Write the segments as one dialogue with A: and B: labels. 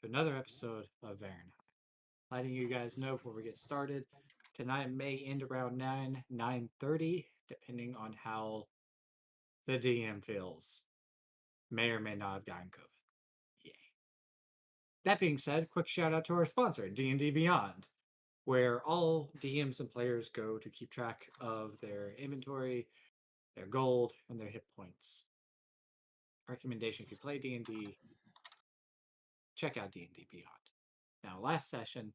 A: to another episode of Varinheim. Letting you guys know before we get started, tonight may end around 9:30, depending on how the DM feels. May or may not have gotten COVID. Yay. That being said, quick shout out to our sponsor, D&D Beyond, where all DMs and players go to keep track of their inventory, their gold, and their hit points. Recommendation: if you play D&D, check out D&D Beyond. Now, last session,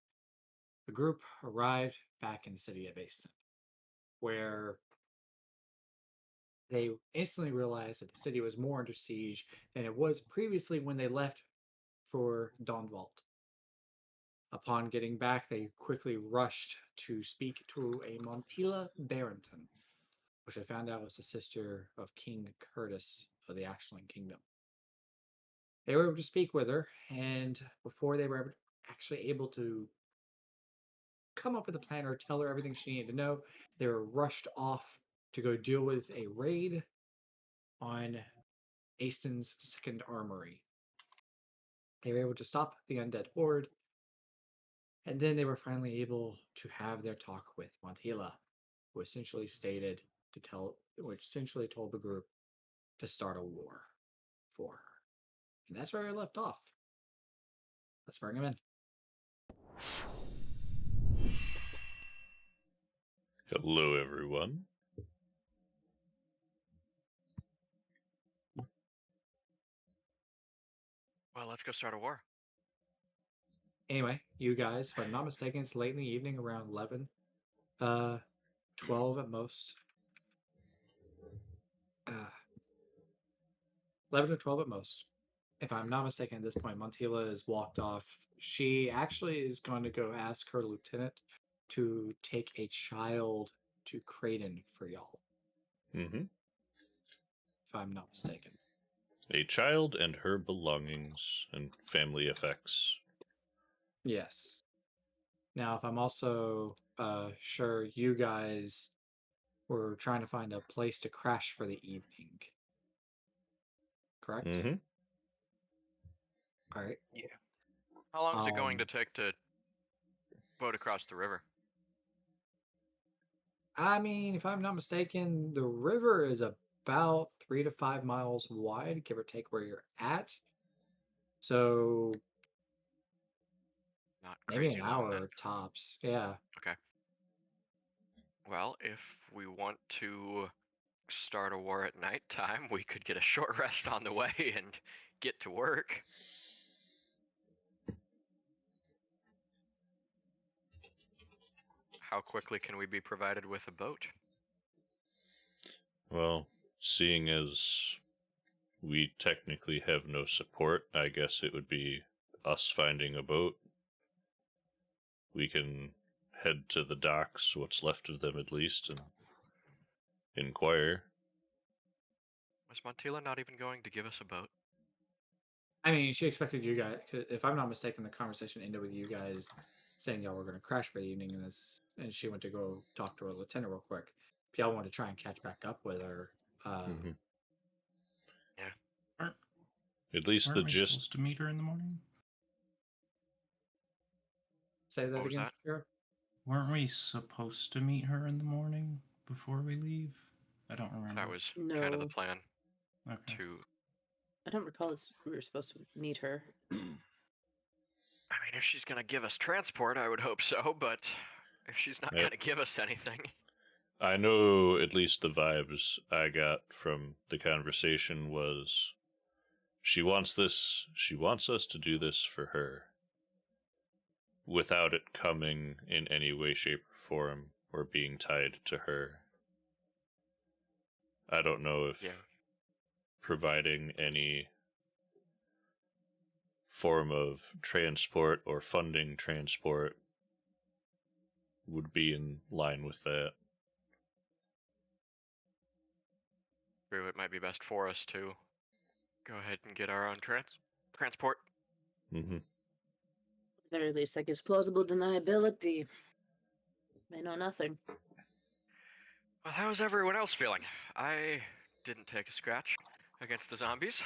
A: the group arrived back in the city of Aston, where they instantly realized that the city was more under siege than it was previously when they left for Dawnvault. Upon getting back, they quickly rushed to speak to a Montilla Barrington, which they found out was the sister of King Curtis of the Ashland Kingdom. They were able to speak with her, and before they were actually able to come up with a plan or tell her everything she needed to know, they were rushed off to go deal with a raid on Aston's second armory. They were able to stop the undead horde, and then they were finally able to have their talk with Montilla, who essentially told the group to start a war for her. And that's where I left off. Let's bring him in.
B: Hello, everyone.
C: Well, let's go start a war.
A: Anyway, you guys, if I'm not mistaken, it's late in the evening, around 11, 12 at most. 11 or 12 at most. If I'm not mistaken, at this point, Montilla has walked off. She actually is going to go ask her lieutenant to take a child to Creighton for y'all.
B: Mm-hmm.
A: If I'm not mistaken.
B: A child and her belongings and family effects.
A: Yes. Now, if I'm also sure you guys were trying to find a place to crash for the evening. Correct?
B: Mm-hmm.
A: All right.
C: Yeah. How long is it going to take to boat across the river?
A: I mean, if I'm not mistaken, the river is about 3 to 5 miles wide, give or take where you're at. So
C: Not
A: maybe
C: crazy
A: an
C: long,
A: hour
C: then.
A: tops. Yeah.
C: Okay. Well, if we want to start a war at nighttime, we could get a short rest on the way and get to work. How quickly can we be provided with a boat?
B: Well, seeing as we technically have no support, I guess it would be us finding a boat. We can head to the docks, what's left of them at least, and inquire.
C: Was Montilla not even going to give us a boat?
A: I mean, she expected you guys, if I'm not mistaken, the conversation ended with you guys saying y'all were going to crash for the evening, and she went to go talk to her lieutenant real quick. If y'all want to try and catch back up with her,
B: Mm-hmm.
C: Yeah.
B: At least
D: Aren't
B: the
D: we
B: gist.
D: supposed to meet her in the morning?
A: Say that
C: What was
A: again,
C: that?
A: Sarah?
D: Weren't we supposed to meet her in the morning before we leave? I don't remember.
C: That was kind of the
E: No.
C: plan.
D: Okay.
E: I don't recall this. We were supposed to meet her.
C: I mean, if she's going to give us transport, I would hope so, but if she's not
B: Yep.
C: going to give us anything...
B: I know at least the vibes I got from the conversation was she wants us to do this for her without it coming in any way, shape, or form or being tied to her. I don't know if providing any form of transport or funding transport would be in line with that.
C: True, it might be best for us to go ahead and get our own transport.
B: Mm-hmm.
E: At the very least, that gives plausible deniability. They know nothing.
C: Well, how's everyone else feeling? I didn't take a scratch against the zombies.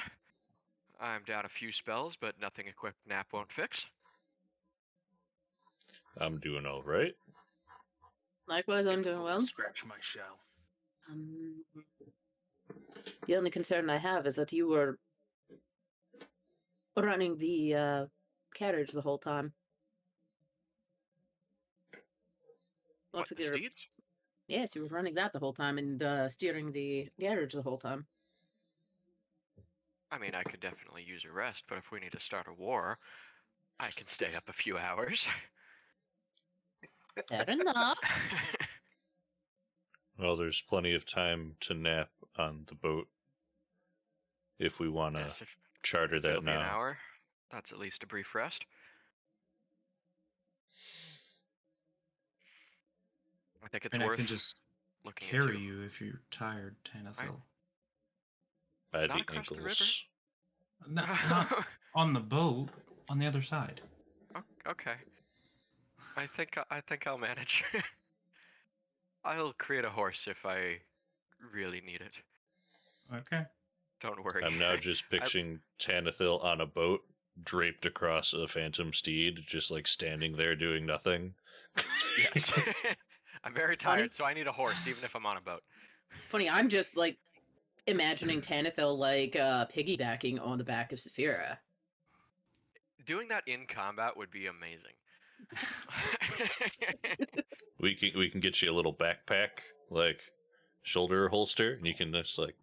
C: I'm down a few spells, but nothing a quick nap won't fix.
B: I'm doing all right.
E: Likewise, I'm doing
F: Difficult
E: well.
F: to scratch my shell.
E: The only concern I have is that you were running the carriage the whole time.
C: What,
E: with
C: the
E: your
C: steeds?
E: Yes, you were running that the whole time and steering the carriage the whole time.
C: I mean, I could definitely use a rest, but if we need to start a war, I can stay up a few hours.
E: Fair enough.
B: Well, there's plenty of time to nap on the boat if we want to
C: Yes, if
B: charter
C: it'll
B: that
C: be an
B: now.
C: hour, that's at least a brief rest. I think it's
D: And I
C: worth
D: can just
C: looking
D: carry
C: into.
D: you if you're tired, Tanathil.
B: By
C: Not
B: the
C: across the river.
B: ankles.
D: Not on the boat, on the other side.
C: Okay. I think I'll manage. I'll create a horse if I really need it.
D: Okay.
C: Don't worry.
B: I'm now just picturing Tanathil on a boat, draped across a phantom steed, just like standing there doing nothing.
C: Yes. I'm very tired, so I need a horse, even if I'm on a boat.
E: Funny, I'm just like imagining Tanathil like piggybacking on the back of Saphira.
C: Doing that in combat would be amazing.
B: We can get you a little backpack, like shoulder holster, and you can just like.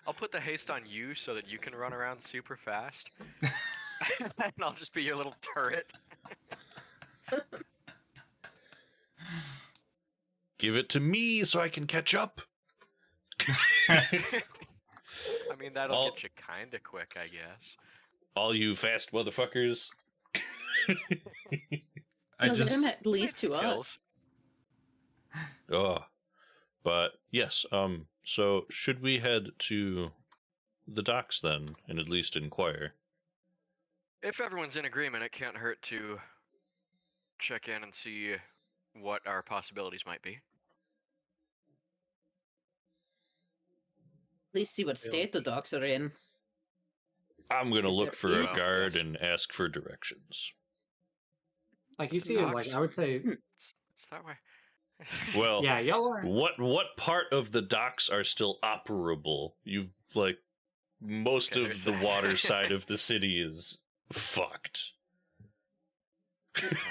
C: I'll put the haste on you so that you can run around super fast. And I'll just be your little turret.
B: Give it to me so I can catch up.
C: I mean, that'll
B: All-
C: get you kinda quick, I guess.
B: All you fast motherfuckers.
D: I
E: You'll get him
D: just
E: at least
C: Some
E: 2 up.
C: kills.
B: Oh, but yes. So should we head to the docks then, and at least inquire?
C: If everyone's in agreement, it can't hurt to check in and see what our possibilities might be.
E: At least see what state the docks are in.
B: I'm gonna
E: If
B: look
E: there
B: for a
E: is-
B: guard
C: Yes.
B: and ask for directions.
A: Like you see, like
C: Docks?
A: I would say,
C: It's that way.
B: Well,
A: yeah, y'all are.
B: what part of the docks are still operable? You've like most
C: Okay,
B: of
C: there's
B: the
C: that.
B: water side of the city is fucked.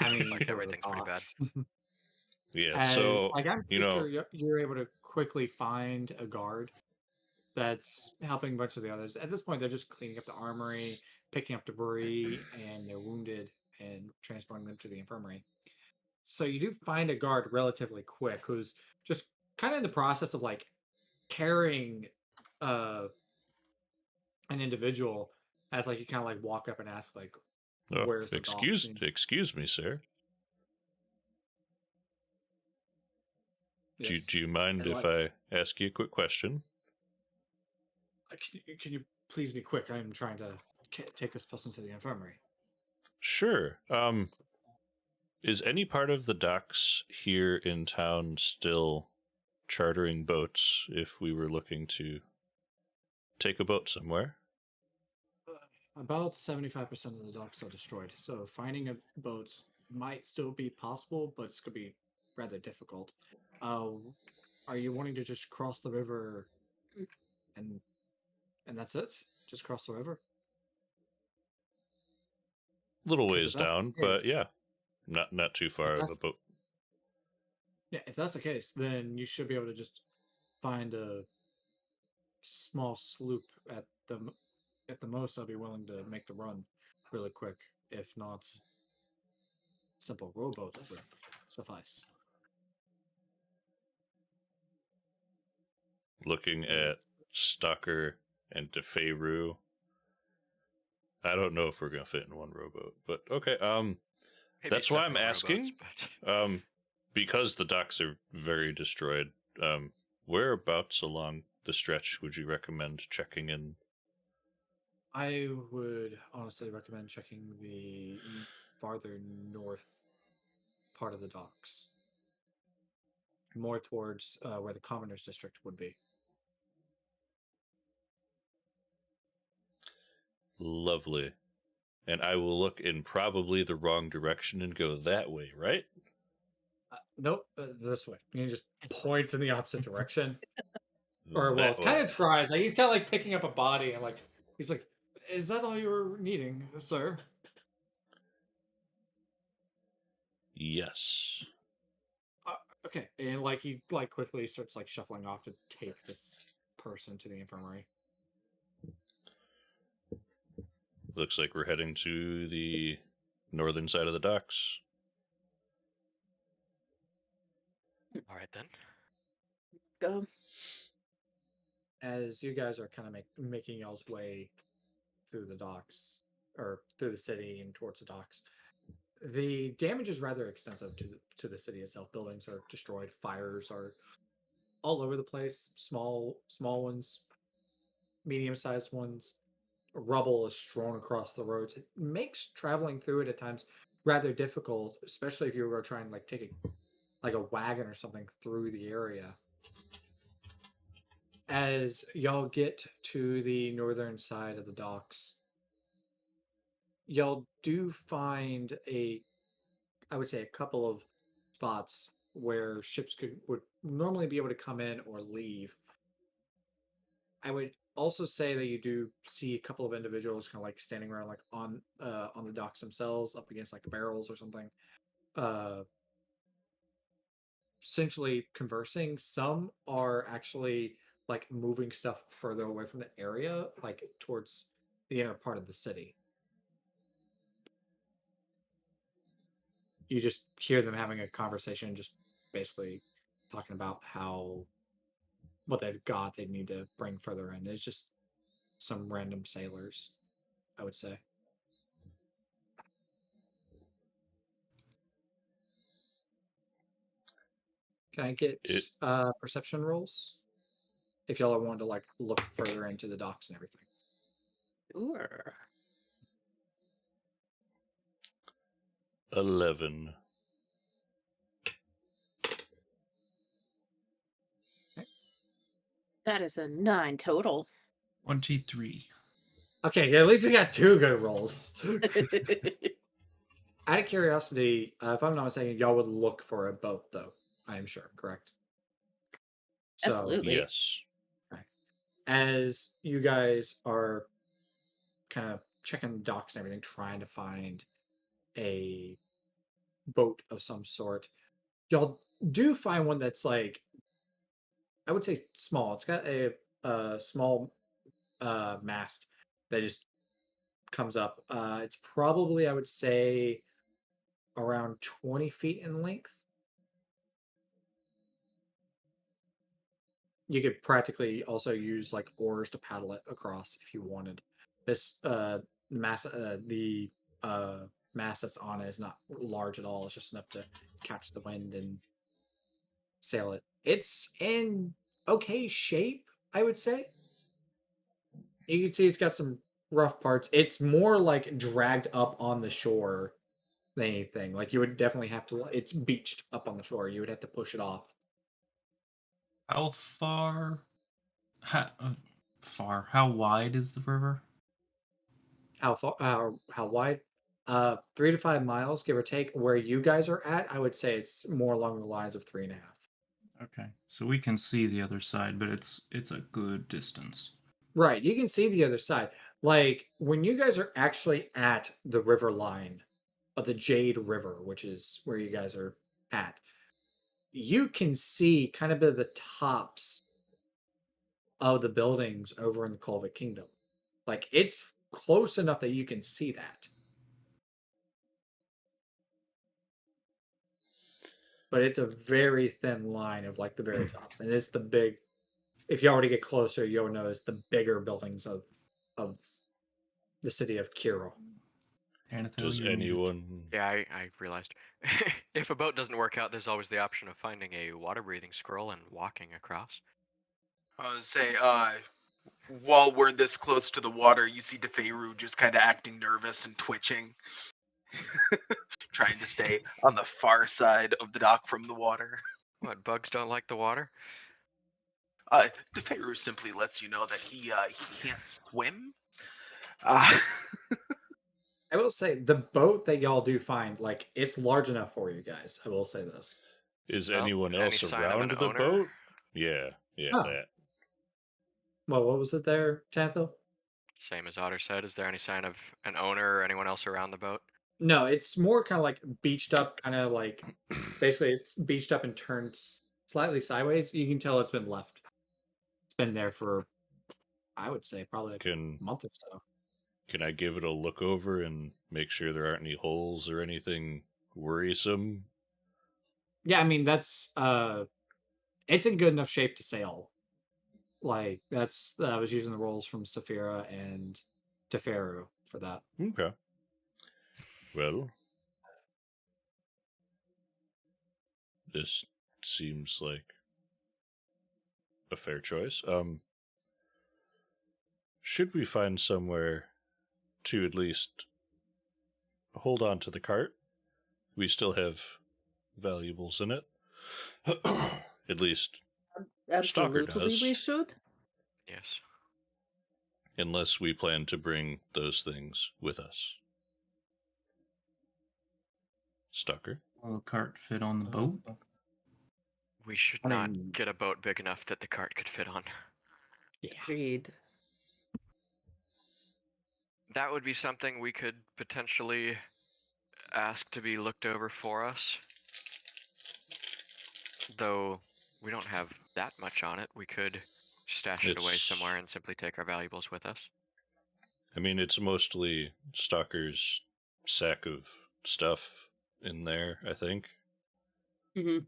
A: I mean,
C: Like
A: you go to
C: everything's pretty bad.
A: docks.
B: Yeah,
A: As,
B: so
A: like I'm
B: you
A: pretty
B: know,
A: sure you're able to quickly find a guard that's helping a bunch of the others. At this point, they're just cleaning up the armory, picking up debris, and they're wounded and transporting them to the infirmary. So you do find a guard relatively quick who's just kind of in the process of like carrying an individual as like you kind of like walk up and ask like,
B: oh,
A: where's the docks? And-
B: excuse me, sir.
A: Yes.
B: Do you mind
A: And
B: if
A: like-
B: I ask you a quick question?
A: Can you please be quick? I'm trying to take this person to the infirmary.
B: Sure. Is any part of the docks here in town still chartering boats if we were looking to take a boat somewhere?
A: About 75% of the docks are destroyed, so finding a boat might still be possible, but it's going to be rather difficult. Are you wanting to just cross the river and that's it? Just cross the river?
B: Little
A: 'Cause
B: ways
A: if that's the
B: down,
A: case-
B: but yeah, not too far of a
A: that's-
B: boat.
A: Yeah, if that's the case, then you should be able to just find a small sloop at the most. I'll be willing to make the run really quick. If not, simple rowboat would suffice.
B: Looking at
A: Yes.
B: Stalker and DeFeyru, I don't know if we're gonna fit in one rowboat, but okay.
C: Maybe
B: That's why I'm
C: several rowboats,
B: asking.
C: but
B: Because the docks are very destroyed. Whereabouts along the stretch would you recommend checking in?
A: I would honestly recommend checking the farther north part of the docks, more towards where the Commoners District would be.
B: Lovely. And I will look in probably the wrong direction and go that way, right?
A: Nope, this way. And he just points in the opposite direction. Or, well,
B: That
A: kind
B: way.
A: of tries. Like, he's kind of like picking up a body and, like, he's like, is that all you were needing, sir?
B: Yes.
A: Okay. And, like, he, like, quickly starts, like, shuffling off to take this person to the infirmary.
B: Looks like we're heading to the northern side of the docks.
C: All right then.
E: Go.
A: As you guys are kind of making y'all's way through the docks, or through the city and towards the docks, the damage is rather extensive to the city itself. Buildings are destroyed, fires are all over the place, small ones, medium-sized ones. Rubble is strewn across the roads. It makes traveling through it at times rather difficult, especially if you were trying to like take a wagon or something through the area. As y'all get to the northern side of the docks, y'all do find I would say a couple of spots where ships would normally be able to come in or leave. I would also say that you do see a couple of individuals kind of like standing around like on the docks themselves, up against like barrels or something, uh, essentially conversing. Some are actually like moving stuff further away from the area, like towards the inner part of the city. You just hear them having a conversation, just basically talking about how what they've got they need to bring further in. It's just some random sailors, I would say. Can I get
B: It
A: perception rolls? If y'all are wanting to like look further into the docks and everything.
E: Sure.
B: 11.
E: That is a 9 total.
D: 23.
A: Okay, yeah, at least we got 2 good rolls. Out of curiosity, if I'm not mistaken, y'all would look for a boat, though. I am sure, correct? So,
E: Absolutely.
B: Yes.
A: as you guys are kind of checking the docks and everything, trying to find a boat of some sort, y'all do find one that's like, I would say small. It's got a small mast that just comes up. It's probably, I would say, around 20 feet in length. You could practically also use like oars to paddle it across if you wanted. This the uh, mass that's on it is not large at all. It's just enough to catch the wind and sail it. It's in okay shape, I would say. You can see it's got some rough parts. It's more like dragged up on the shore than anything. Like you would definitely have to. It's beached up on the shore. You would have to push it off.
D: How far? How wide is the river?
A: How far? How wide? 3 to 5 miles, give or take. Where you guys are at, I would say it's more along the lines of 3.5.
D: Okay, so we can see the other side, but it's a good distance.
A: Right, you can see the other side. Like when you guys are actually at the river line of the Jade River, which is where you guys are at, you can see kind of the tops of the buildings over in the Colvik Kingdom. Like it's close enough that you can see that. But it's a very thin line of like the very tops. And it's the big, if you already get closer, you'll notice the bigger buildings of the city of Kiro.
D: Anatho,
B: Does
D: you're muted.
B: anyone
C: Yeah, I realized. If a boat doesn't work out, there's always the option of finding a water-breathing scroll and walking across.
F: I would say, while we're this close to the water, you see DeFeiru just kind of acting nervous and twitching, trying to stay on the far side of the dock from the water.
C: What, bugs don't like the water?
F: DeFeiru simply lets you know that he can't swim, Uh,
A: I will say the boat that y'all do find, like, it's large enough for you guys. I will say this.
B: Is
C: Well,
B: anyone
C: any
B: else
C: sign of
B: around
C: an
B: the
C: owner?
B: boat? Yeah,
A: Oh.
B: that.
A: Well, what was it there, Tanthil?
C: Same as Otter said. Is there any sign of an owner or anyone else around the boat?
A: No, it's more kind of like beached up, kind of like basically it's beached up and turned slightly sideways. You can tell it's been left. It's been there for, I would say, probably like
B: Can
A: a month or so.
B: can I give it a look over and make sure there aren't any holes or anything worrisome?
A: Yeah, I mean that's it's in good enough shape to sail. Like that's I was using the rolls from Saphira and Teferu for that.
B: Okay. Well, this seems like a fair choice. Should we find somewhere to at least hold on to the cart? We still have valuables in it. At least Stalker
E: Absolutely, we
B: does.
E: should.
C: Yes.
B: Unless we plan to bring those things with us. Stalker?
D: Will the cart fit on the boat?
C: We should
A: I
C: not
A: mean-
C: get a boat big enough that the cart could fit on.
A: Yeah.
E: Agreed.
C: That would be something we could potentially ask to be looked over for us. Though we don't have that much on it, we could stash it away
B: It's-
C: somewhere and simply take our valuables with us.
B: I mean, it's mostly Stalker's sack of stuff in there, I think.
E: Hmm.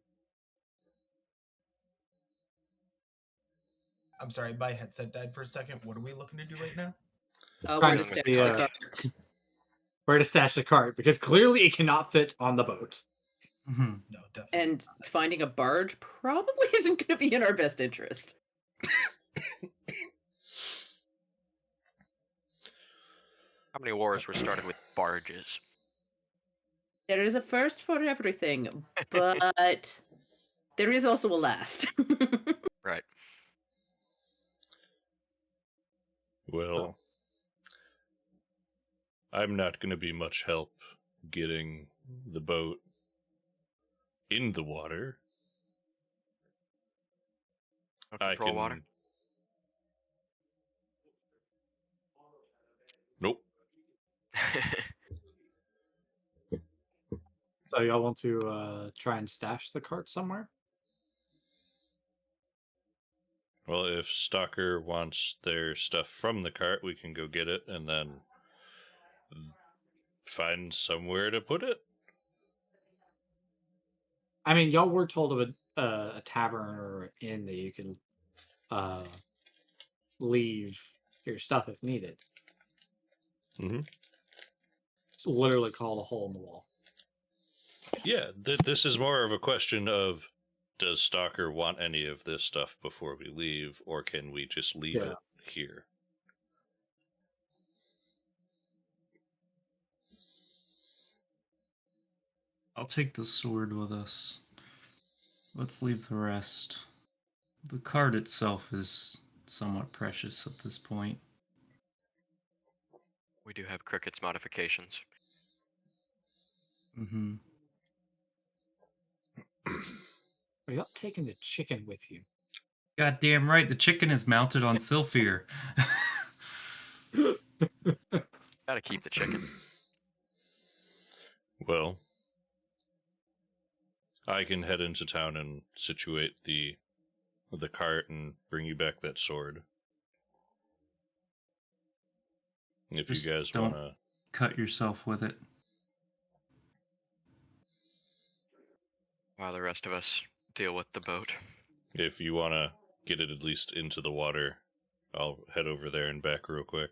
G: I'm sorry, my headset died for a second. What are we looking to do right now?
E: We're
A: Trying
E: to
A: to
E: stash
A: see,
E: the cart.
A: Where to stash the cart because clearly it cannot fit on the boat.
D: Mm-hmm.
G: No, definitely.
E: And finding a barge probably isn't going to be in our best interest.
C: How many wars were started with barges?
E: There is a first for everything, but there is also a last.
C: Right.
B: Well, I'm not going to be much help getting the boat in the water.
C: No
B: I
C: control
B: can.
C: water?
B: Nope.
A: So y'all want to try and stash the cart somewhere?
B: Well, if Stalker wants their stuff from the cart, we can go get it and then find somewhere to put it.
A: I mean, y'all were told of a tavern or inn that you could leave your stuff if needed.
B: Mm-hmm.
A: It's literally called a hole in the wall.
B: Yeah, this is more of a question of, does Stalker want any of this stuff before we leave, or can we just leave
A: Yeah.
B: it here?
D: I'll take the sword with us. Let's leave the rest. The card itself is somewhat precious at this point.
C: We do have Cricket's modifications.
D: Mm-hmm.
A: Are y'all taking the chicken with you?
D: Goddamn right, the chicken is mounted on Sylphir.
C: Gotta keep the chicken.
B: Well, I can head into town and situate the cart and bring you back that sword. If
D: Just
B: you guys
D: don't
B: want to...
D: cut yourself with it.
C: While the rest of us deal with the boat.
B: If you want to get it at least into the water, I'll head over there and back real quick.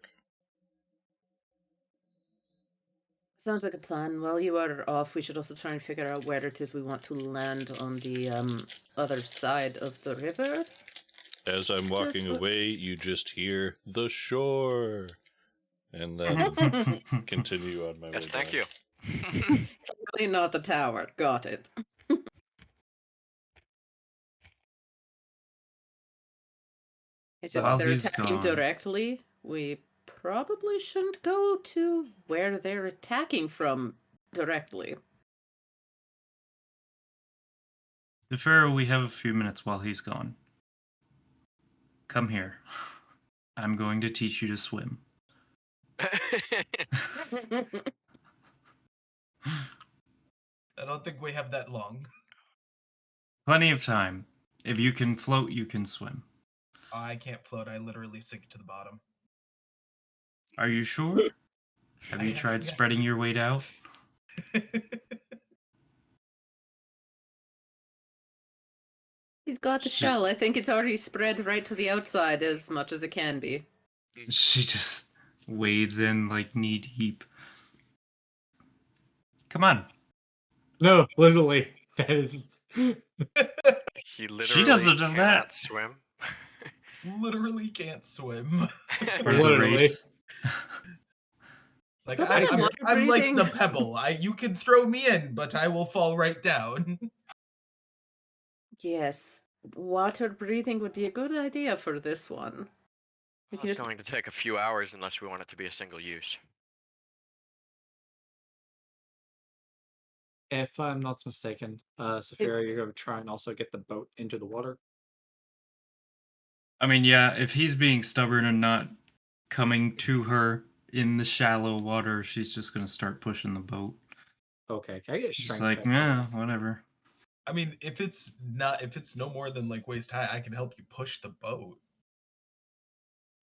E: Sounds like a plan. While you are off, we should also try and figure out where it is we want to land on the other side of the river.
B: As I'm walking
E: for-
B: away, you just hear the shore, and then continue on my way.
C: Yes, thank
B: down.
C: you.
E: Clearly not the tower. Got it. It's just
D: While
E: if they're
D: he's
E: attacking
D: gone.
E: directly, we probably shouldn't go to where they're attacking from directly.
D: The Pharaoh, we have a few minutes while he's gone. Come here. I'm going to teach you to swim.
G: I don't think we have that long.
D: Plenty of time. If you can float, you can swim.
G: I can't float. I literally sink to the bottom.
D: Are you sure? Have
G: I
D: you
G: have-
D: tried
G: yeah.
D: spreading your weight out?
E: He's got the
D: She's-
E: shell. I think it's already spread right to the outside as much as it can be.
D: She just wades in like knee deep. Come on.
A: No, literally. That is.
C: He literally
D: doesn't know
C: cannot
D: that.
C: swim.
G: Literally can't swim.
D: For the
A: Literally.
D: race.
G: Like
E: Somebody
G: I'm
E: water
G: like the
E: breathing.
G: pebble. You can throw me in, but I will fall right down.
E: Yes, water breathing would be a good idea for this one. We
C: Well,
E: can
C: it's
E: just
C: going to take a few hours unless we want it to be a single use.
A: If I'm not mistaken, Saphira, you're going to try and also get the boat into the water.
D: I mean, yeah, if he's being stubborn and not coming to her in the shallow water, she's just going to start pushing the boat.
A: Okay, can I get a
D: She's
A: strength?
D: like,
A: check on
D: yeah,
A: that?
D: whatever.
G: I mean, if it's no more than like waist high, I can help you push the boat.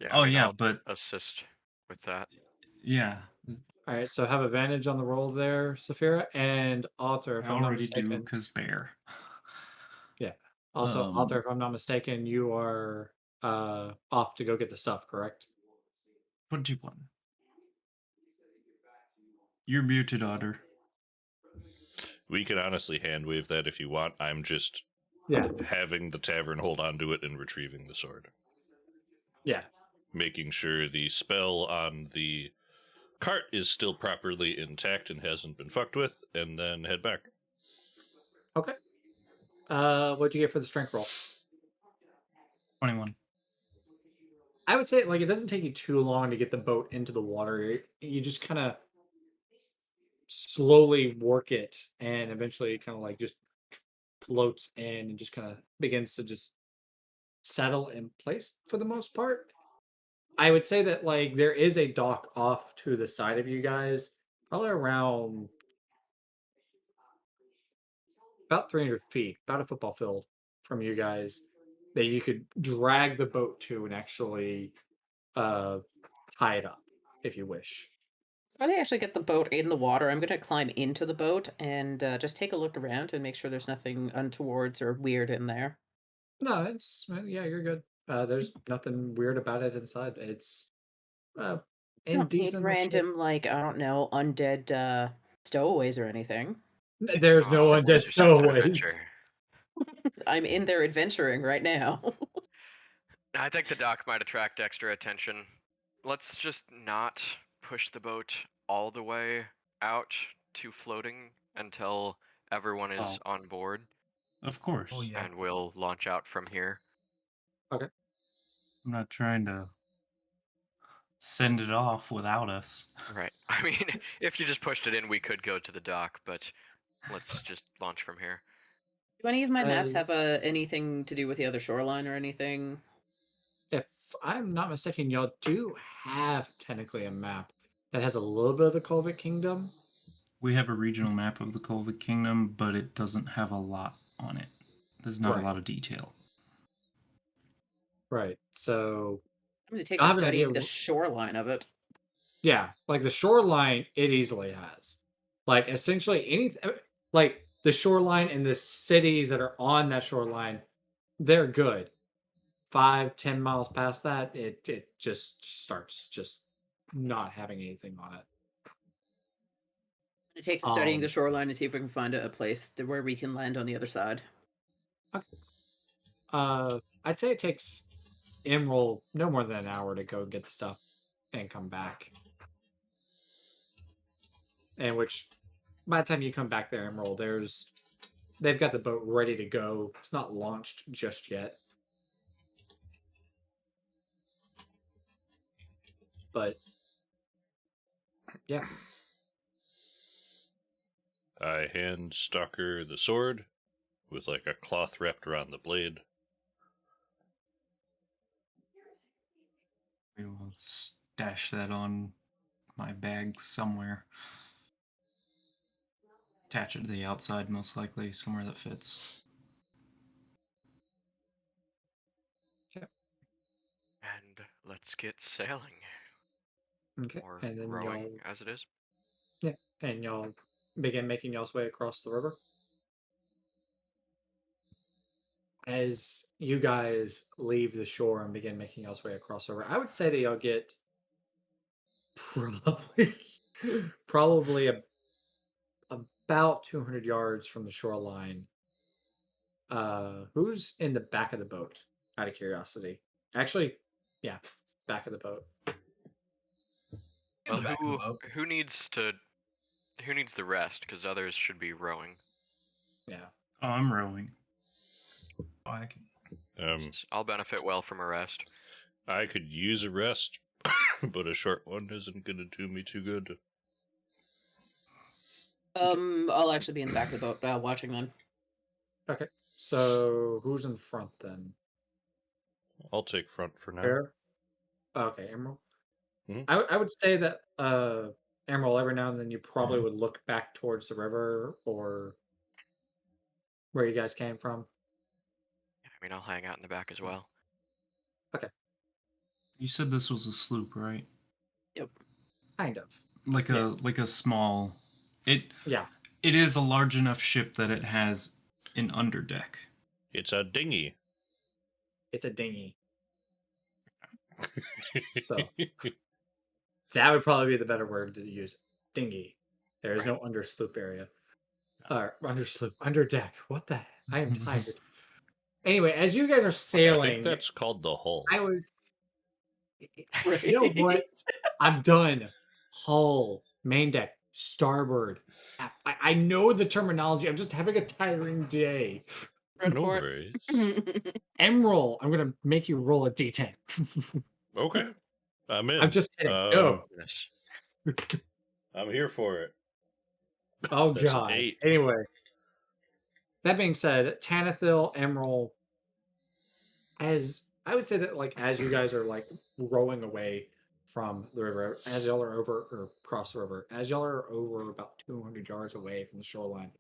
C: Yeah,
D: Oh,
C: I mean,
D: yeah,
C: I'll
D: but
C: assist with that.
D: yeah,
A: All right, so have advantage on the roll there, Saphira, and Alter,
D: I
A: if I'm not
D: already do
A: mistaken.
D: because bear.
A: Yeah. Also,
D: Um,
A: Alter, if I'm not mistaken, you are off to go get the stuff, correct?
D: 21. You're muted, Otter.
B: We can honestly hand wave that if you want. I'm just
A: Yeah.
B: having the tavern hold on to it and retrieving the sword.
A: Yeah.
B: Making sure the spell on the cart is still properly intact and hasn't been fucked with, and then head back.
A: Okay. What'd you get for the strength roll?
D: 21.
A: I would say like it doesn't take you too long to get the boat into the water. You just kind of slowly work it, and eventually it kind of like just floats in and just kind of begins to just settle in place for the most part. I would say that like there is a dock off to the side of you guys, probably around about 300 feet, about a football field from you guys, that you could drag the boat to and actually tie it up if you wish.
E: While they actually get the boat in the water, I'm going to climb into the boat and just take a look around and make sure there's nothing untowards or weird in there.
A: No, it's yeah, you're good. There's nothing weird about it inside. It's
E: You
A: in
E: don't need
A: decent enough shape.
E: random, like, I don't know, undead stowaways or anything.
A: There's no
C: Oh,
A: undead
C: where's your sense of
A: stowaways.
C: adventure?
E: I'm in there adventuring right now.
C: I think the dock might attract extra attention. Let's just not push the boat all the way out to floating until everyone is
D: Oh.
C: on board,
D: Of course.
G: Oh yeah.
C: and we'll launch out from here.
D: I'm not trying to send it off without us.
C: Right. I mean, if you just pushed it in, we could go to the dock, but let's just launch from here.
E: Do any of my maps
A: Uh,
E: have anything to do with the other shoreline or anything?
A: If I'm not mistaken, y'all do have technically a map that has a little bit of the Colvic Kingdom.
D: We have a regional map of the Colvic Kingdom, but it doesn't have a lot on it. There's not
A: Right.
D: a lot of detail.
A: Right. So
E: I'm going to take
A: I
E: to
A: have an idea.
E: studying the shoreline of it.
A: Yeah, like the shoreline, it easily has. Like essentially anything, like the shoreline and the cities that are on that shoreline, they're good. 5-10 miles past that, it just starts just not having anything on it.
E: I'm going to take to studying the
A: Um,
E: shoreline and see if we can find a place where we can land on the other side.
A: I'd say it takes Emerald no more than an hour to go get the stuff and come back. And which by the time you come back there, Emerald, they've got the boat ready to go. It's not launched just yet. But yeah,
B: I hand Stalker the sword with like a cloth wrapped around the blade.
D: We will stash that on my bag somewhere. Attach it to the outside, most likely, somewhere that fits.
C: And let's get sailing.
A: okay.
C: Or
A: And then
C: rowing,
A: y'all,
C: as it is.
A: yeah, and y'all begin making y'all's way across the river. As you guys leave the shore and begin making y'all's way across the river, I would say that y'all get probably probably about 200 yards from the shoreline. Who's in the back of the boat? Out of curiosity. Actually, yeah, back of the boat.
G: In
C: Well,
G: the back of the boat.
C: who needs the rest? Because others should be rowing.
A: Yeah.
D: Oh, I'm rowing.
G: Oh, I can.
C: I'll benefit well from a rest.
B: I could use a rest, but a short one isn't going to do me too good.
E: I'll actually be in the back of the boat watching then.
A: Okay. So who's in front then?
B: I'll take front for now.
A: Fair. Okay, Emerald.
B: Mhm.
A: I would say that Emerald, every now and then you probably would look back towards the river or where you guys came from.
C: I mean, I'll hang out in the back as well.
D: You said this was a sloop, right?
E: Yep.
A: Kind of.
D: Like
A: Yeah.
D: a small. It
A: Yeah.
D: is a large enough ship that it has an underdeck.
B: It's a dinghy.
A: It's a dinghy. So that would probably be the better word to use. Dinghy. There is no undersloop area. Or undersloop, underdeck. What the heck? I am tired. Anyway, as you guys are
B: I
A: sailing,
B: think that's called the hull.
A: I was.
E: Right.
A: You know what? I'm done. Hull, main deck, starboard. I know the terminology. I'm just having a tiring day.
B: No
E: Report.
B: worries.
A: Emerald, I'm gonna make you roll a d10.
B: Okay, I'm in.
A: I'm just kidding. No.
C: Yes.
B: I'm here for it.
A: Oh
B: That's an
A: god.
B: 8.
A: Anyway, that being said, Tanathil, Emerald, as I would say that like as you guys are like rowing away from the river, as y'all are over or across the river, as y'all are over about 200 yards away from the shoreline,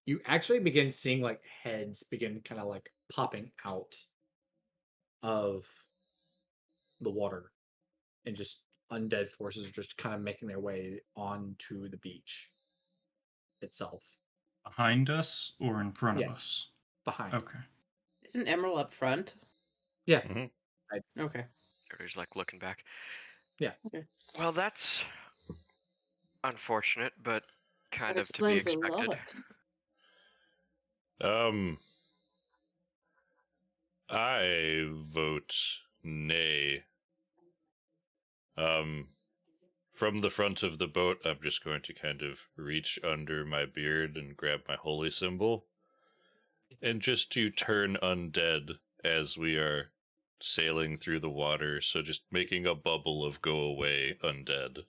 A: you actually begin seeing like heads begin kind of like popping out of the water, and just undead forces are just kind of making their way onto the beach itself.
D: Behind us or in front
A: Yeah.
D: of us?
A: Behind.
D: Okay.
E: Isn't Emerald up front?
A: Yeah.
B: Mhm.
E: Okay.
C: Everybody's like looking back.
A: Yeah.
E: Okay.
C: Well, that's unfortunate, but kind
E: That
C: of to be
E: explains a
C: expected.
E: lot.
B: I vote nay. From the front of the boat, I'm just going to kind of reach under my beard and grab my holy symbol, and just to turn undead as we are sailing through the water. So just making a bubble of go away undead.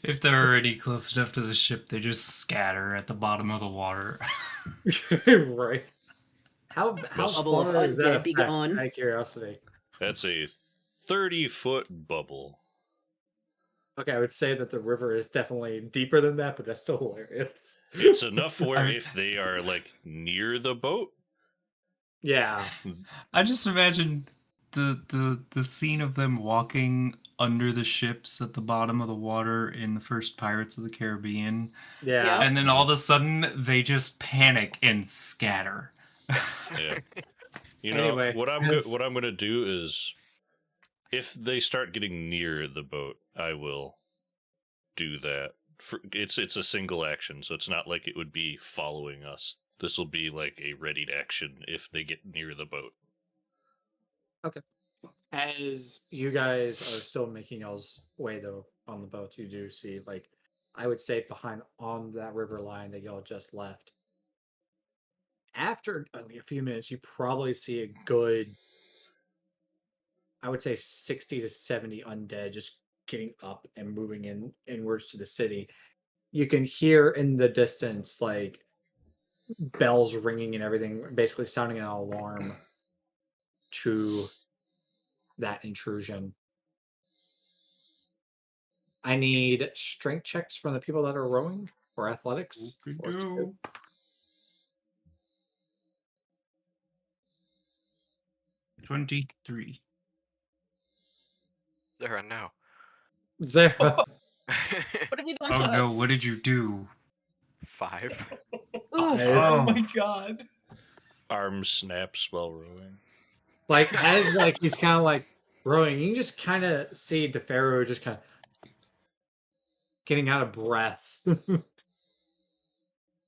D: If they're already close enough to the ship, they just scatter at the bottom of the water.
A: Right. How
B: Must-
E: Bubble of
A: far is that
E: undead be
A: effect?
E: gone.
A: Out of curiosity.
B: That's a 30-foot bubble.
A: Okay, I would say that the river is definitely deeper than that, but that's still hilarious.
B: It's enough where
D: I-
B: if they are like near the boat,
A: Yeah.
D: I just imagine the scene of them walking under the ships at the bottom of the water in the first Pirates of the Caribbean,
A: Yeah.
D: and then all of a sudden they just panic and scatter.
B: yeah. You know
A: Anyway,
B: what
A: as-
B: what I'm gonna do is, if they start getting near the boat, I will do that. It's a single action, so it's not like it would be following us. This will be like a readied action if they get near the boat.
A: As you guys are still making y'all's way though on the boat, you do see like I would say behind on that river line that y'all just left. After only a few minutes, you probably see a good I would say 60 to 70 undead just getting up and moving inwards to the city. You can hear in the distance like bells ringing and everything, basically sounding an alarm to that intrusion. I need strength checks from the people that are rowing or athletics. Or
D: Okey-do. 23.
C: Zara, no.
A: Zara.
E: What have you done
D: Oh
E: to
D: no,
E: us?
D: what did you do?
C: 5.
E: Oof.
G: Oh
D: Oh.
G: my god.
B: Arm snaps while rowing.
A: Like as like he's kind of like rowing, you can just kind of see DeFaro just kind of getting out of breath,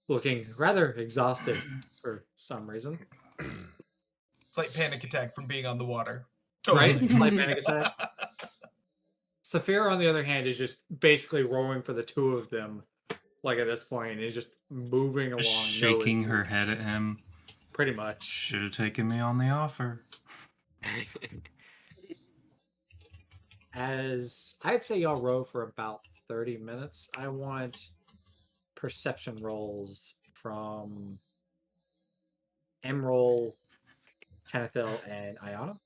A: looking rather exhausted for some reason.
G: Slight panic attack from being on the water.
A: Right?
G: Totally.
A: Slight panic attack. Saphira, on the other hand, is just basically rowing for the two of them. Like at this point, is just moving
D: Just
A: along,
D: shaking
A: no
D: her
A: injury,
D: head at him.
A: pretty much.
D: Should have taken me on the offer.
A: As I'd say, y'all row for about 30 minutes. I want perception rolls from Emerald, Tenethil, and Ayana.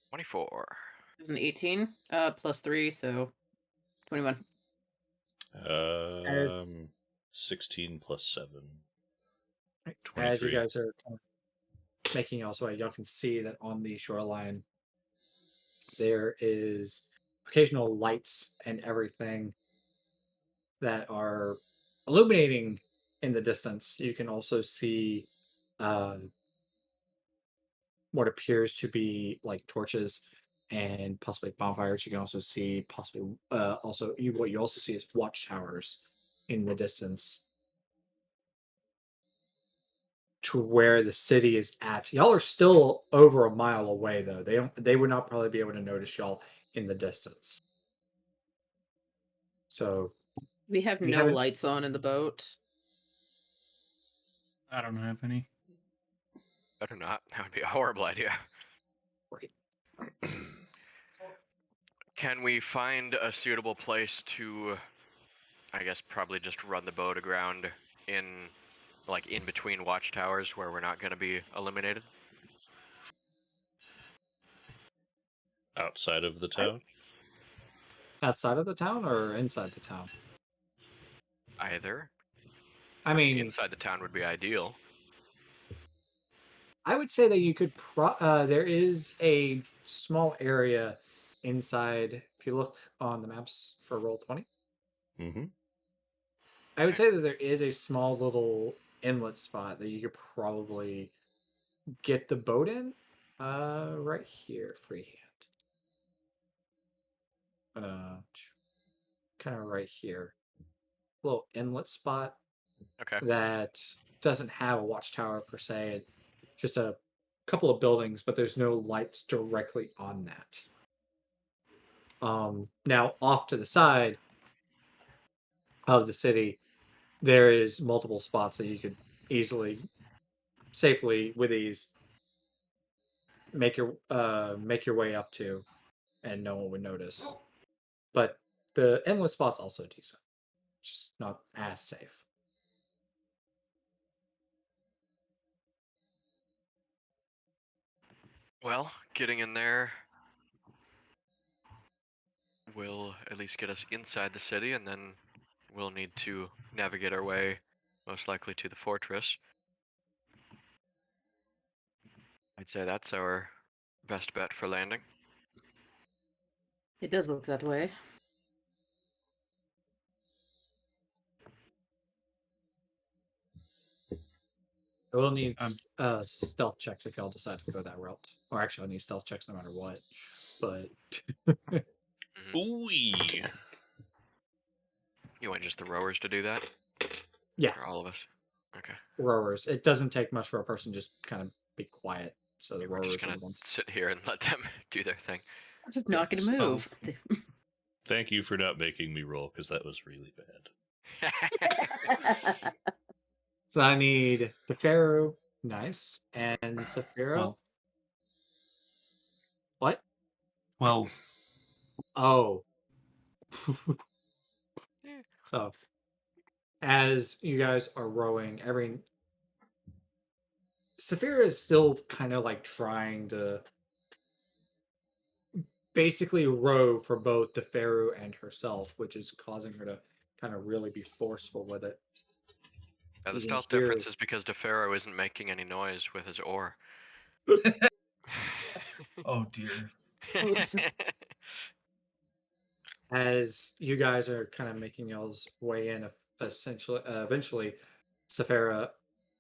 C: 24.
E: It was an 18, plus 3, so 21.
B: 16 plus 7.
A: As you
B: 23.
A: guys are kind of making y'all's way, y'all can see that on the shoreline there is occasional lights and everything that are illuminating in the distance. You can also see what appears to be like torches and possibly bonfires. You can also see possibly what you also see is watchtowers in the distance to where the city is at. Y'all are still over a mile away though. They would not probably be able to notice y'all in the distance. So
E: We have
A: You
E: no
A: haven't-
E: lights on in the boat.
D: I don't have any.
C: Better not. That would be a horrible idea.
A: right.
C: Can we find a suitable place to, I guess, probably just run the boat aground in, like, in between watchtowers where we're not going to be eliminated?
B: Outside of the town?
A: Outside of the town or inside the town?
C: Either.
A: I mean,
C: Inside the town would be ideal.
A: I would say that you could. There is a small area inside. If you look on the maps for Roll20,
B: Mm-hmm.
A: I would say that there is a small little inlet spot that you could probably get the boat in. Right here, freehand. Kind of right here, little inlet spot
C: Okay.
A: that doesn't have a watchtower per se. Just a couple of buildings, but there's no lights directly on that. Now, off to the side of the city, there is multiple spots that you could easily, safely, with ease, make your way up to, and no one would notice. But the endless spot's also decent, just not as safe.
C: Well, getting in there will at least get us inside the city, and then we'll need to navigate our way, most likely to the fortress. I'd say that's our best bet for landing.
E: It does look that way.
A: I will need
D: Um,
A: stealth checks if y'all decide to go that route. Or actually, I need stealth checks no matter what. But
B: Ooh-wee.
C: You want just the rowers to do that?
A: yeah,
C: Or all of us? Okay.
A: rowers. It doesn't take much for a person to just kind of be quiet. So the
C: We're just
A: rowers are
C: gonna
A: the ones.
C: sit here and let them do their thing.
E: I'm just not going to move.
B: Thank you for not making me roll, because that was really bad.
A: So I need DeFaro, Nice. And Saphira?
D: Well,
A: What?
D: 12.
A: Oh.
C: Eh,
A: So, as you guys are rowing, Saphira is still kind of like trying to basically row for both the Pharaoh and herself, which is causing her to kind of really be forceful with it.
C: Yeah, the
A: You can
C: stealth
A: hear-
C: difference is because DeFaro isn't making any noise with his oar.
G: Oh dear.
A: as you guys are kind of making y'all's way in, essentially, eventually, Saphira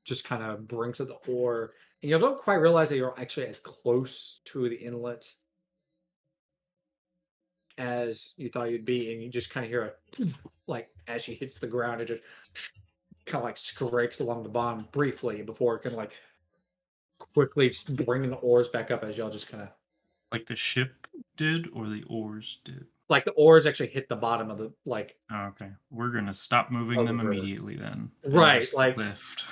A: just kind of brings up the oar, and you don't quite realize that you're actually as close to the inlet as you thought you'd be, and you just kind of hear a like as she hits the ground, it just kind of like scrapes along the bottom briefly before it can like quickly just bringing the oars back up as y'all just kind of
D: Like the ship did or the oars did?
A: like the oars actually hit the bottom of the like
D: Oh, okay. We're going to stop moving
A: of the
D: them
A: river.
D: immediately then. and
A: Right,
D: just
A: like
D: lift.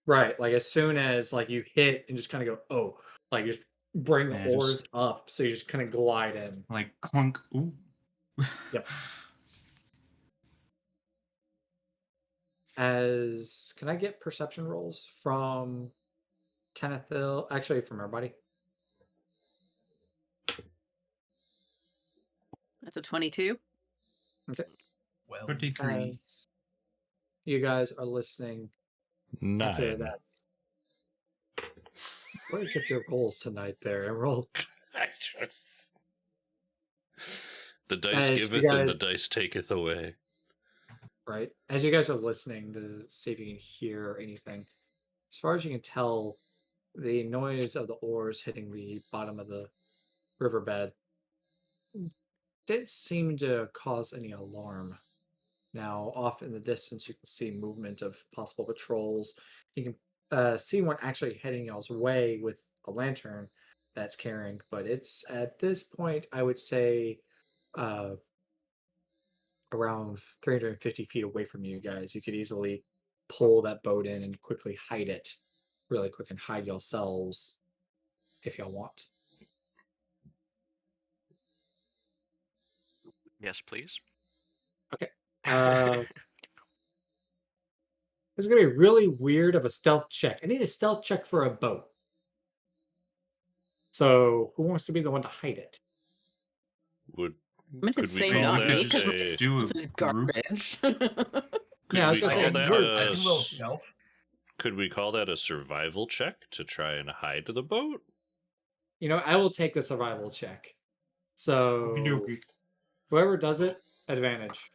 A: right, like as soon as like you hit and just kind of go, oh, like you just bring the
D: Yeah,
A: oars
D: just
A: up, so you just kind of glide in.
D: like clunk. Ooh.
A: Yep. As can I get perception rolls from Tenethil? Actually, from everybody.
E: That's a 22.
A: Okay.
G: Well,
D: 23.
A: As you guys are listening after
B: 9.
A: that, where's get your rolls tonight, there, Emerald?
B: I just... The dice
A: As you
B: giveth and the
A: guys,
B: dice taketh away.
A: right? As you guys are listening to see if you can hear anything, as far as you can tell, the noise of the oars hitting the bottom of the riverbed didn't seem to cause any alarm. Now, off in the distance, you can see movement of possible patrols. You can see one actually heading y'all's way with a lantern that's carrying, but it's at this point, I would say, uh, around 350 feet away from you guys. You could easily pull that boat in and quickly hide it really quick and hide yourselves if y'all want.
C: Yes, please.
A: Okay. This is gonna be really weird of a stealth check. I need a stealth check for a boat. So who wants to be the one to hide it?
B: Would
E: I meant to
B: could we
E: say
D: I mean,
B: call
E: not
D: we could
E: me
B: that
E: because my
D: just
B: a
D: do a
E: stuff is
D: group.
E: garbage.
B: could
A: Yeah, I was
B: we
A: gonna
G: I
A: say
B: call
G: can
B: that
G: roll.
A: you're
G: I
B: a
G: can roll stealth.
B: could we call that a survival check to try and hide the boat?
A: I will take the survival check.
D: Okie
A: So
D: dokie.
A: whoever does it, advantage.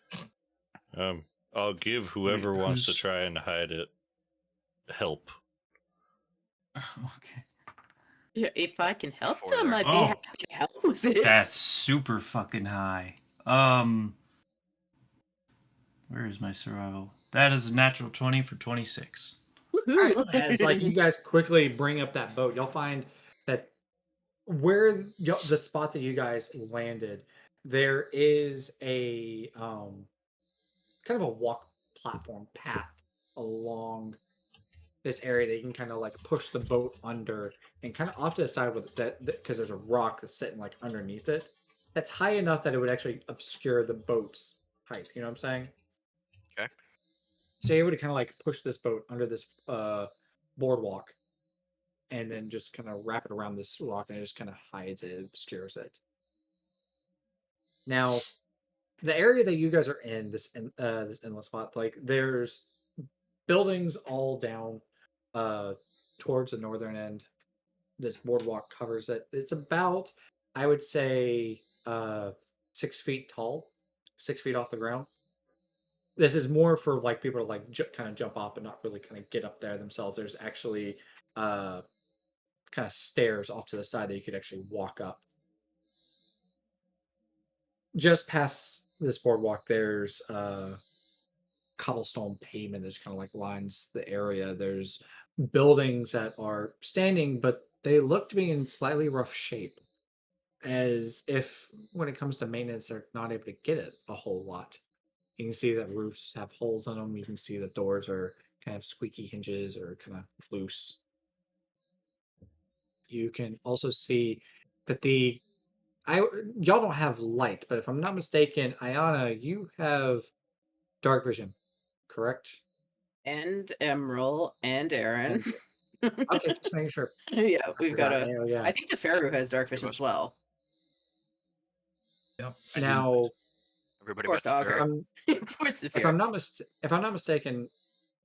B: I'll give
D: Wait,
B: whoever wants to
D: who's.
B: try and hide it help.
D: Okay.
E: Yeah, if I can help
C: Four
E: them,
C: there.
E: I'd be
D: Oh,
E: happy to help with it.
D: that's super fucking high. Where is my survival? That is a natural 20 for 26.
E: Woohoo.
A: As like you guys quickly bring up that boat, you'll find that where the spot that you guys landed, there is a kind of a walk platform path along this area that you can kind of like push the boat under and kind of off to the side with that because there's a rock that's sitting like underneath it. That's high enough that it would actually obscure the boat's height. You know what I'm saying?
C: Okay.
A: So you're able to kind of like push this boat under this boardwalk and then just kind of wrap it around this rock and it just kind of hides it, obscures it. Now, the area that you guys are in, this endless spot, like there's buildings all down towards the northern end. This boardwalk covers it. It's about, I would say, 6 feet tall, 6 feet off the ground. This is more for like people to like kind of jump off, but not really kind of get up there themselves. There's actually uh, kind of stairs off to the side that you could actually walk up. Just past this boardwalk, there's cobblestone pavement that just kind of like lines the area. There's buildings that are standing, but they look to be in slightly rough shape, as if when it comes to maintenance, they're not able to get it a whole lot. You can see that roofs have holes in them. You can see that doors are kind of squeaky hinges or kind of loose. You can also see that y'all don't have light, but if I'm not mistaken, Ayana, you have dark vision, correct?
E: And Emerald and Aaron.
A: Okay, just making sure.
E: Yeah,
A: I
E: we've got
A: forgot.
E: a.
A: Oh, yeah.
E: I think Teferu has dark vision
C: must-
E: as well.
G: Yep. I do.
A: Now,
C: Everybody
E: Of course,
C: but
E: Augur.
C: Teferu.
E: Of course,
A: if
E: Teferu.
A: I'm not mistaken,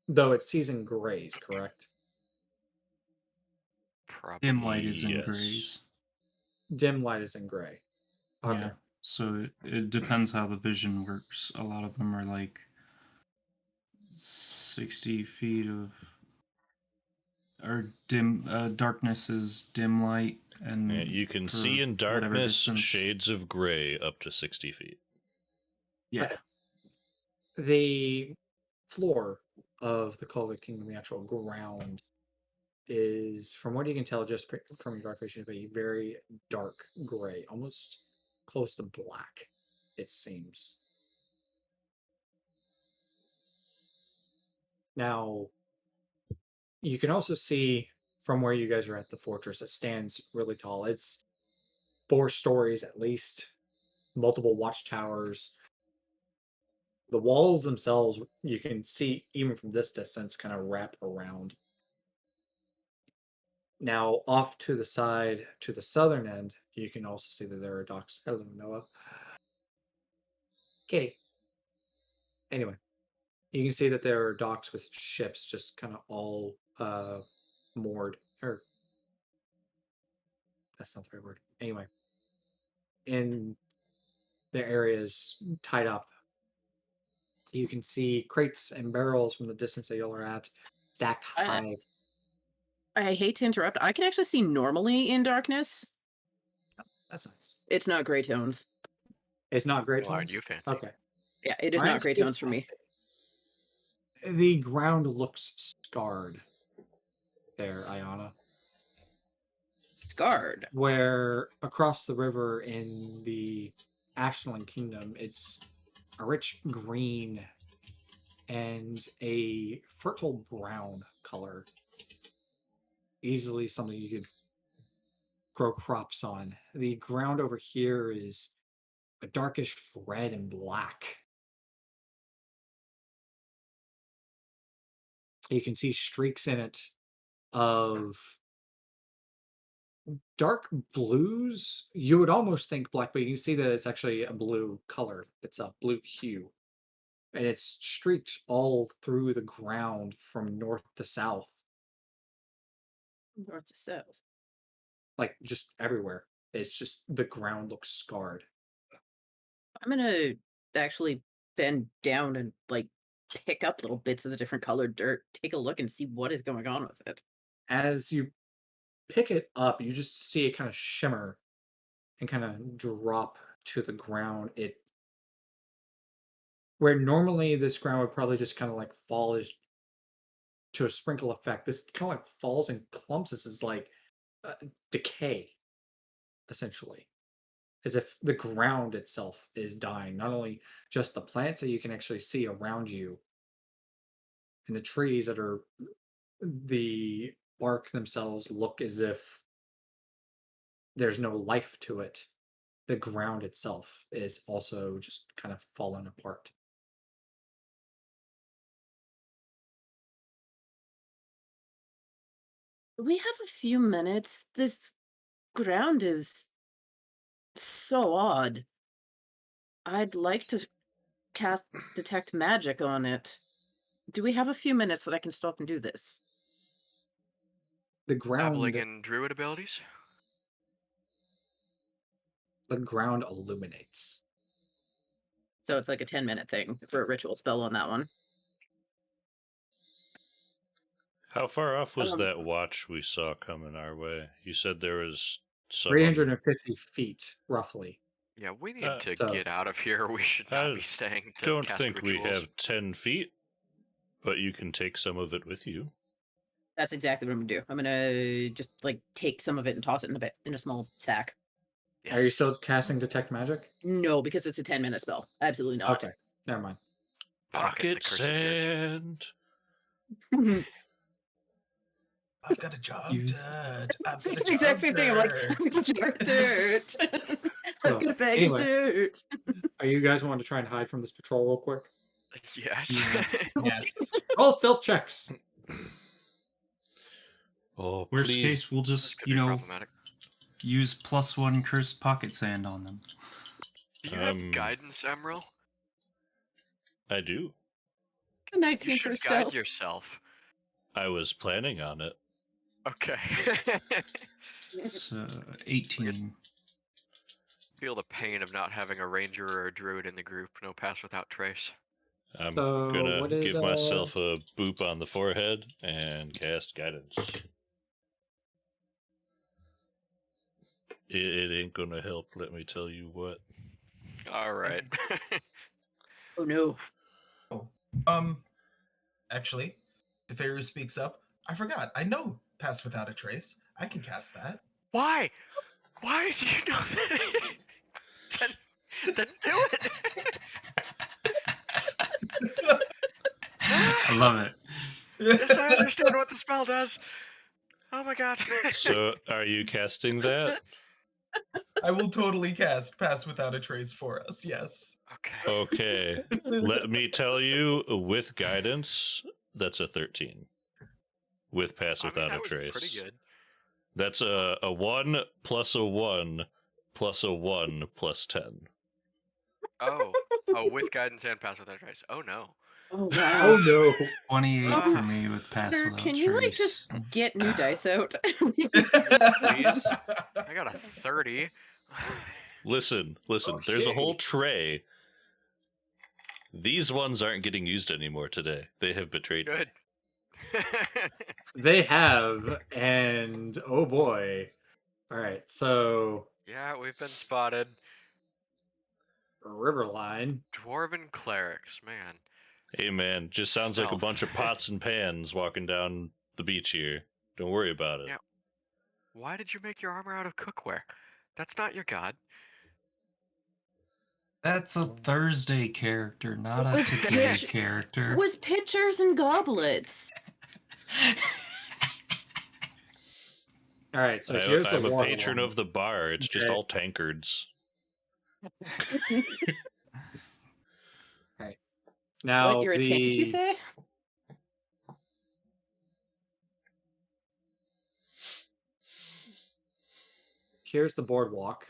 A: though, it sees in grays, correct?
C: Probably.
D: Dim light is in
B: Yes.
D: grays.
A: Dim light is in gray. Okay.
D: Yeah. So it depends how the vision works. A lot of them are like 60 feet of or dim darkness is dim light, and
B: Yeah, you can
D: for
B: see in
D: whatever
B: darkness
D: distance.
B: shades of gray up to 60 feet.
D: Yeah.
A: Okay. The floor of the Cultic Kingdom, the actual ground, is, from what you can tell just from your dark vision, a very dark gray, almost close to black, it seems. Now, you can also see from where you guys are at the fortress, it stands really tall. It's 4 stories at least, multiple watchtowers. The walls themselves, you can see even from this distance, kind of wrap around. Now, off to the side, to the southern end, you can also see that there are docks. Hello, Noah. Kitty. Anyway, you can see that there are docks with ships just kind of all moored. Or, that's not the right word. Anyway, in their areas tied up. You can see crates and barrels from the distance that y'all are at, stacked high.
E: I hate to interrupt. I can actually see normally in darkness.
A: That's nice.
E: It's not gray tones.
A: It's not gray
C: Well, aren't
A: tones?
C: you fancy?
A: Okay.
E: Yeah, it is
A: Mine
E: not gray
A: stays
E: tones for me.
A: fancy. The ground looks scarred there, Ayana.
E: Scarred.
A: Where across the river in the Ashland Kingdom, it's a rich green and a fertile brown color. Easily something you could grow crops on. The ground over here is a darkish red and black. You can see streaks in it of dark blues. You would almost think black, but you can see that it's actually a blue color. It's a blue hue. And it's streaked all through the ground from north to south,
E: North to south.
A: like just everywhere. It's just the ground looks scarred.
E: I'm gonna actually bend down and like pick up little bits of the different colored dirt, take a look and see what is going on with it.
A: As you pick it up, you just see it kind of shimmer and kind of drop to the ground. It where normally this ground would probably just kind of like fall as to a sprinkle effect. This kind of like falls in clumps. This is like decay, essentially, as if the ground itself is dying. Not only just the plants that you can actually see around you, and the trees that are the bark themselves look as if there's no life to it. The ground itself is also just kind of fallen apart.
E: We have a few minutes. This ground is so odd. I'd like to cast detect magic on it. Do we have a few minutes that I can stop and do this?
A: The
C: Dabbling
A: ground,
C: in druid abilities.
A: the ground illuminates.
E: So it's like a 10-minute thing for a ritual spell on that one.
B: How far off was
E: Um,
B: that watch we saw coming our way? You said there was someone.
A: 350 feet, roughly.
C: Yeah, we need to
A: So-
C: get out of here. We should not be staying to
B: Don't
C: cast
B: think
C: rituals.
B: we have 10 feet, but you can take some of it with you.
E: That's exactly what I'm gonna do. I'm gonna just like take some of it and toss it in a small sack.
C: Yes.
A: Are you still casting detect magic?
E: No, because it's a 10-minute spell. Absolutely not.
A: Okay, never mind.
C: Pocket the
B: Pocket
C: cursed dirt.
B: sand.
G: I've got a job
D: Use-
G: dirt. I've
E: It's
G: got
E: the
G: a
E: exact
G: job
E: same thing. I'm like,
G: dirt.
E: I'm gonna jar dirt.
A: So,
E: I've got a bag
A: anyway.
E: of dirt.
A: Are you guys wanting to try and hide from this patrol real quick?
C: Yes.
D: Yes.
G: Yes.
A: Roll stealth checks.
B: Oh,
D: Worst
B: please.
D: case, we'll
C: This
D: just,
C: could be problematic.
D: use +1 cursed pocket sand on them.
C: Do you have guidance, Emerald?
B: I do.
E: The
C: You
E: 19
C: should
E: for
C: guide
E: stealth.
C: yourself.
B: I was planning on it.
C: Okay.
D: So 18.
C: Feel the pain of not having a ranger or a druid in the group. No pass without trace.
B: I'm
A: So,
B: gonna
A: what is,
B: give myself a boop on the forehead and cast guidance. It ain't gonna help, let me tell you what.
C: All right.
E: Oh no.
G: Actually, DeFeru speaks up. I forgot. I know Pass Without a Trace. I can cast that.
C: Why? Why do you know that? then do it.
D: I love it.
C: Yes, I understand what the spell does. Oh my god.
B: So, are you casting that?
G: I will totally cast Pass Without a Trace for us. Yes.
C: Okay.
B: Okay. Let me tell you, with guidance, that's a 13. With pass
C: I mean,
B: without
C: that
B: a
C: was
B: trace.
C: pretty good.
B: That's a 1 plus a 1 plus a 1 plus 10.
C: Oh. Oh, with guidance and pass without trace. Oh no.
E: Oh wow.
A: Oh no.
D: 28 for me with pass
E: Sir,
D: without
E: can you like
D: trace.
E: just get new dice out?
C: Please. I got a 30.
B: Listen, there's a whole tray. These ones aren't getting used anymore today. They have betrayed me.
C: Good.
A: They have, and oh boy. Alright, so
C: Yeah, we've been spotted.
A: Riverline.
C: Dwarven clerics, man.
B: Hey man, just sounds like a
C: Stealth.
B: bunch of pots and pans walking down the beach here. Don't worry about it.
C: Yeah. Why did you make your armor out of cookware? That's not your god.
D: That's a Thursday character, not a
E: Was
D: today
E: pitch-
D: character.
E: Was pitchers and goblets.
A: Alright, so here's the
B: I'm a
A: water
B: patron
A: one.
B: of the bar. It's just
A: Okay.
B: all tankards.
A: Now
E: What, you're a tank, you say?
A: Here's the boardwalk.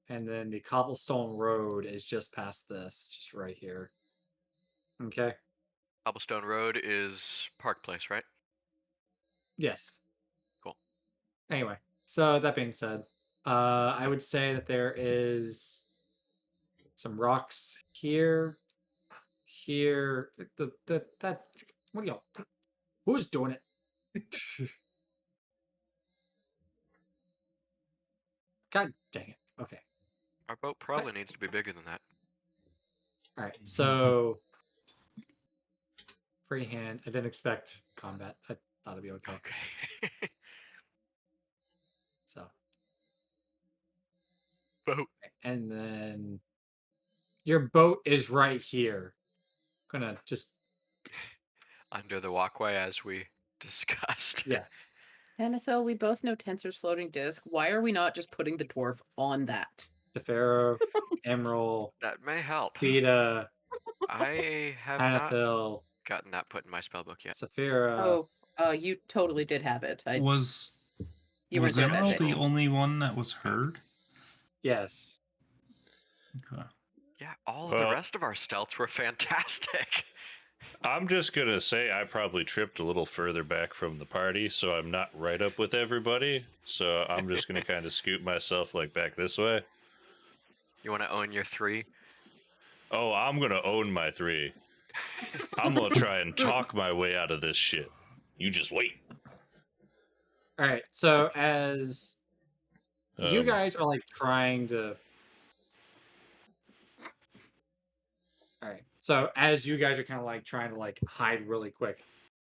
A: And then the cobblestone road is just past this, just right here. Okay.
C: Cobblestone Road is Park Place, right?
A: Yes.
C: Cool.
A: Anyway, so that being said, I would say that there is some rocks here, here. That what are y'all? Who's doing it? God dang it. Okay.
C: Our boat probably needs to be bigger than that.
A: All right. So freehand. I didn't expect combat. I thought it'd be okay.
C: Okay.
A: So
C: Boat.
A: and then your boat is right here. Gonna just
C: Under the walkway as we discussed.
A: yeah.
E: Anethel, we both know Tensor's floating disk. Why are we not just putting the dwarf on that?
A: Tefero, Emerald,
C: That may help.
A: Beta,
C: I have not
A: Hanathil,
C: gotten that put in my spellbook yet.
A: Saphira.
E: You totally did have it.
D: Was
E: You
D: was
E: weren't there that
D: Emerald
E: day.
D: the only one that was heard?
A: Yes.
D: Okay.
C: Yeah, all of the
B: Well-
C: rest of our stealths were fantastic.
B: I'm just gonna say I probably tripped a little further back from the party, so I'm not right up with everybody. So I'm just gonna kind of scoot myself like back this way.
C: You want to own your 3?
B: Oh, I'm gonna own my 3. I'm gonna try and talk my way out of this shit. You just wait.
A: All right. So as you
B: Um,
A: guys are like trying to. All right. So as you guys are kind of like trying to like hide really quick,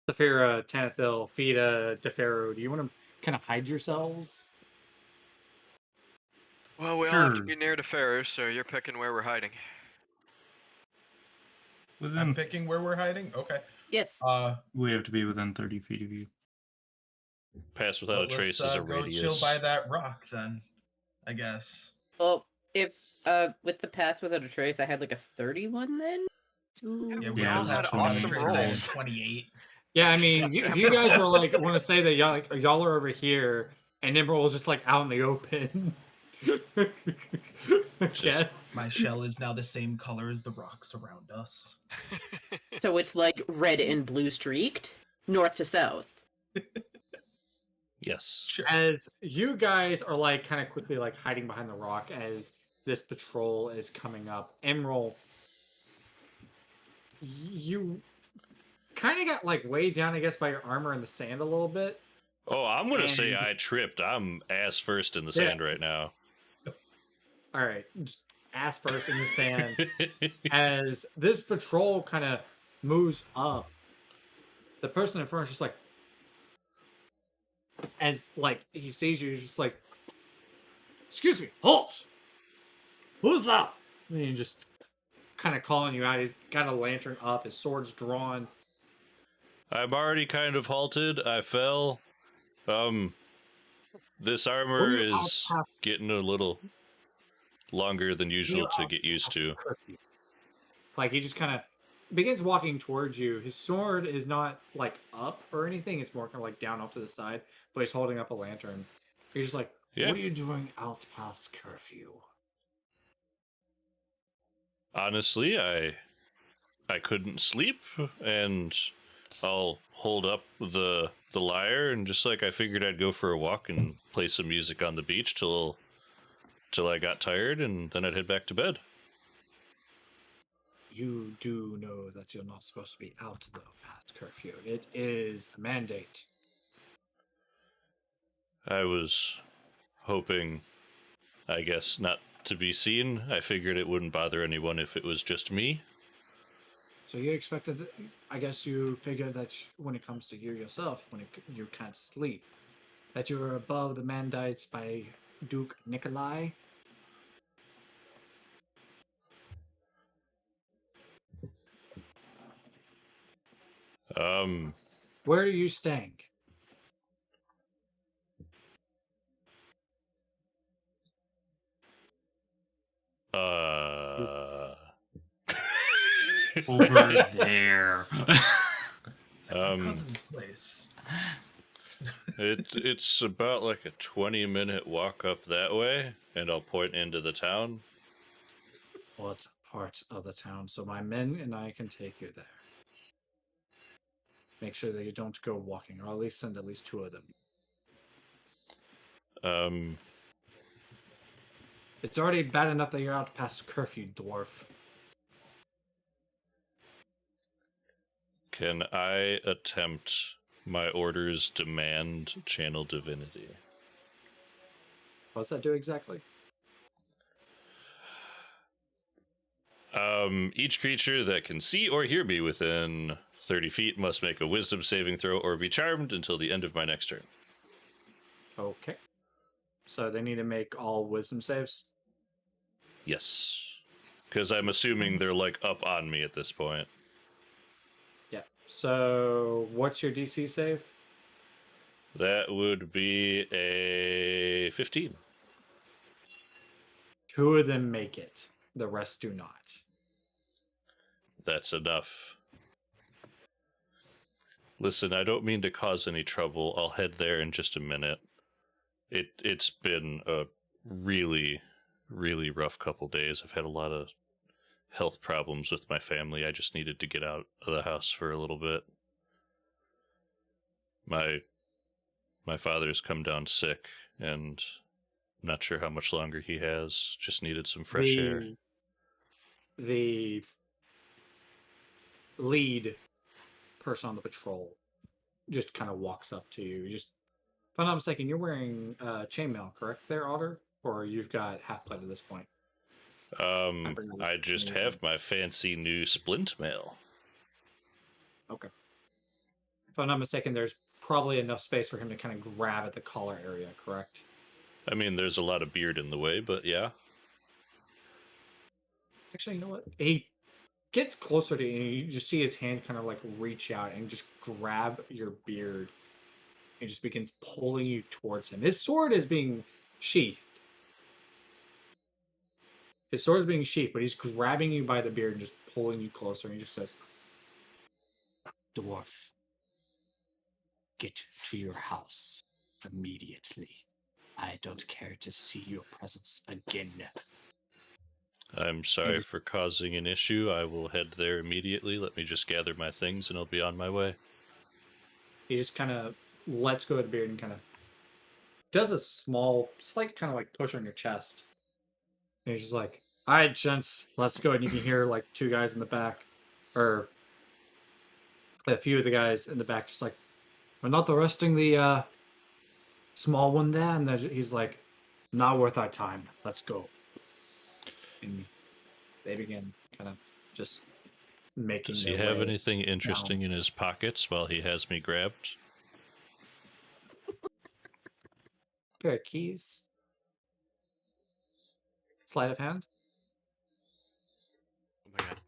A: Saphira, Tanathil, Fida, Tefero, do you want to kind of hide yourselves?
C: Well, we all have to
D: Sure.
C: be near to Ferru, so you're picking where we're hiding.
G: I'm
D: Within,
G: picking where we're hiding. Okay.
E: Yes.
D: we have to be within 30 feet of you.
B: Pass without
G: Well,
B: a trace
G: let's
B: is a
G: go chill
B: radius.
G: by that rock then. I guess.
E: Well, if with the pass without a trace, I had like a 31 then.
G: Yeah,
E: Ooh.
G: we
D: Yeah,
G: all
D: it was a
G: had
D: 20.
G: awesome trace. I had
C: rolls.
G: 28.
A: Yeah, I
C: Sucked
A: mean, if
C: him.
A: you guys are like want to say that y'all are over here, and Emerald is just like out in the open. I guess.
G: My shell is now the same color as the rocks around us.
E: So it's like red and blue streaked, north to south.
B: Yes.
G: Sure.
A: As you guys are like kind of quickly like hiding behind the rock as this patrol is coming up, Emerald, you kind of got like weighed down, I guess, by your armor in the sand a little bit.
B: Oh, I'm gonna say
A: And-
B: I tripped. I'm ass first in the
A: Yeah.
B: sand right now.
A: All right, just ass first in the sand. As this patrol kind of moves up, the person in front is just like, as like he sees you, he's just like, "Excuse me, halt! Who's up?" And he just kind of calling you out. He's got a lantern up, his sword's drawn.
B: I'm already kind of halted. I fell. This armor
A: We're
B: is
A: out past-
B: getting a little longer than usual to
A: out
B: get used
A: past
B: to.
A: curfew. Like he just kind of begins walking towards you. His sword is not like up or anything; it's more kind of like down off to the side. But he's holding up a lantern. He's just like,
B: Yeah.
A: "What are you doing out past curfew?"
B: Honestly, I couldn't sleep, and I'll hold up the lyre, and just like I figured I'd go for a walk and play some music on the beach till I got tired, and then I'd head back to bed.
A: You do know that you're not supposed to be out though past curfew. It is a mandate.
B: I was hoping, I guess, not to be seen. I figured it wouldn't bother anyone if it was just me.
A: So you expected, I guess you figured that when it comes to you yourself, you can't sleep, that you were above the mandates by Duke Nikolai. Where are you staying?
D: Over there.
G: At my cousin's place.
B: It's about like a 20-minute walk up that way, and I'll point into the town.
A: What part of the town? So my men and I can take you there. Make sure that you don't go walking, or at least send at least 2 of them. It's already bad enough that you're out past curfew, dwarf.
B: Can I attempt my orders demand channel divinity?
A: What does that do exactly?
B: Each creature that can see or hear me within 30 feet must make a wisdom saving throw or be charmed until the end of my next turn.
A: Okay. So they need to make all wisdom saves?
B: Yes. Because I'm assuming they're like up on me at this point.
A: Yeah. So what's your DC save?
B: That would be a 15.
A: 2 of them make it. The rest do not.
B: That's enough. Listen, I don't mean to cause any trouble. I'll head there in just a minute. It's been a really, really rough couple days. I've had a lot of health problems with my family. I just needed to get out of the house for a little bit. My father's come down sick, and I'm not sure how much longer he has. Just needed some fresh air.
A: The lead person on the patrol just kind of walks up to you. Just, if I'm not mistaken, you're wearing chainmail, correct there, Otter? Or you've got half plate at this point?
B: I just have my fancy new splint mail.
A: Okay. If I'm not mistaken, there's probably enough space for him to kind of grab at the collar area, correct?
B: I mean, there's a lot of beard in the way, but yeah.
A: Actually, you know what? He gets closer to you, and you just see his hand kind of like reach out and just grab your beard, and just begins pulling you towards him. His sword is being sheathed. His sword is being sheathed, but he's grabbing you by the beard and just pulling you closer. And he just says, "Dwarf, get to your house immediately. I don't care to see your presence again."
B: I'm sorry for causing an issue. I will head there immediately. Let me just gather my things and I'll be on my way.
A: He just kind of lets go of the beard and kind of does a small, slight kind of like push on your chest. And he's just like, "All right, gents, let's go." And you can hear like two guys in the back, or a few of the guys in the back, just like, "We're not arresting the small one there." And he's like, "Not worth our time. Let's go." And they begin kind of just making
B: Does
A: their
B: he have
A: way
B: anything interesting
A: down.
B: in his pockets while he has me grabbed?
A: Pair of keys. Sleight of hand.
C: Oh my god.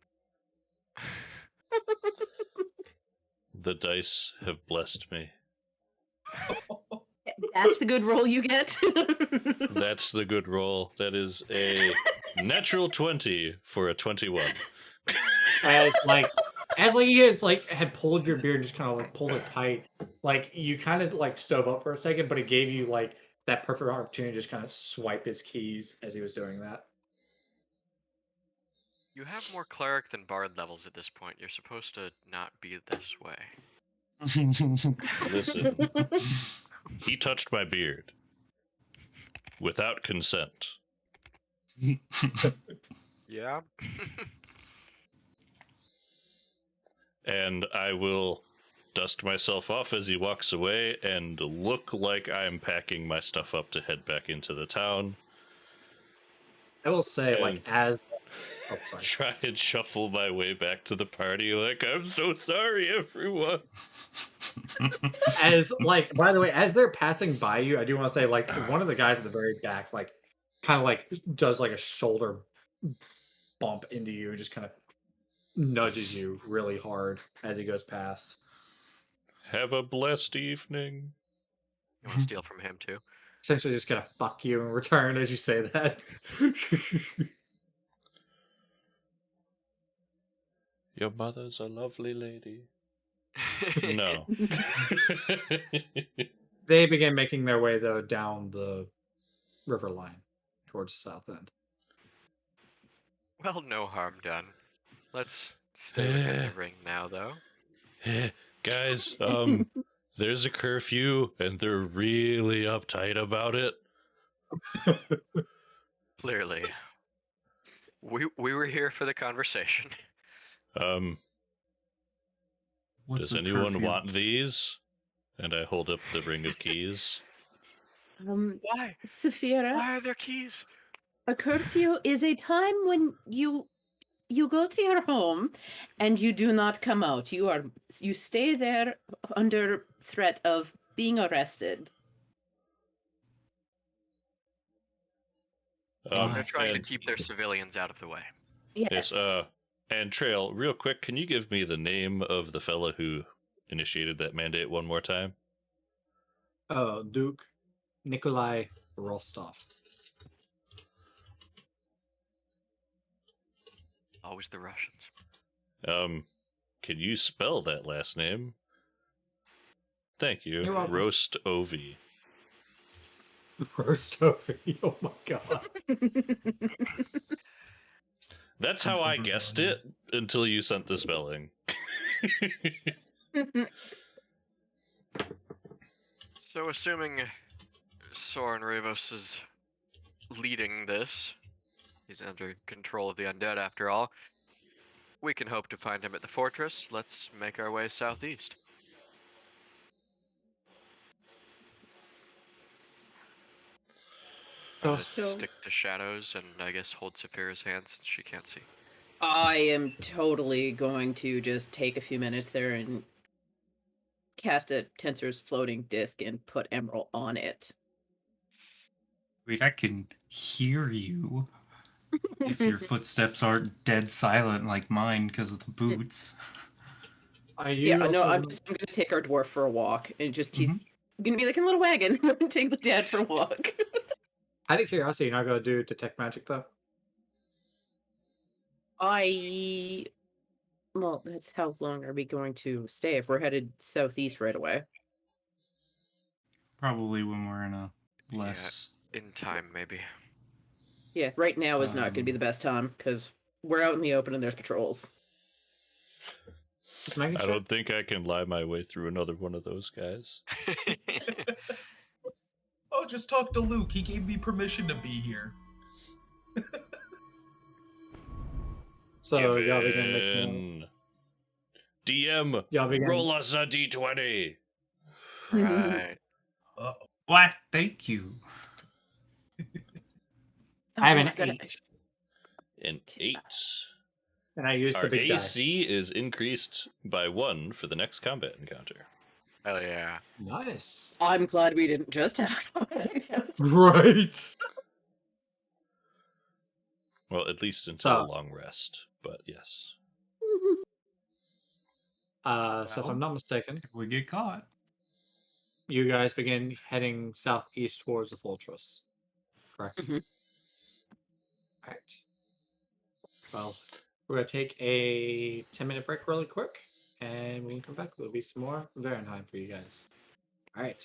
B: The dice have blessed me.
E: That's the good roll you get.
B: That's the good roll. That is a natural 20 for a 21.
A: As like you guys like had pulled your beard, just kind of like pulled it tight, like you kind of like stove up for a second, but it gave you like that perfect opportunity to just kind of swipe his keys as he was doing that.
C: You have more cleric than bard levels at this point. You're supposed to not be this way.
B: Listen, he touched my beard without consent.
C: Yeah.
B: And I will dust myself off as he walks away and look like I'm packing my stuff up to head back into the town.
A: I will say, like,
B: And
A: as oh, sorry.
B: try and shuffle my way back to the party like, "I'm so sorry, everyone."
A: As like, by the way, as they're passing by you, I do want to say, like, one of the guys at the very back, like, kind of like does like a shoulder bump into you, and just kind of nudges you really hard as he goes past.
B: Have a blessed evening.
C: You want to steal from him too?
A: Essentially, just gonna fuck you in return as you say that.
B: Your mother's a lovely lady. No.
A: They begin making their way though down the river line towards the south end.
C: Well, no harm done. Let's stay within the ring now, though.
B: Guys, there's a curfew and they're really uptight about it.
C: Clearly. We were here for the conversation.
D: What's
B: Does
D: a
B: anyone
D: curfew?
B: want these? And I hold up the ring of keys.
C: Why?
E: Saphira,
C: Why are there keys?
E: a curfew is a time when you go to your home and you do not come out. You stay there under threat of being arrested.
C: They're trying to
B: and,
C: keep their civilians out of the way.
E: Yes.
B: and Trail, real quick, can you give me the name of the fella who initiated that mandate one more time?
A: Oh, Duke Nikolai Rostov.
C: Always the Russians.
B: Can you spell that last name? Thank you.
A: You're welcome.
B: Roast Ovi.
A: Rostovi. Oh my god.
B: That's how I guessed it until you sent the spelling.
C: So, assuming Soren Ravos is leading this, he's under control of the undead after all, we can hope to find him at the fortress. Let's make our way southeast.
A: Oh,
C: Stick to shadows and I guess hold Saphira's hand since she can't see.
E: I am totally going to just take a few minutes there and cast a Tensor's floating disc and put Emerald on it.
D: Wait, I can hear you. If your footsteps aren't dead silent like mine because of the boots.
A: Are you
E: Yeah, no,
A: also
E: I'm gonna take our dwarf for a walk and just he's
D: Mm-hmm.
E: gonna be like in a little wagon and take the dad for a walk.
A: out of curiosity, you're not gonna do detect magic though?
E: Well, that's how long are we going to stay if we're headed southeast right away?
D: Probably when we're in a less.
C: In time, maybe.
E: Yeah, right now is not gonna be the best time because we're out in the open and there's patrols.
A: Just making
B: I
A: sure.
B: don't think I can lie my way through another one of those guys.
G: Oh, just talk to Luke. He gave me permission to be here.
A: So y'all begin making.
B: Given. DM,
A: Y'all begin.
B: roll us a d20.
C: Right.
G: Uh-oh.
D: What? Thank you.
A: I have
E: Oh,
A: an
E: I've got
A: 8,
B: An 8.
A: and I used
B: Our
A: the big die.
B: AC is increased by 1 for the next combat encounter.
C: Hell yeah.
A: Nice.
E: I'm glad we didn't just have.
A: Right.
B: Well, at least until a
A: So,
B: long rest, but yes.
A: so if
D: Well,
A: I'm not mistaken,
D: if we get caught.
A: you guys begin heading southeast towards the fortress. Correct.
E: Mhm.
A: All right. Well, we're gonna take a 10-minute break really quick, and when we come back, there'll be some more Varinheim for you guys. All right.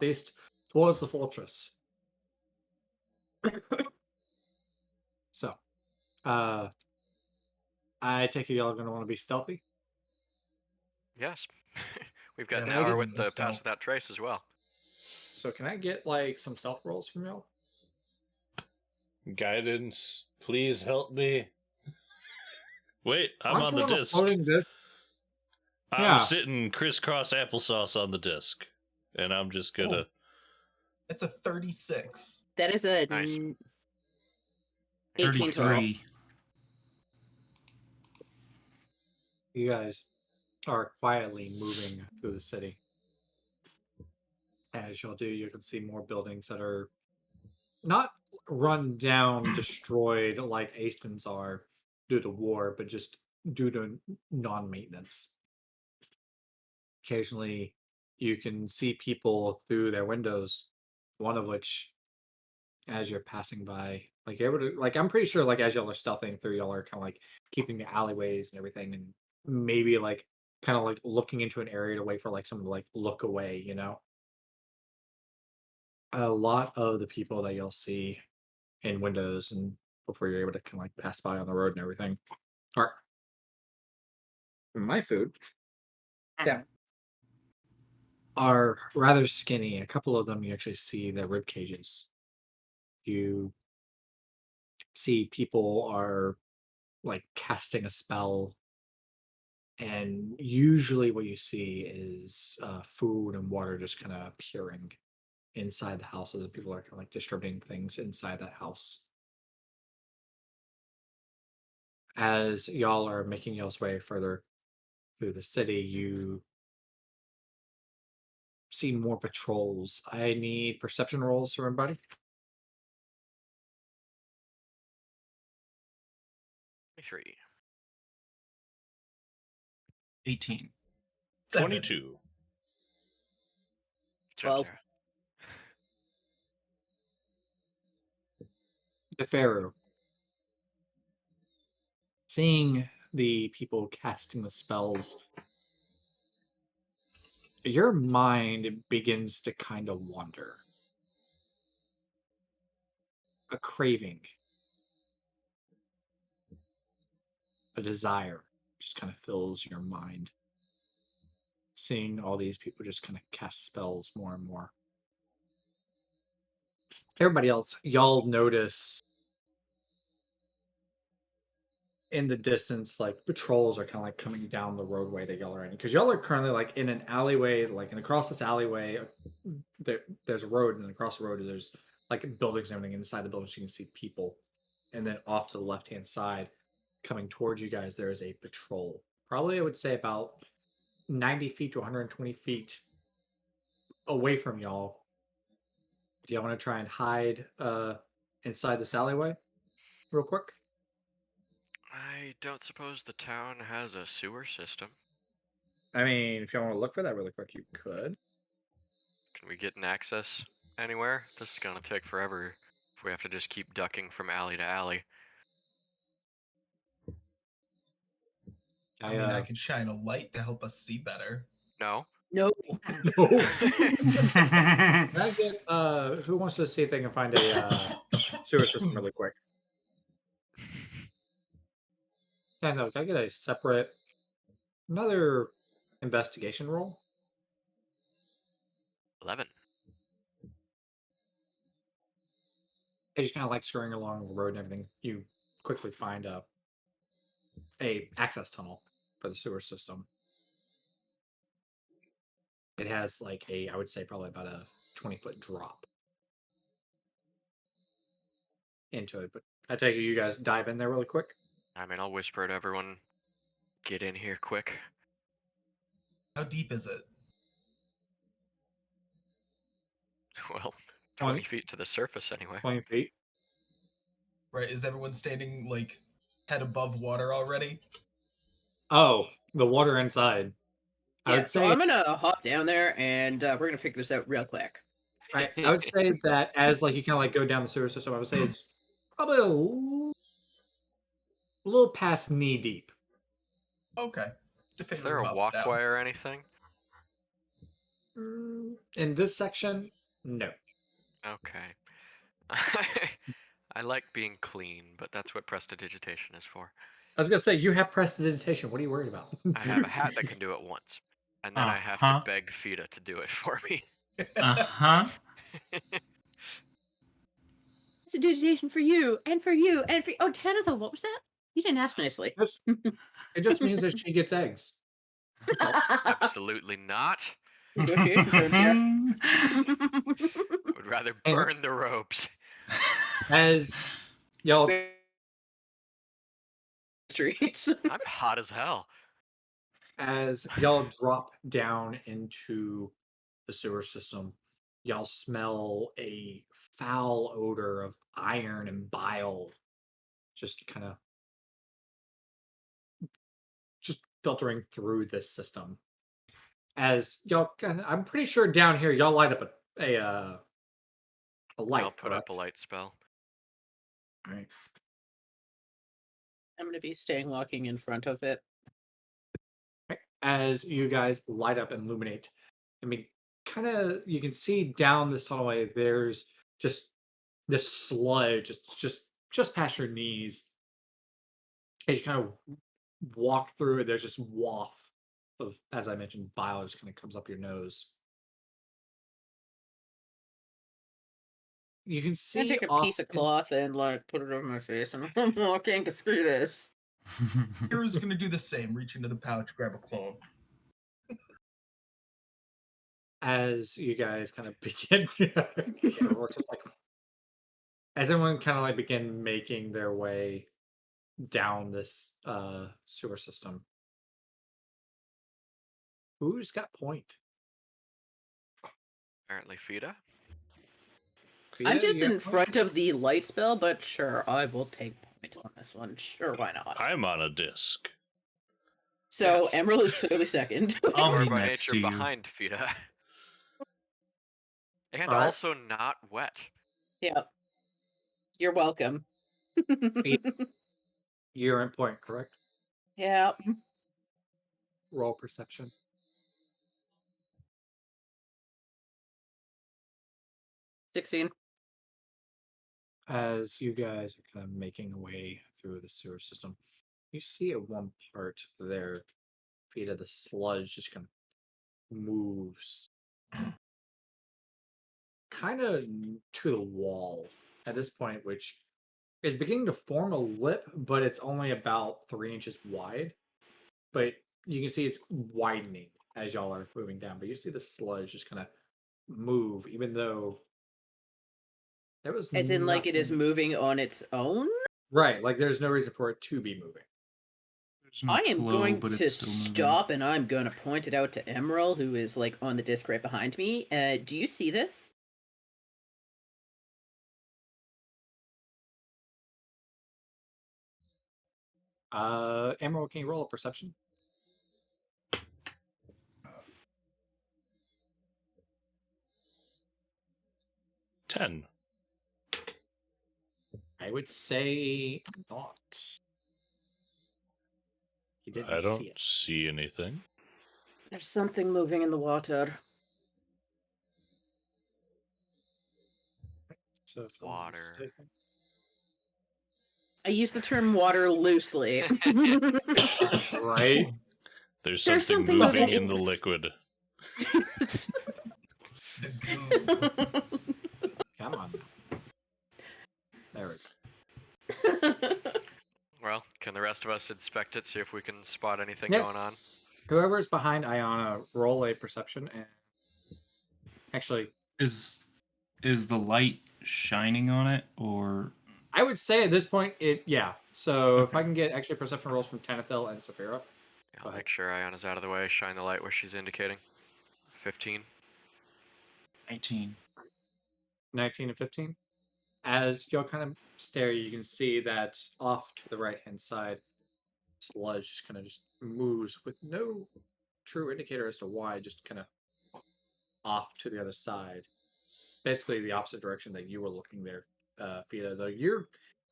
A: southeast towards the fortress. So, I take it y'all are going to want to be stealthy.
C: Yes. We've got
G: Yeah,
C: an
A: Can I
C: hour
A: get
C: with
G: the
C: the pass
G: stealth.
C: without trace as well.
A: So can I get like some stealth rolls from y'all?
H: Guidance, please help me.
B: Wait, I'm
A: Aren't
B: on
A: you
B: the
A: on a
B: disc.
A: floating disc?
B: I'm
A: Yeah.
B: sitting crisscross applesauce on the disc, and I'm just gonna.
G: Oh. It's a 36.
E: That is a
C: Nice.
E: 18 total.
D: 33.
A: You guys are quietly moving through the city. As y'all do, you can see more buildings that are not run down, destroyed like Aston's are due to war, but just due to non-maintenance. Occasionally, you can see people through their windows, one of which, as you're passing by, like able to, like I'm pretty sure, like as y'all are stealthing through, y'all are kind of like keeping the alleyways and everything, and maybe like kind of like looking into an area to wait for like someone to like look away, you know. A lot of the people that you'll see in windows and before you're able to kind of like pass by on the road and everything are my food. Yeah. Are rather skinny. A couple of them you actually see their rib cages. You see people are like casting a spell, and usually what you see is food and water just kind of appearing inside the houses, and people are kind of like distributing things inside that house. As y'all are making y'all's way further through the city, you see more patrols. I need perception rolls from everybody.
C: 23.
D: 18.
G: 7.
B: 22.
E: 12.
A: DeFaro. Seeing the people casting the spells, your mind begins to kind of wander. A craving, a desire just kind of fills your mind. Seeing all these people just kind of cast spells more and more. Everybody else, y'all notice in the distance, like patrols are kind of like coming down the roadway that y'all are in, because y'all are currently like in an alleyway, like, and across this alleyway, there's a road, and across the road there's like buildings and everything. Inside the buildings, you can see people, and then off to the left hand side, coming towards you guys, there is a patrol. Probably, I would say about 90 feet to 120 feet away from y'all. Do y'all want to try and hide inside this alleyway, real quick?
C: I don't suppose the town has a sewer system.
A: I mean, if y'all want to look for that really quick, you could.
C: Can we get an access anywhere? This is gonna take forever if we have to just keep ducking from alley to alley.
G: I mean, I can shine a light to help us see better.
C: No.
E: No.
A: No. Can I get who wants to see if they can find a sewer system really quick? Yeah, no, can I get a separate another investigation roll?
C: 11.
A: As you kind of like scurrying along the road and everything, you quickly find a access tunnel for the sewer system. It has like I would say probably about a 20-foot drop into it. But I take it you guys dive in there really quick.
C: I mean, I'll whisper to everyone, get in here quick.
G: How deep is it?
C: Well,
A: 20.
C: 20 feet to the surface anyway.
A: 20 feet.
G: Right? Is everyone standing like head above water already?
A: Oh, the water inside. I
E: Yeah,
A: would
E: so
A: say
E: I'm gonna hop down there and we're gonna figure this out real quick.
A: I would say that as like you kind of like go down the sewer system, I would say it's probably a little past knee deep.
G: Okay.
C: Is there a
G: hops down.
C: walkway or anything?
A: In this section, No.
C: Okay. I like being clean, but that's what Prestidigitation is for.
A: I was gonna say you have prestidigitation. What are you worried about?
C: I have a hat that can do it once, and then I have to
D: Uh-huh.
C: beg Fida to do it for me.
D: Uh-huh.
E: Prestidigitation for you, and for you, and for oh, Tanithel, what was that? You didn't ask nicely.
A: It just means that she gets eggs. That's all.
C: Absolutely not.
E: Negotiation terms here.
C: Would rather
A: Anyway.
C: burn the ropes.
A: As y'all,
E: Streets.
C: I'm hot as hell.
A: as y'all drop down into the sewer system, y'all smell a foul odor of iron and bile, just kind of just filtering through this system. As y'all, I'm pretty sure down here y'all light up a light.
C: I'll put up a
A: correct?
C: light spell.
A: All right.
E: I'm gonna be staying walking in front of it.
A: As you guys light up and illuminate, I mean, kind of you can see down this tunnelway. There's just this sludge, just past your knees. As you kind of walk through it, there's just waft of, as I mentioned, bile just kind of comes up your nose. You can
E: I
A: see
E: take a
A: off
E: piece of cloth and like put it over my face, and I'm walking. Cause screw this.
G: Hero's gonna do the same. Reach into the pouch, grab a clone.
A: as you guys kind of begin. We're just like as everyone kind of like begin making their way down this sewer system. Who's got point?
C: Apparently, Fida.
E: I'm
A: Vita,
E: just
A: you got
E: in
A: point?
E: front of the light spell, but sure, I will take point on this one. Sure, why not?
B: I'm on a disc.
E: So
C: Yes.
E: Emerald is clearly second.
D: I'll
C: You are
D: be
C: by
D: next
C: nature
D: to you.
C: behind Fida. And
A: All right.
C: also not wet.
E: Yep. You're welcome.
A: You're in point, correct?
E: Yeah.
A: Roll perception.
E: 16.
A: As you guys are kind of making a way through the sewer system, you see at one part there, feet of the sludge just kind of moves kind of to the wall at this point, which is beginning to form a lip, but it's only about 3 inches wide. But you can see it's widening as y'all are moving down. But you see the sludge just kind of move, even though there was
E: As in, like, it is
A: nothing-
E: moving on its own?
A: right. Like there's no reason for it to be moving.
D: There's no
E: I am
D: flow,
E: going
D: but
E: to
D: it's still moving.
E: stop and I'm going to point it out to Emerald, who is, like, on the disc right behind me. Do you see this?
A: Emerald, can you roll a perception?
B: Ten.
A: I would say not. You didn't
B: I
A: see
B: don't
A: it.
B: see anything.
E: There's something moving in the water.
A: So if I'm not
C: Water.
A: mistaken-
E: I use the term water loosely.
A: right?
B: There's
E: There's
B: something
E: something
B: moving
E: moving
B: in
E: in
B: the
E: this-
B: liquid.
G: The goo.
A: Come on. There we go.
C: Well, can the rest of us inspect it, see if we can spot anything
A: Yep.
C: going on?
A: Whoever's behind Iana, roll a perception and actually
D: Is the light shining on it, or
A: I would say at this point yeah. So if
D: Okay.
A: I can get extra perception rolls from Tanithel and Saphira.
C: Yeah,
A: Go
C: I'll
A: ahead.
C: make sure Iana's out of the way, shine the light where she's indicating. 15.
D: 19?
A: 19 and 15. As y'all kind of stare, you can see that off to the right hand side, sludge just kind of just moves with no true indicator as to why, just kind of off to the other side. Basically the opposite direction that you were looking there, Fida. Though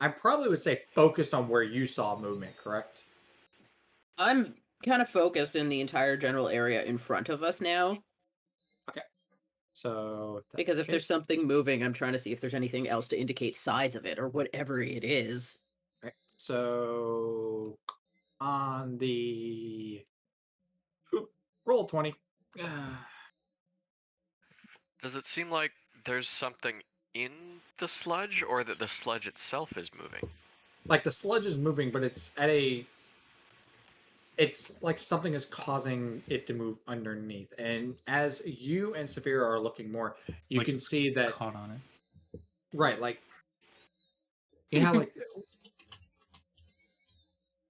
A: I probably would say focused on where you saw movement, correct?
E: I'm kind of focused in the entire general area in front of us now.
A: So that's
E: Because
A: the
E: if there's
A: case.
E: something moving, I'm trying to see if there's anything else to indicate size of it or whatever it is.
A: Right. So on the roll 20.
C: Does it seem like there's something in the sludge, or that the sludge itself is moving?
A: Like the sludge is moving, but it's like something is causing it to move underneath. And as you and Saphira are looking more, you
D: Like
A: can
D: it's
A: see that
D: caught on it.
A: right, like you know how like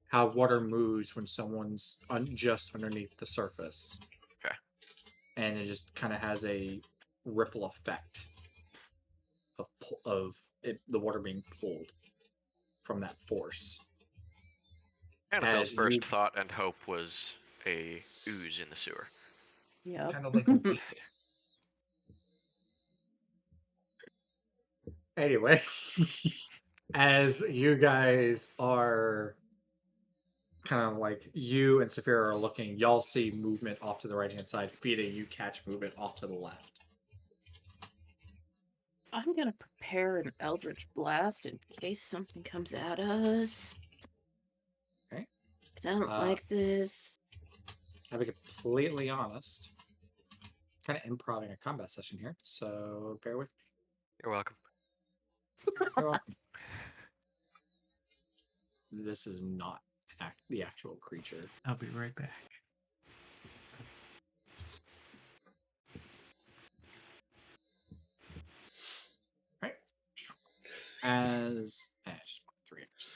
A: how water moves when someone's just underneath the surface.
C: Okay.
A: And it just kind of has a ripple effect of the water being pulled from that force.
C: Annabelle's
A: As
C: first
A: you
C: thought and hope was a ooze in the sewer.
E: Yep.
G: Kind of like a weight.
A: anyway, as you guys are kind of like you and Saphira are looking, y'all see movement off to the right hand side. Fida, you catch movement off to the left.
E: I'm gonna prepare an Eldritch Blast in case something comes at us.
A: Okay.
E: Because I don't like this.
A: I'll be completely honest. Kind of improving a combat session here, so bear with me.
C: You're welcome.
A: You're welcome. This is not the actual creature.
D: I'll be right back.
A: Right. As just 3 inches.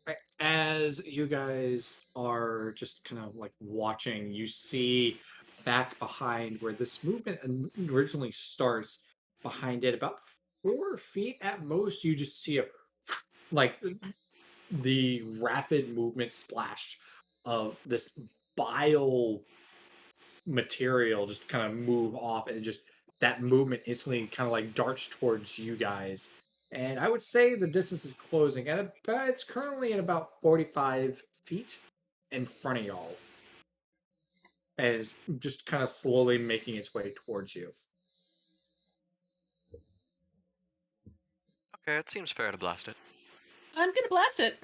A: Right. As you guys are just kind of like watching, you see back behind where this movement originally starts, behind it about 4 feet at most, you just see like the rapid movement splash of this bile material just kind of move off, and just that movement instantly kind of like darts towards you guys. And I would say the distance is closing at about, it's currently at about 45 feet in front of y'all. And it's just kind of slowly making its way towards you.
C: Okay, it seems fair to blast it.
E: I'm gonna blast it.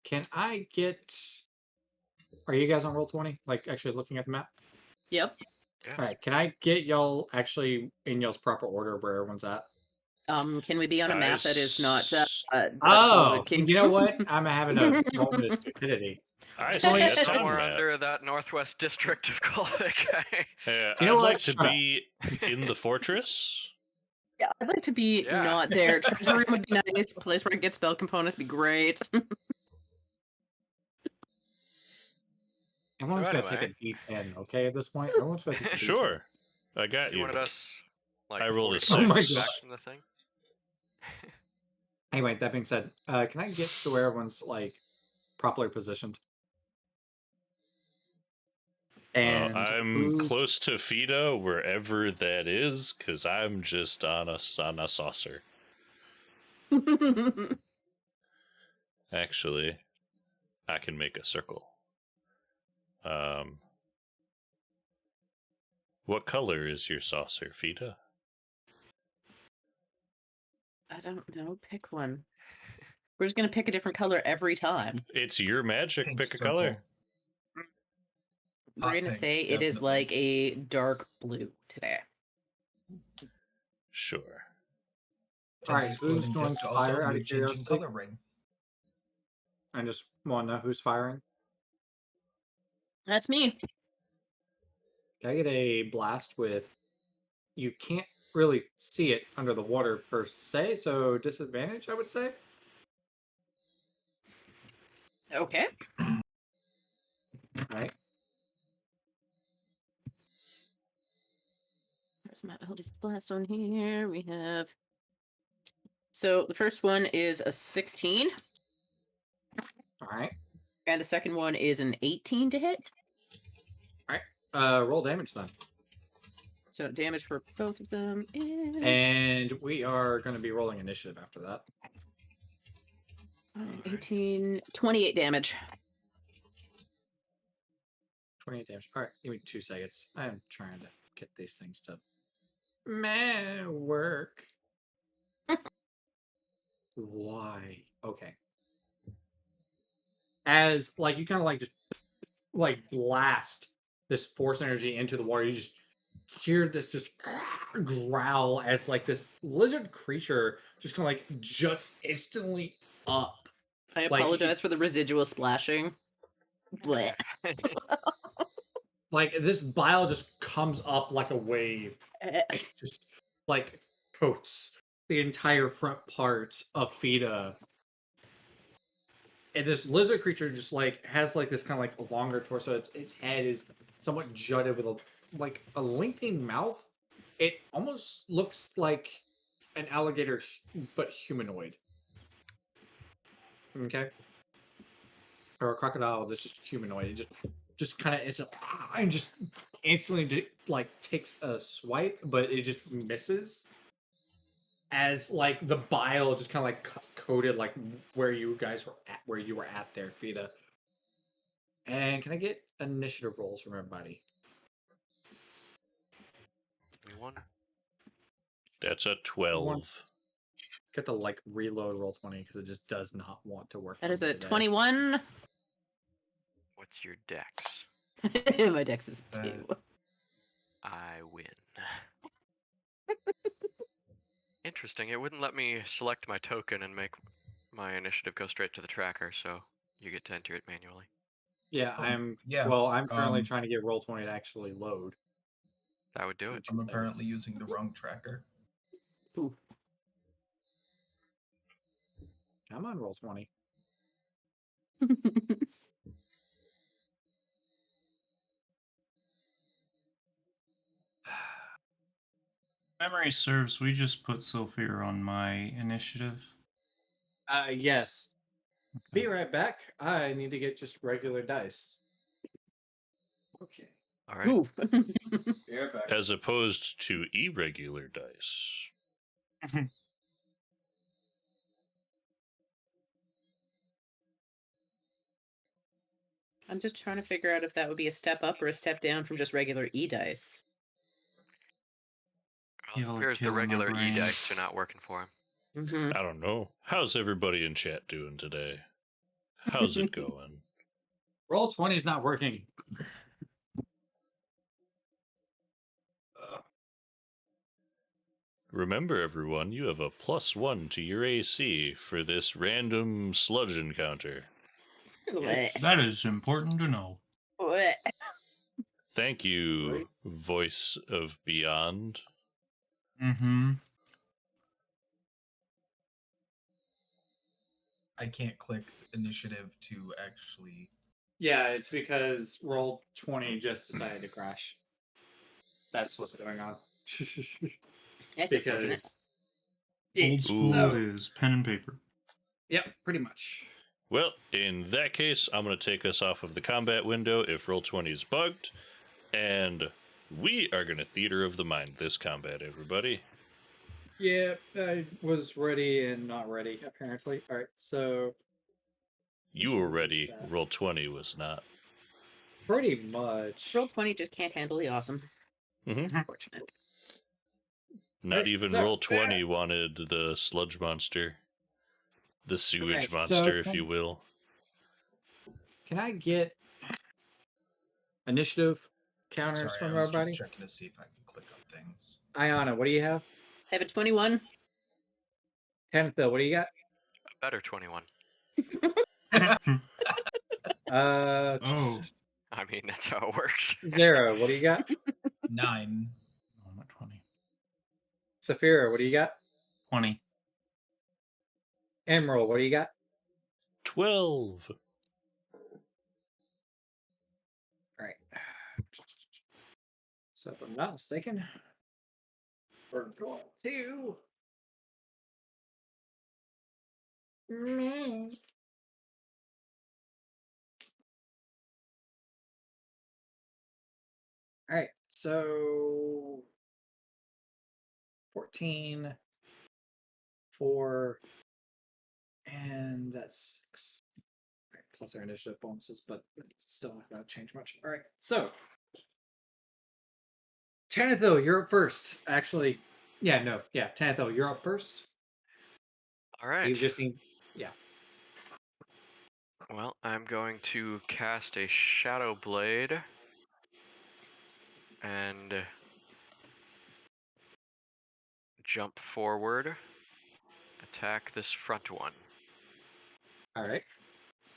A: Can I get... Are you guys on roll 20? Like actually looking at the map?
E: Yep.
C: Yeah.
A: All right. Can I get y'all actually in y'all's proper order where everyone's at?
E: Can we be on a map that is not
A: Oh,
E: King?
A: you know what? I'm having a moment of stupidity.
B: I
A: Well,
B: see
A: yeah,
B: a ton
C: Somewhere
B: map.
C: under that northwest district of Kolvik.
B: Yeah,
A: You know
B: I'd
A: what?
B: like to
A: Shut up.
B: be in the fortress.
E: Yeah, I'd like to be
C: Yeah.
E: not there. Treasure room would be nice. Place where I get spell components would be great.
A: Everyone's going to
C: anyway.
A: take a D10, okay, at this point? Everyone's going to take a D10.
B: Sure, I got
C: You
B: you.
C: wanted us like
B: I rolled a
C: 45
A: Oh my
C: feet
B: six.
C: back
A: God.
C: from the thing?
A: Anyway, that being said, can I get to where everyone's, like, properly positioned? And
B: I'm close to Fido, wherever that is, because I'm just on a saucer. Actually, I can make a circle. What color is your saucer, Fido?
E: I don't know. Pick one. We're just gonna pick a different color every time.
B: It's your magic.
G: Pink
B: Pick a
G: circle.
B: color.
E: We're
G: Hot
E: gonna
G: pink,
E: say it is
G: definitely.
E: like a dark blue today.
B: Sure.
A: All right,
G: Tensor's
A: who's
G: clothing
A: going
G: disc
A: to
G: also
A: fire out of
G: mood changing
A: curiosity?
G: color ring.
A: I just want to know who's firing.
E: That's me.
A: Can I get a blast with... You can't really see it under the water per se, so disadvantage, I would say.
E: Okay.
A: All right.
E: There's my Eldritch Blast on here. We have. So the first one is a 16,
A: All right.
E: and the second one is an 18 to hit.
A: All right. Roll damage then.
E: So damage for both of them is.
A: And we are going to be rolling initiative after that.
E: 18, 28 damage.
A: 28 damage. All right, give me 2 seconds. I'm trying to get these things to work. Why? Okay. As like you kind of like just like blast this force energy into the water, you just hear this just growl as like this lizard creature just kind of like juts instantly up.
E: I
A: Like,
E: apologize for the residual splashing. Blech.
A: Like this bile just comes up like a wave, just like coats the entire front part of Fida. And this lizard creature just like has like this kind of like a longer torso. Its head is somewhat jutted with a lengthening mouth. It almost looks like an alligator, but humanoid. Okay, or a crocodile that's just humanoid. It just kind of is and just instantly like takes a swipe, but it just misses. As like the bile just kind of like coated like where you guys were at there, Fida. And can I get initiative rolls from everybody?
C: 21.
B: That's a 12.
A: Got to like reload roll 20 because it just does not want to work.
E: That
A: for
E: is
A: me
E: a
A: today.
E: 21.
C: What's your dex?
E: My dex is 2.
C: I win. Interesting. It wouldn't let me select my token and make my initiative go straight to the tracker, so you get to enter it manually.
A: Yeah,
G: Oh, yeah,
A: I'm currently
G: um,
A: trying to get roll 20 to actually load.
C: That would do it.
G: I'm apparently using the wrong tracker.
E: Ooh.
A: I'm on roll 20.
D: Memory serves, we just put Sophia on my initiative.
A: Yes. Be right back. I need to get just regular dice. Okay.
C: All right.
E: Ooh.
A: Be right back.
B: As opposed to irregular dice.
E: I'm just trying to figure out if that would be a step up or a step down from just regular E-dice.
C: Well, it
D: Y'all are
C: appears the
D: killing my
C: regular
D: brain.
C: E-dice are not working for him.
E: Mm-hmm.
B: I don't know. How's everybody in chat doing today? How's it going?
A: Roll 20 is not working.
B: Remember, everyone, you have a +1 to your AC for this random sludge encounter.
D: That is important to know.
B: Thank you,
A: Right.
B: Voice of Beyond.
D: Mm-hmm.
G: I can't click initiative to actually.
A: Yeah, it's because roll 20 just decided to crash. That's what's going on.
E: That's unfortunate.
D: Old school
A: So,
D: it is. Pen and paper.
A: yep, pretty much.
B: Well, in that case, I'm going to take us off of the combat window if Roll20 is bugged, and we are going to Theater of the Mind this combat, everybody.
A: Yeah, I was ready and not ready, apparently. All right, so
B: You were ready, Roll20 was not.
A: pretty much.
E: Roll 20 just can't handle the awesome. It's
B: Mhm.
E: unfortunate.
B: Not
A: Okay,
B: even
A: so-
B: Roll20 wanted the sludge monster. The sewage
A: Okay, so
B: monster, if you will.
A: Can I get initiative counters
G: Sorry,
A: from
G: I was just
A: everybody?
G: checking to see if I can click on things.
A: Ayana, what do you have?
E: I have a 21.
A: 10 Phil, what do you got?
C: A better 21.
D: Oh.
C: I mean, that's how it works.
A: Zara, what do you got?
G: 9.
D: Oh, I'm at 20.
A: Saphira, what do you got?
D: 20.
A: Emerald, what do you got?
B: 12.
A: All right. So if I'm not mistaken, we're going to. All right, so 14, 4, and that's 6. All right, plus their initiative bonuses, but it's still not going to change much. All right, so Tanithil, you're up first. Actually, Tanithil, you're up first.
C: All right.
A: You've just seen,
C: Well, I'm going to cast a Shadow Blade and jump forward, attack this front one.
A: All right.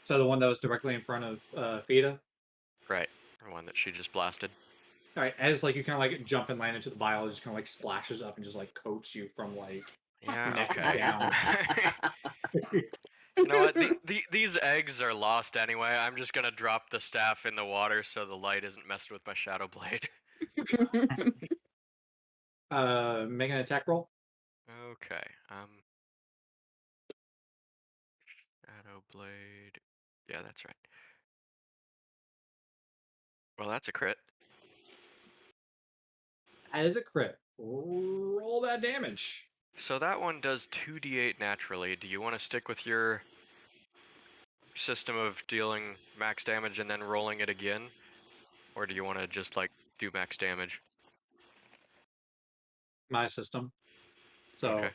A: So the one that was directly in front of Fida.
C: Right, the one that she just blasted.
A: All right, as like you kind of like jump and land into the bile, it just kind of like splashes up and just like coats you from like
C: Yeah,
A: neck
C: okay.
A: down.
C: You know what? These eggs are lost anyway. I'm just gonna drop the staff in the water so the light isn't messed with my Shadow Blade.
A: Make an attack roll.
C: Okay. Shadow Blade. Yeah, that's right. Well, that's a crit.
A: As a crit, roll that damage.
C: So that one does 2d8 naturally. Do you want to stick with your system of dealing max damage and then rolling it again? Or do you want to just like do max damage?
A: My system. So
C: Okay.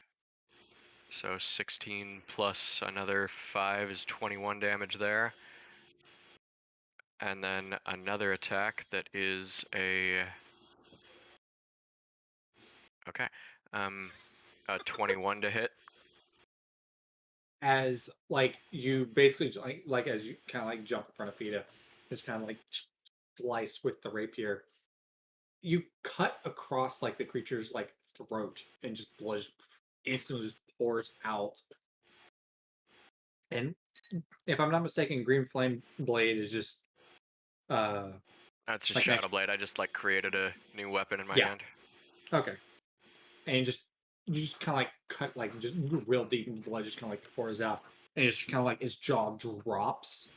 C: So 16 plus another 5 is 21 damage there. And then another attack that is a... Okay. A 21 to hit.
A: as like you basically like as you kind of like jump in front of Fida, just kind of like slice with the rapier. You cut across like the creature's like throat, and just blood just instantly just pours out. And if I'm not mistaken, Green Flame Blade is just
C: That's just
A: like an
C: Shadow Blade. I just like created a new weapon in my
A: Yeah.
C: hand.
A: okay, and you just kind of like cut like just real deep, and blood just kind of like pours out, and it's kind of like his jaw drops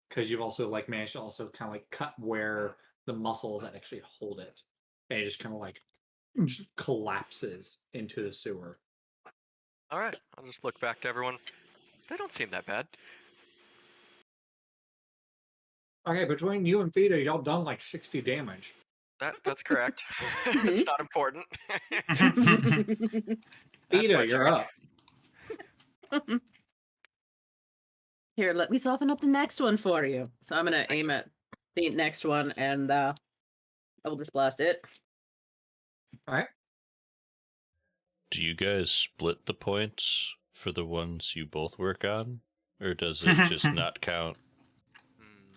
A: because you've also like managed to also kind of like cut where the muscles that actually hold it, and it just kind of like just collapses into the sewer.
C: Alright, I'll just look back to everyone. They don't seem that bad.
A: Okay, between you and Fida, y'all done like 60 damage.
C: That's correct. It's not important. That's
A: Fida,
C: my
A: you're
C: turn.
A: up.
E: Here, let me soften up the next one for you. So I'm gonna aim at the next one, and I will just blast it.
A: All right.
B: Do you guys split the points for the ones you both work on? Or does it just not count?
C: Hmm,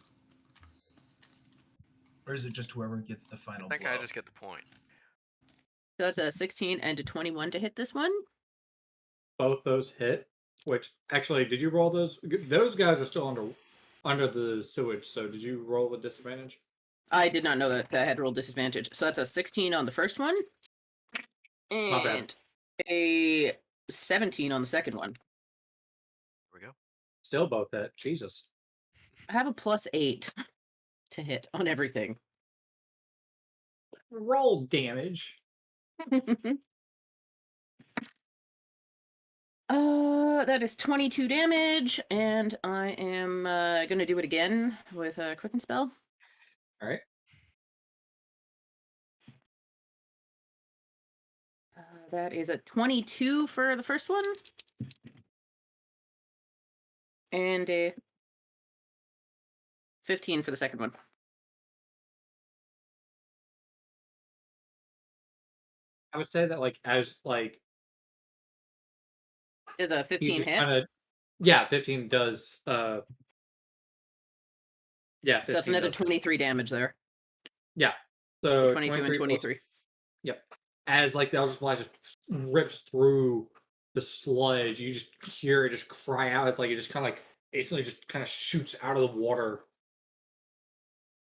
G: Or is it just whoever gets the final
C: I think
G: blow?
C: I just get the point.
E: So that's a 16 and a 21 to hit this one.
A: Both those hit. Which actually, did you roll those? Those guys are still under the sewage. So did you roll with disadvantage?
E: I did not know that I had rolled disadvantage. So that's a 16 on the first one,
A: Not bad.
E: and a 17 on the second one.
C: Here we go.
A: Still both hit. Jesus.
E: I have a +8 to hit on everything.
A: Roll damage.
E: That is 22 damage, and I am gonna do it again with a quicken spell.
A: All right.
E: That is a 22 for the first one, and a 15 for the second one.
A: I would say that like as like
E: Is a
A: you
E: 15
A: just
E: hit?
A: kind of 15 does yeah, 15
E: So that's another
A: does hit.
E: 23 damage there.
A: Yeah. So
E: 22 and 23.
A: Yep. As like the Eldritch Blast just rips through the sludge, you just hear it just cry out. It's like it just kind of like instantly just kind of shoots out of the water.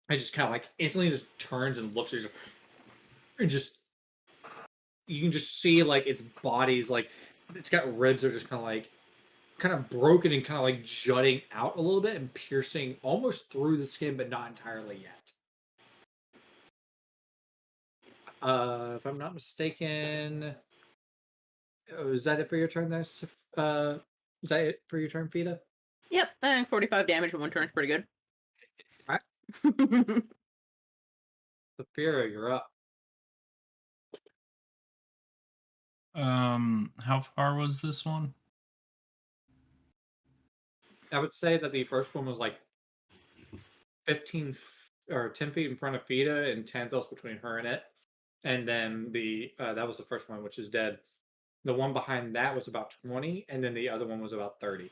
A: It just kind of like instantly just turns and looks at you, and just you can just see like its body's like it's got ribs that are just kind of broken and kind of like jutting out a little bit and piercing almost through the skin, but not entirely yet. If I'm not mistaken, is that it for your turn there? Is that it for your turn, Fida?
E: Yep, I think 45 damage in one turn is pretty good.
A: Alright. Saphira, you're up.
D: How far was this one?
A: I would say that the first one was like 10 feet in front of Fida and 10 feet between her and it. And then that was the first one, which is dead. The one behind that was about 20, and then the other one was about 30.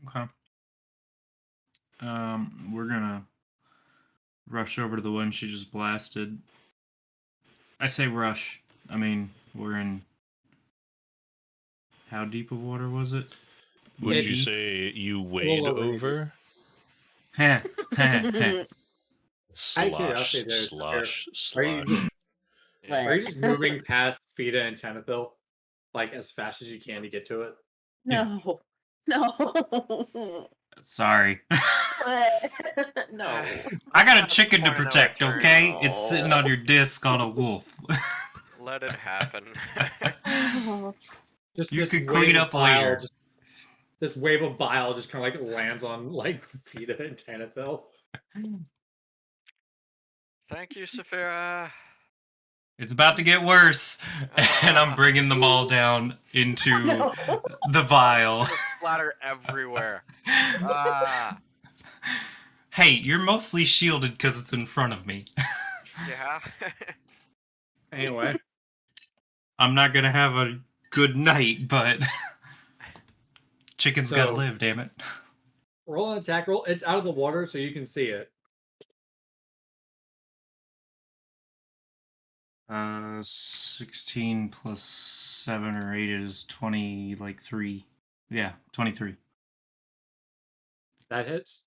D: Okay. We're gonna rush over to the one she just blasted. I say rush. I mean, we're in. How deep of water was it?
B: Would you
A: It's
B: say you
A: a
B: wade
A: little over 80.
B: over?
D: Heh, heh, heh.
A: Out of
B: Slosh,
A: curiosity, there,
B: slosh,
A: are you
B: slosh.
A: just
C: Yeah.
A: are you just moving past Fida and Tenethil like as fast as you can to get to it?
E: No. No.
D: Sorry.
E: No.
D: I got a
C: Not the
D: chicken to
C: point of no
D: protect,
C: return.
D: okay? It's sitting on your disc on a wolf.
C: Let it happen.
A: Just
D: You
A: this
D: could
A: wave
D: clean
A: of
D: up
A: bile,
D: later.
A: this wave of bile just kind of like lands on like Fida and Tenethil.
C: Thank you, Saphira.
D: It's about to get worse, and I'm bringing them all down into
E: No.
D: the vial.
C: Gonna splatter everywhere. Ah,
D: Hey, you're mostly shielded because it's in front of me.
C: yeah.
A: Anyway,
D: I'm not gonna have a good night, but chicken's gotta
A: So-
D: live, damn it.
A: roll an attack roll. It's out of the water, so you can see it.
D: 16 plus 7 or 8 is 20, like 3. Yeah, 23.
A: That hits.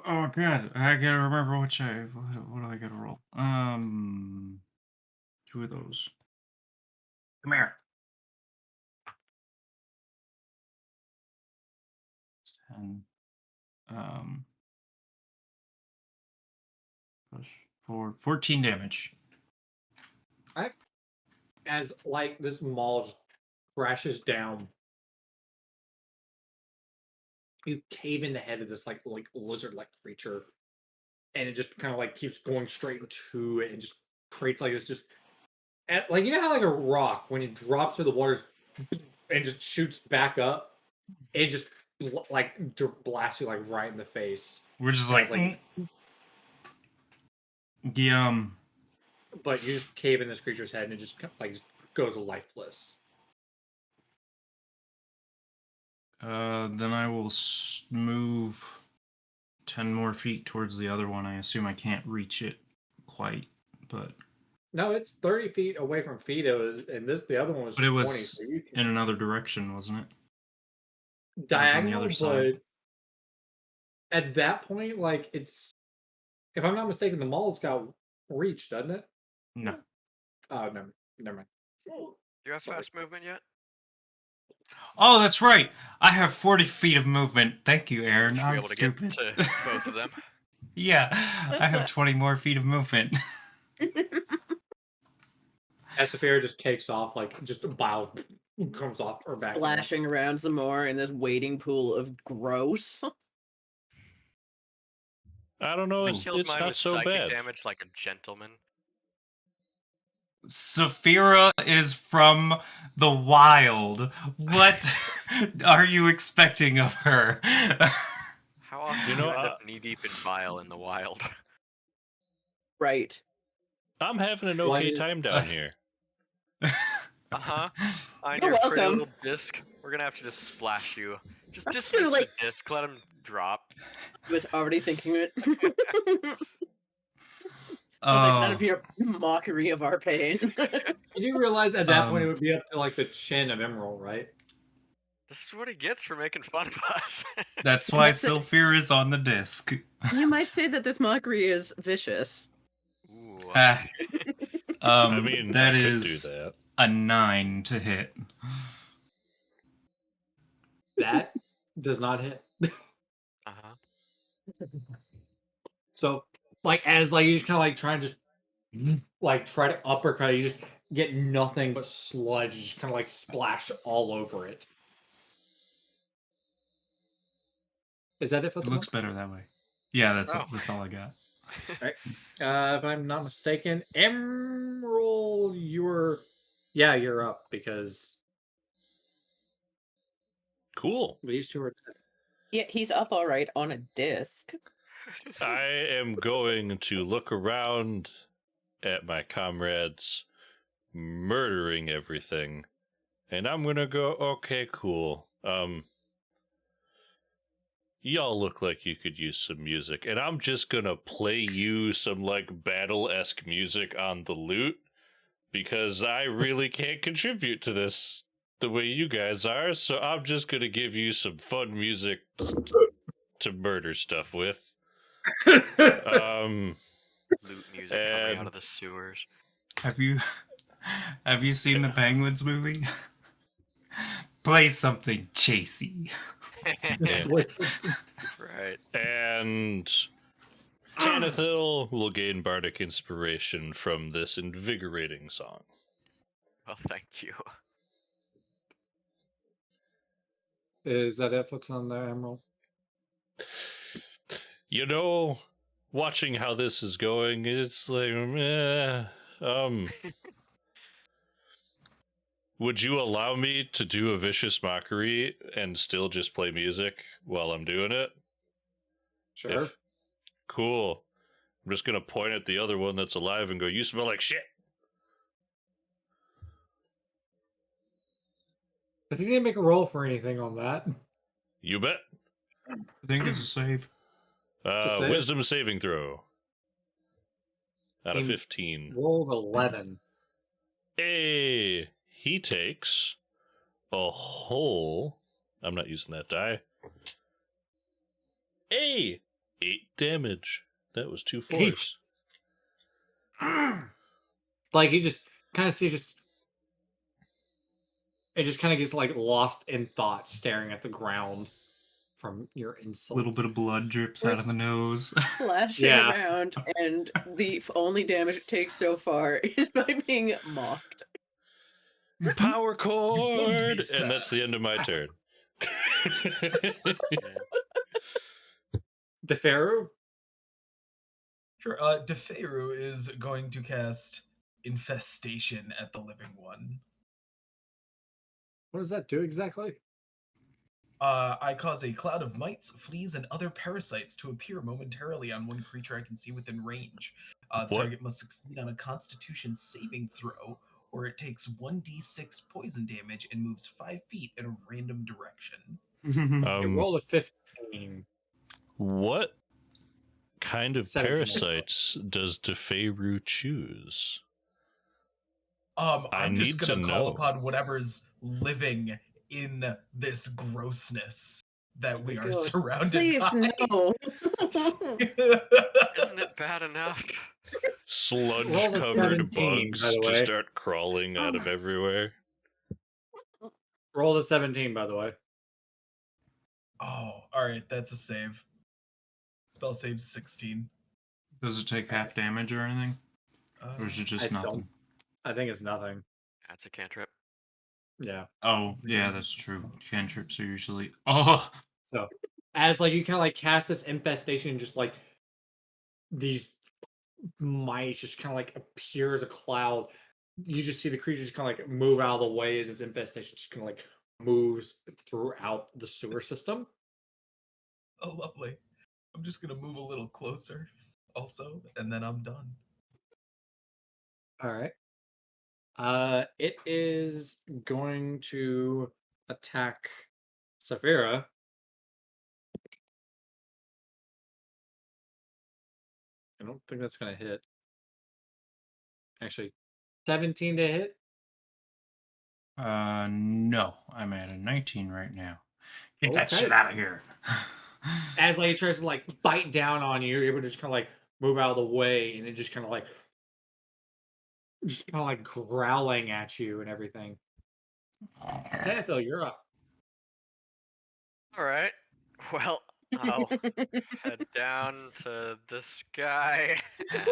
D: Oh god, I gotta remember what do I gotta roll? 2 of those. Come here. 10. Plus 4, 14 damage.
A: As like this maul just crashes down, you cave in the head of this like lizard-like creature, and it just kind of like keeps going straight into it and just creates like it's just like you know how like a rock when it drops through the waters and just shoots back up, it just blasts you like right in the face.
D: We're just
A: And
D: like,
A: it's
D: Yum.
A: but you just cave in this creature's head and it just like just goes lifeless.
D: Then I will move 10 more feet towards the other one. I assume I can't reach it quite, but
A: No, it's 30 feet away from Fido, and the other one was
D: but it
A: just 20.
D: was
A: So you can
D: in another direction, wasn't it?
A: diagonal,
D: other
A: but
D: side.
A: at that point, like it's if I'm not mistaken, the mall's got reach, doesn't it?
D: No.
A: Oh, never mind.
C: Do you have
A: Sorry.
C: fast movement yet?
D: Oh, that's right. I have 40 feet of movement. Thank you,
C: You
D: Aaron.
C: should be
D: I'm
C: able to
D: stupid.
C: get to both of them.
D: Yeah, I have 20 more feet of movement.
A: As Saphira just takes off, like just bile comes off her back.
E: Splashing around some more in this wading pool of gross.
B: I don't know.
C: I
B: It's,
C: killed
B: it's
C: mine
B: not
C: with
B: so
C: psychic
B: bad.
C: damage like a gentleman.
D: Saphira is from the wild. What are you expecting of her?
C: How often
B: You
C: do you
B: know,
C: end up knee deep in bile in the wild?
E: Right.
B: I'm having an
A: Why
B: okay
A: is-
B: time down here.
C: Uh-huh. On
E: You're
C: your pretty
E: welcome.
C: little disc, we're gonna have to just splash you. Just
E: I'm just
C: dismiss
E: gonna,
C: the disc, let him drop.
E: I was already thinking it. I'll take none of your mockery of our pain.
A: You do realize at that point it
D: Um,
A: would be up to like the chin of Emerald, right?
C: This is what he gets for making fun of us.
D: That's why
E: That's it.
D: Saphira is on the disc.
E: You might say that this mockery is vicious.
C: Ooh.
D: Ah,
B: I mean,
D: that
B: I could
D: is
B: do that.
D: a 9 to hit.
A: That does not hit.
C: Uh-huh.
A: So, like, as like you just kind of like try and just like try to uppercut, you just get nothing but sludge, just kind of like splash all over it. Is that it for
D: It
A: the
D: looks better that way. Yeah, that's
C: Oh.
D: that's all I got.
A: Right. If I'm not mistaken, Emerald, you're up because
B: Cool.
A: these two are dead.
E: Yeah, he's up all right on a disc.
B: I am going to look around at my comrades murdering everything, and I'm gonna go, okay, cool. Y'all look like you could use some music, and I'm just gonna play you some like battle-esque music on the lute because I really can't contribute to this the way you guys are, so I'm just gonna give you some fun music to murder stuff with.
C: Loot music coming out of the sewers.
D: Have you seen the Penguins movie? Play something chasey.
B: Yeah.
C: Right.
B: And Tanithil will gain bardic inspiration from this invigorating song.
C: Well, thank you.
A: Is that it? What's on there, Emerald?
B: You know, watching how this is going, it's like, would you allow me to do a vicious mockery and still just play music while I'm doing it?
A: Sure.
B: Cool. I'm just gonna point at the other one that's alive and go, "You smell like shit."
A: Does he need to make a roll for anything on that?
B: You bet.
D: I think it's a save.
A: save.
B: Wisdom saving throw. Out of
A: He
B: 15.
A: Rolled 11.
B: Hey, he takes a whole. I'm not using that die. 8 damage. That was 2 4s.
A: Like you just kind of see it just kind of gets like lost in thought, staring at the ground from your
D: A
A: insult.
D: little bit of blood drips out of the nose.
E: Flashing
A: Yeah.
E: around, and the only damage it takes so far is by being mocked.
B: Power chord!
G: Lisa.
B: And that's the end of my turn.
A: Deferu?
G: Sure. Defeiru is going to cast Infestation at the living one.
A: What does that do exactly?
G: I cause a cloud of mites, fleas, and other parasites to appear momentarily on one creature I can see within range. The
B: What?
G: target must succeed on a Constitution saving throw, or it takes 1d6 poison damage and moves 5 feet in a random direction.
A: It rolled a 15.
B: What kind of
A: 17.
B: parasites does Defeiru choose?
G: I'm just
B: need to
G: gonna call
B: know.
G: upon whatever's living in this grossness that we are
E: God,
G: surrounded
E: please
G: by.
E: no.
C: Isn't it bad enough?
B: Sludge
A: Roll a
B: covered
A: 17, by
B: bugs
A: the
B: just
A: way.
B: start crawling out of everywhere.
A: Rolled a 17, by the way.
G: Oh, alright, that's a save. Spell save's 16.
D: Does it take half damage or anything? Or is it just
A: I
D: nothing?
A: don't- I think it's nothing.
C: That's a cantrip.
A: Yeah.
D: Oh, yeah, that's true. Cantrips are usually. Oh!
A: So, as like you kind of like cast this infestation, just like these mice just kind of like appear as a cloud. You just see the creatures kind of like move out of the way as this infestation just kind of like moves throughout the sewer system.
G: Oh, lovely. I'm just gonna move a little closer also, and then I'm done.
A: All right. It is going to attack Saphira. I don't think that's gonna hit. Actually, 17 to hit.
D: No. I'm at a 19 right now. Get that
A: Okay.
D: shit out of here.
A: As like it tries to like bite down on you, you're able to just kind of like move out of the way, and it just kind of like growling at you and everything. Tanithil, you're up.
C: All right. Well, I'll head down to this guy and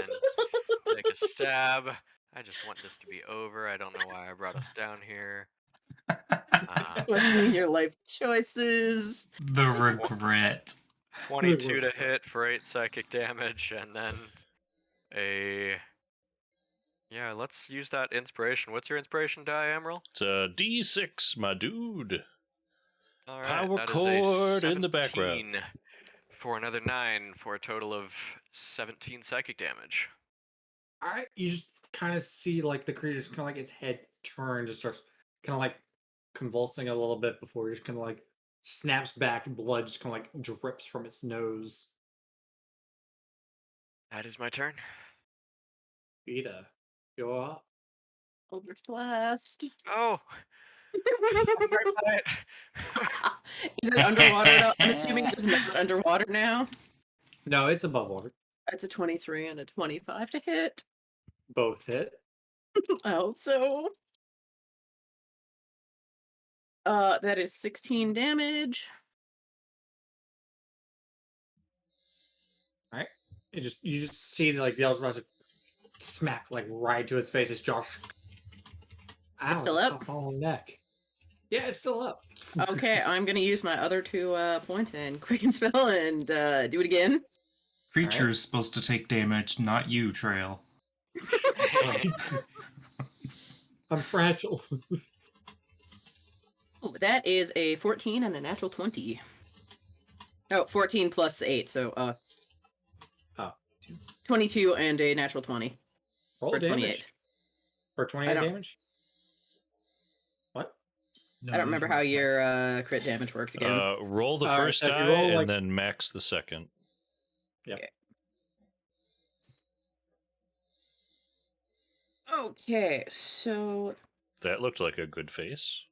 C: take a stab. I just want this to be over. I don't know why I brought us down here.
E: Questioning your life choices.
D: The regret.
C: 22 to hit for 8 psychic damage, and then yeah, let's use that inspiration. What's your inspiration die, Emerald?
B: It's a D6, my dude.
C: All right,
B: Power
C: that is
B: chord
C: a
B: in the background.
C: 17 for another 9 for a total of 17 psychic damage.
A: All right, you just kind of see like the creature's kind of like its head turns, just starts kind of like convulsing a little bit before it just kind of like snaps back, and blood just kind of like drips from its nose.
C: That is my turn.
A: Vita, go up.
E: Eldritch Blast.
C: Oh, I'm right by it.
E: Is it underwater now? I'm assuming it is not underwater now.
A: No, it's above water.
E: That's a 23 and a 25 to hit.
A: Both hit.
E: Also, that is 16 damage.
A: All right, you just see like the Eldritch Blast smack like right to its face as Josh. Ow,
E: It's still
A: the
E: up?
A: top of the neck. Yeah, it's still up.
E: Okay, I'm gonna use my other 2 points and quicken spell and do it again.
D: Creature is supposed to take damage, not you, Trail.
A: I'm fragile.
E: Oh, that is a 14 and a natural 20. Oh, 14 plus 8, so
A: Oh.
E: 22 and a natural 20.
A: Roll
E: For
A: damage.
E: 28.
A: For 28
E: don't-
A: damage? What?
G: No,
E: I don't remember
G: those
E: how
G: were
E: your crit damage works again.
B: Roll the
A: All right,
B: first
A: so if you
B: die
A: roll,
B: and
A: like-
B: then max the second.
E: Okay, so
B: That looked like a good face.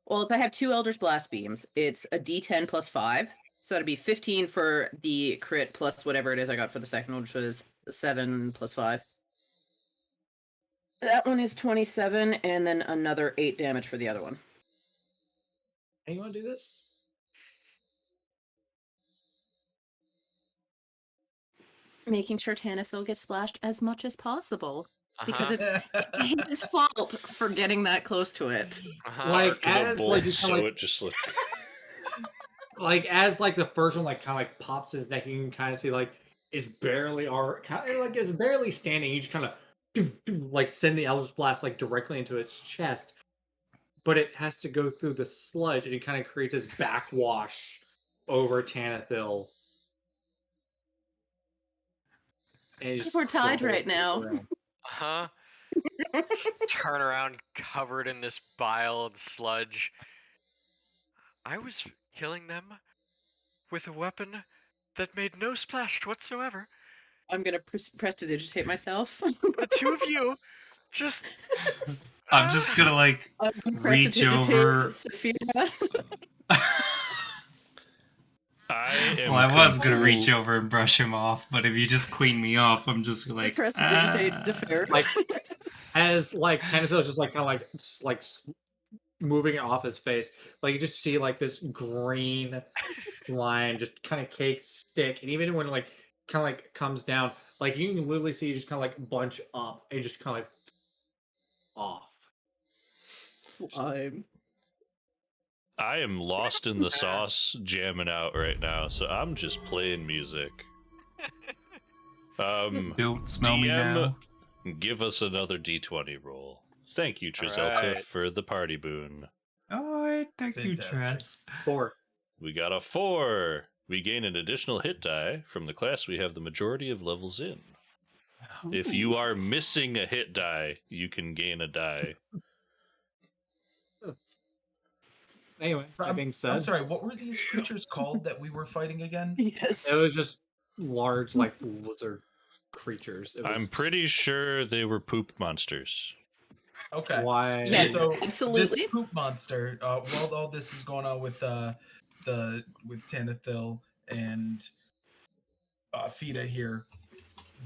E: well, if I have 2 Eldritch Blast Beams, it's a D10 plus 5. So that'd be 15 for the crit plus whatever it is I got for the second one, which was 7 plus 5. That one is 27, and then another 8 damage for the other one.
A: Hey, you want to do this?
E: Making sure Tanithil gets splashed as much as possible. Because
C: Uh-huh.
E: it's his fault for getting that close to it.
C: Uh-huh.
A: Like,
B: Arc of a
A: as,
B: bolt,
A: like, you
B: so
A: kinda, like-
B: it just like
A: Like as like the first one like kind of like pops in his neck, you can kind of see like it's barely kind of like it's barely standing. You just kind of like send the Eldritch Blast like directly into its chest, but it has to go through the sludge, and it kind of creates this backwash over Tanithil. And it just
E: We're tied
A: crumbles
E: right
A: to the
E: now.
A: ground.
C: Uh-huh. Just turn around covered in this bile and sludge. I was killing them with a weapon that made no splash whatsoever.
E: I'm gonna prestidigitate myself.
C: The two of you just...
D: I'm just gonna like
E: I'm gonna
D: reach
E: prestidigitate
D: over.
E: Sophia.
B: I am
D: Well, I was gonna
B: cool.
D: reach over and brush him off, but if you just clean me off, I'm just like
E: Prestidigitate
D: "Ah."
E: Defer.
A: Like as like Tanithil is just like kind of like moving it off his face, like you just see like this green line just kind of cake stick, and even when it, like kind of like comes down, like you can literally see you just kind of like bunch up and just kind of like off.
E: Slime.
B: I am lost in the sauce, jamming out right now, so I'm just playing music.
D: Don't smell me
B: DM,
D: now.
B: give us another D20 roll. Thank you,
C: All
B: Trizelta,
C: right.
B: for the party boon.
D: Oh, thank you,
G: Fantastic.
D: Trats.
A: 4.
B: We got a 4. We gain an additional hit die from the class we have the majority of levels in. If you are missing a hit die, you can gain a die.
A: Anyway, that being
G: I'm
A: said,
G: sorry, what were these creatures called that we were fighting again?
E: Yes.
A: it was just large like lizard creatures. It was
B: I'm pretty sure they were poop monsters.
G: Okay.
A: why.
E: Yes,
G: So
E: absolutely.
G: this poop monster, while all this is going on with Tanithil and Fida here,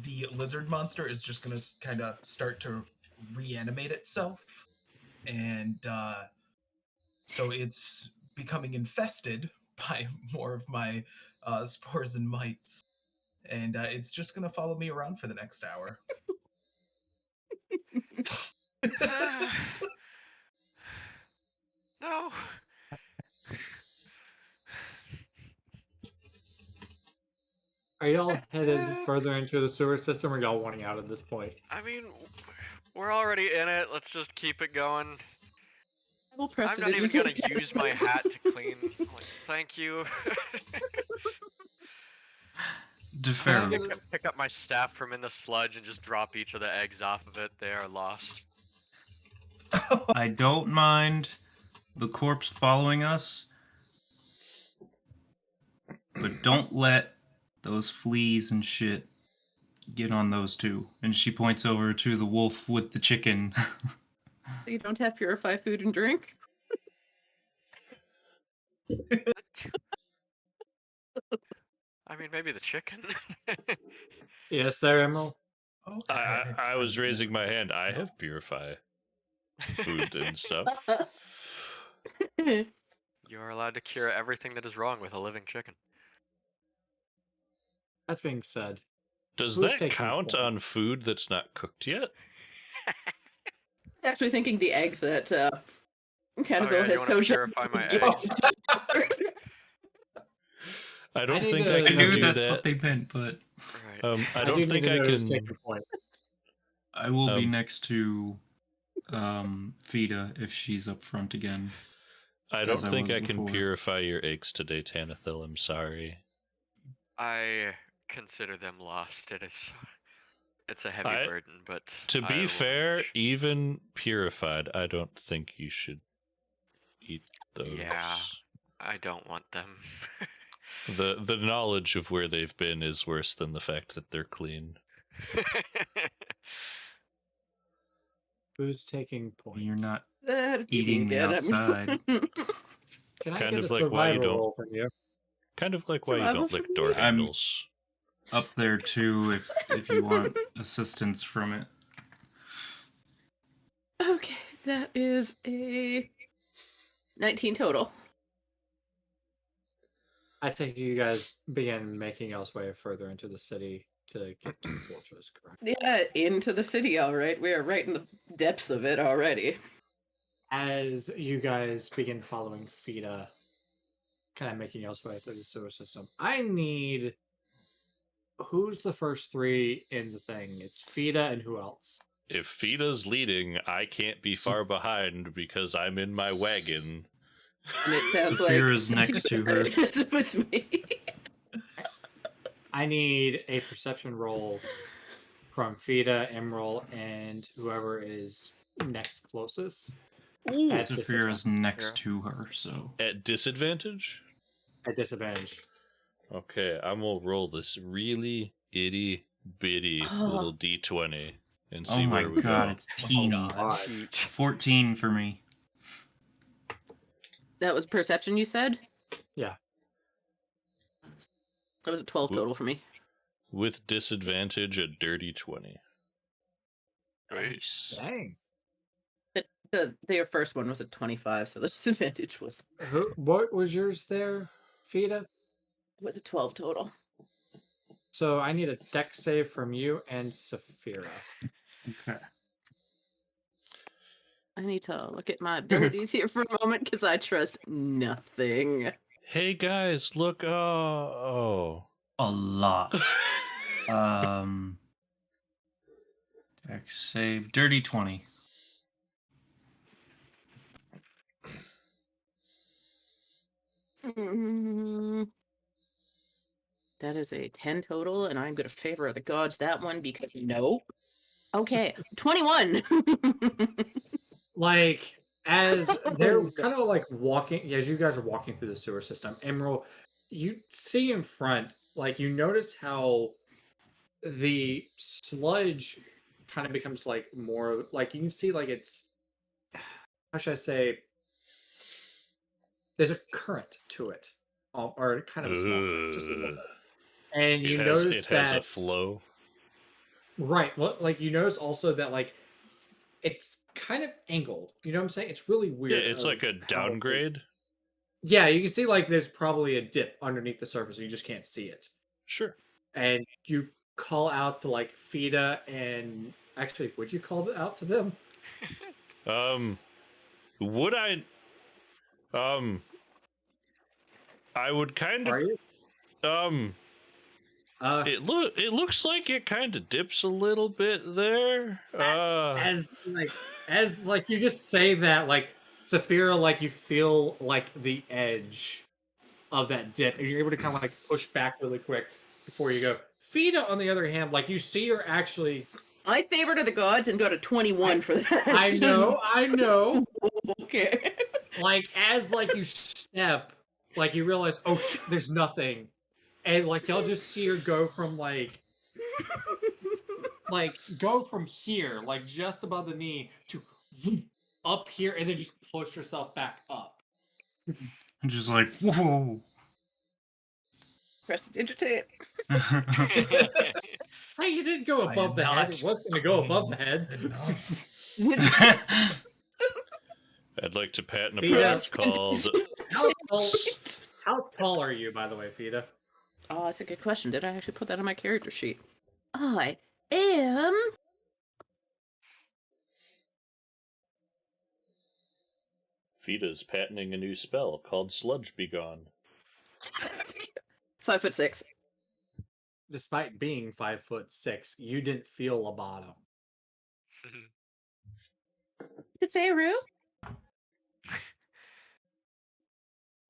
G: the lizard monster is just gonna kind of start to reanimate itself, and so it's becoming infested by more of my spores and mites, and it's just gonna follow me around for the next hour.
C: No.
A: Are y'all headed further into the sewer system, or y'all wanting out at this point?
C: I mean, we're already in it. Let's just keep it going.
E: I will
C: I'm not even gonna
E: prestidigitate
C: use my hat to clean. Like, thank you.
D: Defer.
C: Pick up my staff from in the sludge and just drop each of the eggs off of it. They are lost.
D: I don't mind the corpse following us, but don't let those fleas and shit get on those two. And she points over to the wolf with the chicken.
E: You don't have purified food and drink?
C: I mean, maybe the chicken.
A: Yes, there, Emerald.
G: Okay.
B: I was raising my hand. I have purify food and stuff.
C: You are allowed to cure everything that is wrong with a living chicken.
A: That's being said.
B: Does
A: Who's
B: that
A: taking
B: count
A: point?
B: on food that's not cooked yet?
E: I was actually thinking the eggs that Cannaville
C: yeah, you
E: has
C: wanna
E: so
C: purify my
E: generously given.
B: I don't
A: need
B: think
A: to
B: I
D: I
B: can
D: knew
B: do
D: that's
B: that.
D: what they meant, but
C: Right.
B: I
A: I
B: don't
A: do
B: think
A: need to
B: I
A: know who's
B: can.
A: taking point.
D: I will be
B: Um,
D: next to Fida if she's up front again.
B: I
D: as
B: don't
D: I
B: think
D: was
B: I can
D: before.
B: purify your eggs today, Tanathil. I'm sorry.
C: I consider them lost. It's a heavy
B: I-
C: burden, but
B: To
C: I
B: be
C: will
B: fair,
C: manage.
B: even purified, I don't think you should eat those.
C: Yeah, I don't want them.
B: The knowledge of where they've been is worse than the fact that they're clean.
A: Who's taking point?
D: You're not
E: That'd be me
D: eating the
E: again.
D: outside.
A: Can I
B: Kind
A: get
B: of
A: a
B: like why you
A: survival
B: don't-
A: roll from you?
B: Kind of like why you
E: Survival
B: don't lick
E: from
B: door
E: me.
B: handles.
D: Up there too if you want assistance from it.
E: Okay, that is a 19 total.
A: I think you guys begin making y'all's way further into the city to get to the fortress, correct?
E: Yeah, into the city, all right. We are right in the depths of it already.
A: As you guys begin following Fida, kind of making y'all's way through the sewer system, I need. Who's the first three in the thing? It's Fida and who else?
B: If Fida's leading, I can't be far behind because I'm in my wagon.
E: And it sounds
D: Saphira's
E: like
D: next to her.
E: Saphira is with me.
A: I need a perception roll from Fida, Emerald, and whoever is next closest.
B: Ooh,
A: At
D: Saphira's
A: disadvantage.
D: next to her, so
B: at disadvantage?
A: At disadvantage.
B: Okay, I'm gonna roll this really itty bitty little d20 and see
D: oh my
B: where we
D: god,
B: go.
D: it's teeny.
A: God.
D: 14 for me.
E: That was perception, you said?
A: Yeah.
E: That was a 12 total for me.
B: With disadvantage, a dirty 20.
D: Nice.
A: Dang.
E: Their first one was a 25, so the disadvantage was
A: What was yours there, Fida?
E: a 12 total.
A: So I need a deck save from you and Saphira.
D: Okay.
E: I need to look at my abilities here for a moment because I trust nothing.
B: Hey guys, look! Oh,
D: A lot. Dex save. Dirty 20.
E: That is a 10 total, and I'm going to favor the gods that one because no. Okay, 21.
A: Like, as they're
E: Oh,
A: kind of like walking, as you guys are walking through the sewer system, Emerald, you see in front, like, you notice how the sludge kind of becomes like more, like, you can see, like, it's, how should I say, there's a current to it, or kind of a small current, just a little bit. And you notice
B: it has a
A: that,
B: flow.
A: right, like, you notice also that, like, it's kind of angled. You know what I'm saying? It's really
B: Yeah,
A: weird.
B: it's like a downgrade.
A: Yeah, you can see like there's probably a dip underneath the surface. You just can't see it.
B: Sure.
A: And you call out to like Fida and actually, would you call it out to them?
B: Would I? I would kind of.
A: Are you?
B: It looks like it kind of dips a little bit there.
A: as you just say that, like Saphira, like you feel like the edge of that dip, and you're able to kind of like push back really quick before you go. Fida, on the other hand, like you see her actually.
E: I favor to the gods and go to 21 for that.
A: I know.
E: Okay.
A: Like as like you step, like you realize, oh shit, there's nothing, and like y'all just see her go from like go from here, like just above the knee, to up here, and then just push herself back up.
D: I'm just like, whoa.
E: Prestidigitate.
A: Hey, you didn't go
G: I
A: above
G: am
A: the head.
G: not
A: It was going to go above the
G: clean
A: head.
G: enough.
B: I'd like to patent a
A: Fida.
B: product called.
A: How tall are you, by the way, Fida?
E: Oh, that's a good question. Did I actually put that on my character sheet? I am...
B: Fida's patenting a new spell called Sludge Be Gone.
E: 5'6".
A: Despite being 5'6", you didn't feel a bottom.
E: The Pharaoh?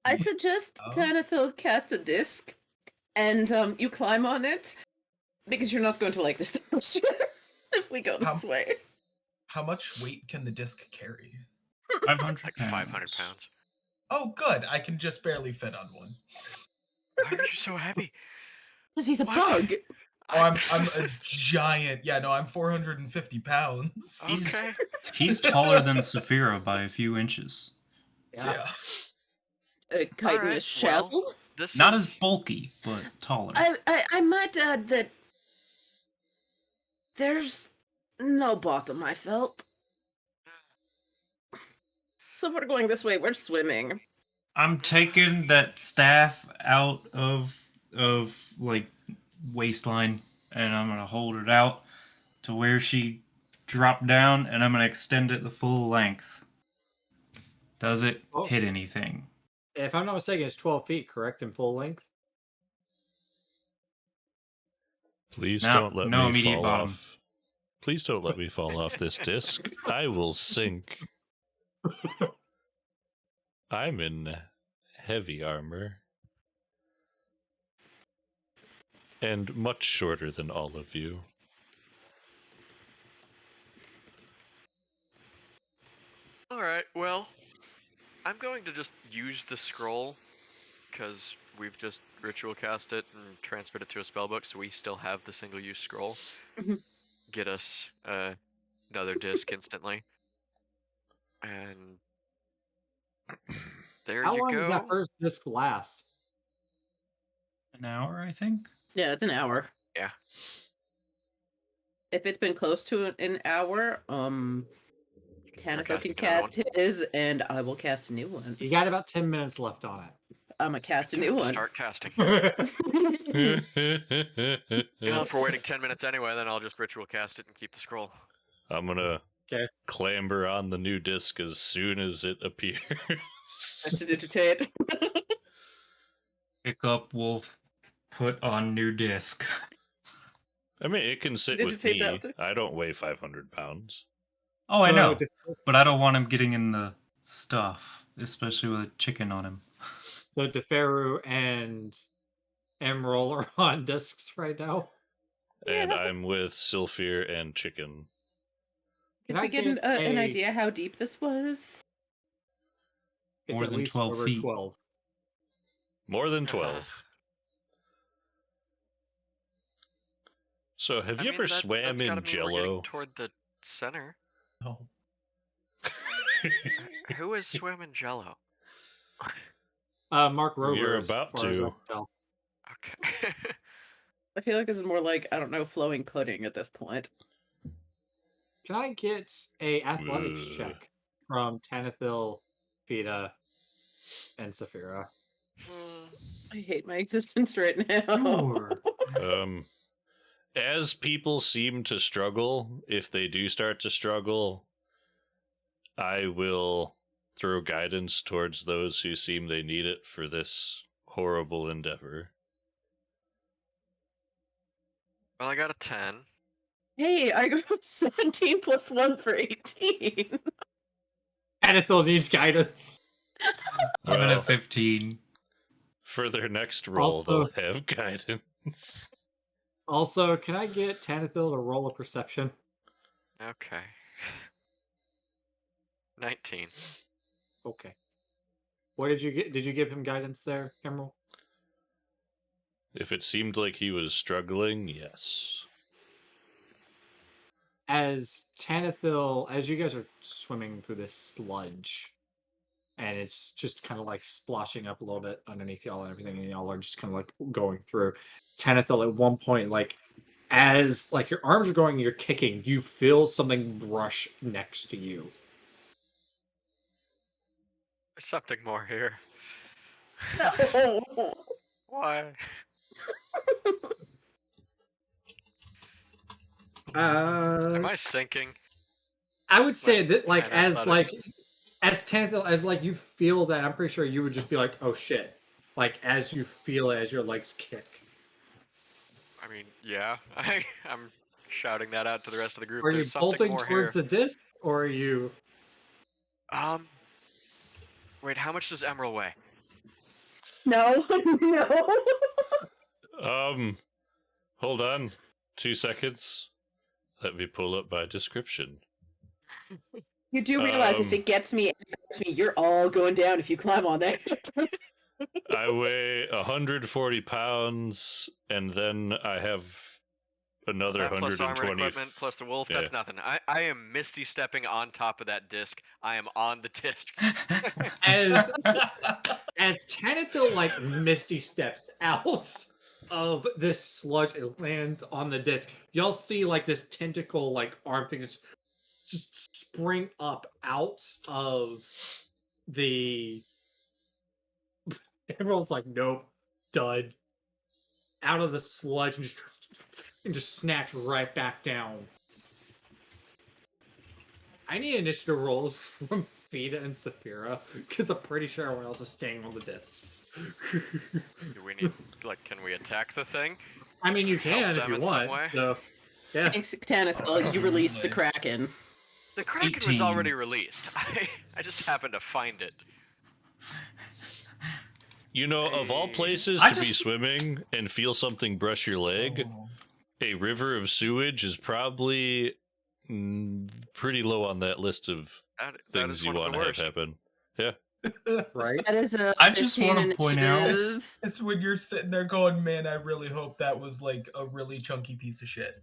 E: I suggest Tanathil cast a disc, and you climb on it, because you're not going to like this direction if we go this way.
G: How much weight can the disc carry?
D: 500
C: Like
D: pounds.
C: 500 pounds.
G: Oh, good. I can just barely fit on one.
C: Why are you so heavy?
E: Because he's a
C: What?
E: bug.
G: Oh, I'm a giant. Yeah, no, I'm 450 pounds.
C: Okay.
D: He's taller than Saphira by a few inches.
A: Yeah.
E: A kite in a
C: Alright,
E: shell.
C: well, this
D: Not
C: is...
D: as bulky, but taller.
E: I might add that there's no bottom, I felt. So if we're going this way, we're swimming.
D: I'm taking that staff out of like waistline, and I'm gonna hold it out to where she dropped down, and I'm gonna extend it the full length. Does it
A: Oh.
D: hit anything?
A: If I'm not mistaken, it's 12 feet, correct, in full length?
B: Please
D: No,
B: don't let
D: no
B: me
D: immediate
B: fall
D: bottom.
B: off. Please don't let me fall off this disc. I will sink. I'm in heavy armor. And much shorter than all of you.
C: Alright, well, I'm going to just use the scroll, because we've just ritual cast it and transferred it to a spellbook, so we still have the single-use scroll.
E: Mhm.
C: Get us another disc instantly. And there
A: How
C: you
A: long
C: go.
A: does that first disc last?
D: An hour, I think.
E: Yeah, it's an hour.
C: Yeah.
E: If it's been close to an hour,
C: Start
E: Tanathil can
C: casting another
E: cast his, and I will cast a new one.
A: You got about 10 minutes left on
E: I'm gonna cast a
C: Time
E: new
C: to
E: one.
C: Start casting.
A: it.
C: Well, if we're waiting 10 minutes anyway, then I'll just ritual cast it and keep the scroll.
B: I'm gonna
A: Okay.
B: clamber on the new disc as soon as it appears.
E: Prestidigitate.
D: Pick up wolf, put on new disc.
B: I mean, it can sit with
E: Digitate
B: me.
E: that.
B: I don't weigh 500 pounds.
D: Oh, I know,
A: So,
D: but I don't want him getting in the stuff, especially with a chicken on him.
A: so Deferu and Emerald are on discs right now.
B: And
E: Yeah.
B: I'm with Sylphir and Chicken.
E: Did
A: Can
E: we
A: I
E: get
A: get
E: an
A: a-
E: idea how deep this was?
A: It's
D: More
A: at
D: than
A: least
D: 12
A: over
D: feet.
A: 12.
B: More than 12. So, have
C: I
B: you
C: mean,
B: ever
C: that's
B: swam
C: gotta
B: in
C: mean we're
B: Jello?
C: getting toward the center.
G: No.
C: Who has swam in Jello?
A: Mark Rober,
B: You're
A: as
B: about
A: far as I
B: to.
A: can tell.
C: Okay.
E: I feel like this is more like, I don't know, flowing pudding at this point.
A: Can I get a athletics
B: Ugh.
A: check from Tanathil, Fida, and Saphira?
E: I hate my existence right now.
A: Sure.
B: As people seem to struggle, if they do start to struggle, I will throw guidance towards those who seem they need it for this horrible endeavor.
C: Well, I got a 10.
E: Hey, I got 17 plus 1 for 18.
A: Anethil needs guidance.
D: I'm
B: Well,
D: at 15.
B: for their next roll,
A: Also-
B: they'll have guidance.
A: Also, can I get Tanithil to roll a perception?
C: Okay. 19.
A: Okay. What did you get? Did you give him guidance there, Emerald?
B: If it seemed like he was struggling, yes.
A: As Tanithil, as you guys are swimming through this sludge, and it's just kind of like splashing up a little bit underneath y'all and everything, and y'all are just kind of like going through. Tanithil, at one point, like as like your arms are going, you're kicking, you feel something brush next to you.
C: There's something more here.
E: No.
C: Why? Am I sinking?
A: I would say that like
C: 10
A: as
C: athletics.
A: like as Tanithil, as like you feel that, I'm pretty sure you would just be like, oh shit. Like as you feel it as your legs kick.
C: I mean, yeah. I'm shouting that out to the rest of the group.
A: Are you
C: There's something
A: bolting
C: more
A: towards
C: here.
A: the disc, or are you
C: Wait, how much does Emerald weigh?
E: No. No.
B: Hold on. 2 seconds. Let me pull up my description.
E: You do realize if it gets me, you're all going down if you climb on that.
B: I weigh 140 pounds, and then I have another
C: That plus armor
B: 120.
C: equipment plus the wolf, that's
B: yeah.
C: nothing. I am misty stepping on top of that disc. I am on the disc.
A: as Tanithil like misty steps out of this sludge, it lands on the disc. Y'all see like this tentacle like arm thing just spring up out of the Emerald's like, nope, dud. Out of the sludge and just snatch right back down. I need initiative rolls from Fida and Saphira because I'm pretty sure everyone else is staying on the discs.
C: Do we need, like, can we attack the thing?
A: I mean, you
C: Help
A: can if
C: them
A: you
C: in some
A: want.
C: way?
A: So, yeah.
E: Thanks, Tanithil. You released the
G: Absolutely.
E: Kraken.
C: The Kraken
D: 18.
C: was already released. I just happened to find it.
B: You know, of all
C: Hey.
B: places
D: I
B: to be
D: just-
B: swimming and feel something brush your leg,
G: Oh.
B: a river of sewage is probably pretty low on that list of
C: That
B: things
C: is
B: you
C: one of
B: want
C: the
B: to have
C: worst.
B: happen. Yeah.
A: Right?
E: That is a
D: I just
E: 15
D: wanna point out-
E: initiative.
G: It's when you're sitting there going, man, I really hope that was like a really chunky piece of shit.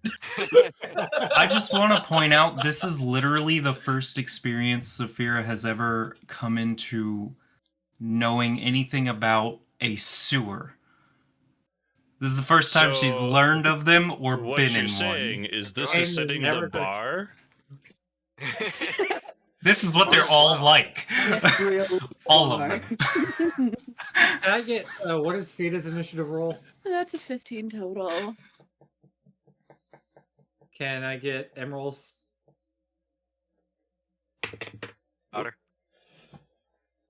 D: I just want to point out this is literally the first experience Saphira has ever come into knowing anything about a sewer. This is the first time she's
B: So,
D: learned of them or
B: what
D: been
B: you're
D: in
B: saying
D: one.
B: is this
A: And
B: is
A: there's
B: setting
A: never
B: the
A: been-
B: bar?
D: This is what they're
A: Oh,
D: all
A: wow.
D: like.
E: Yes, real
D: All of
E: are.
D: them.
A: Can I get what is Fida's initiative roll?
E: That's a 15 total.
A: Can I get Emerald's?
C: Otter.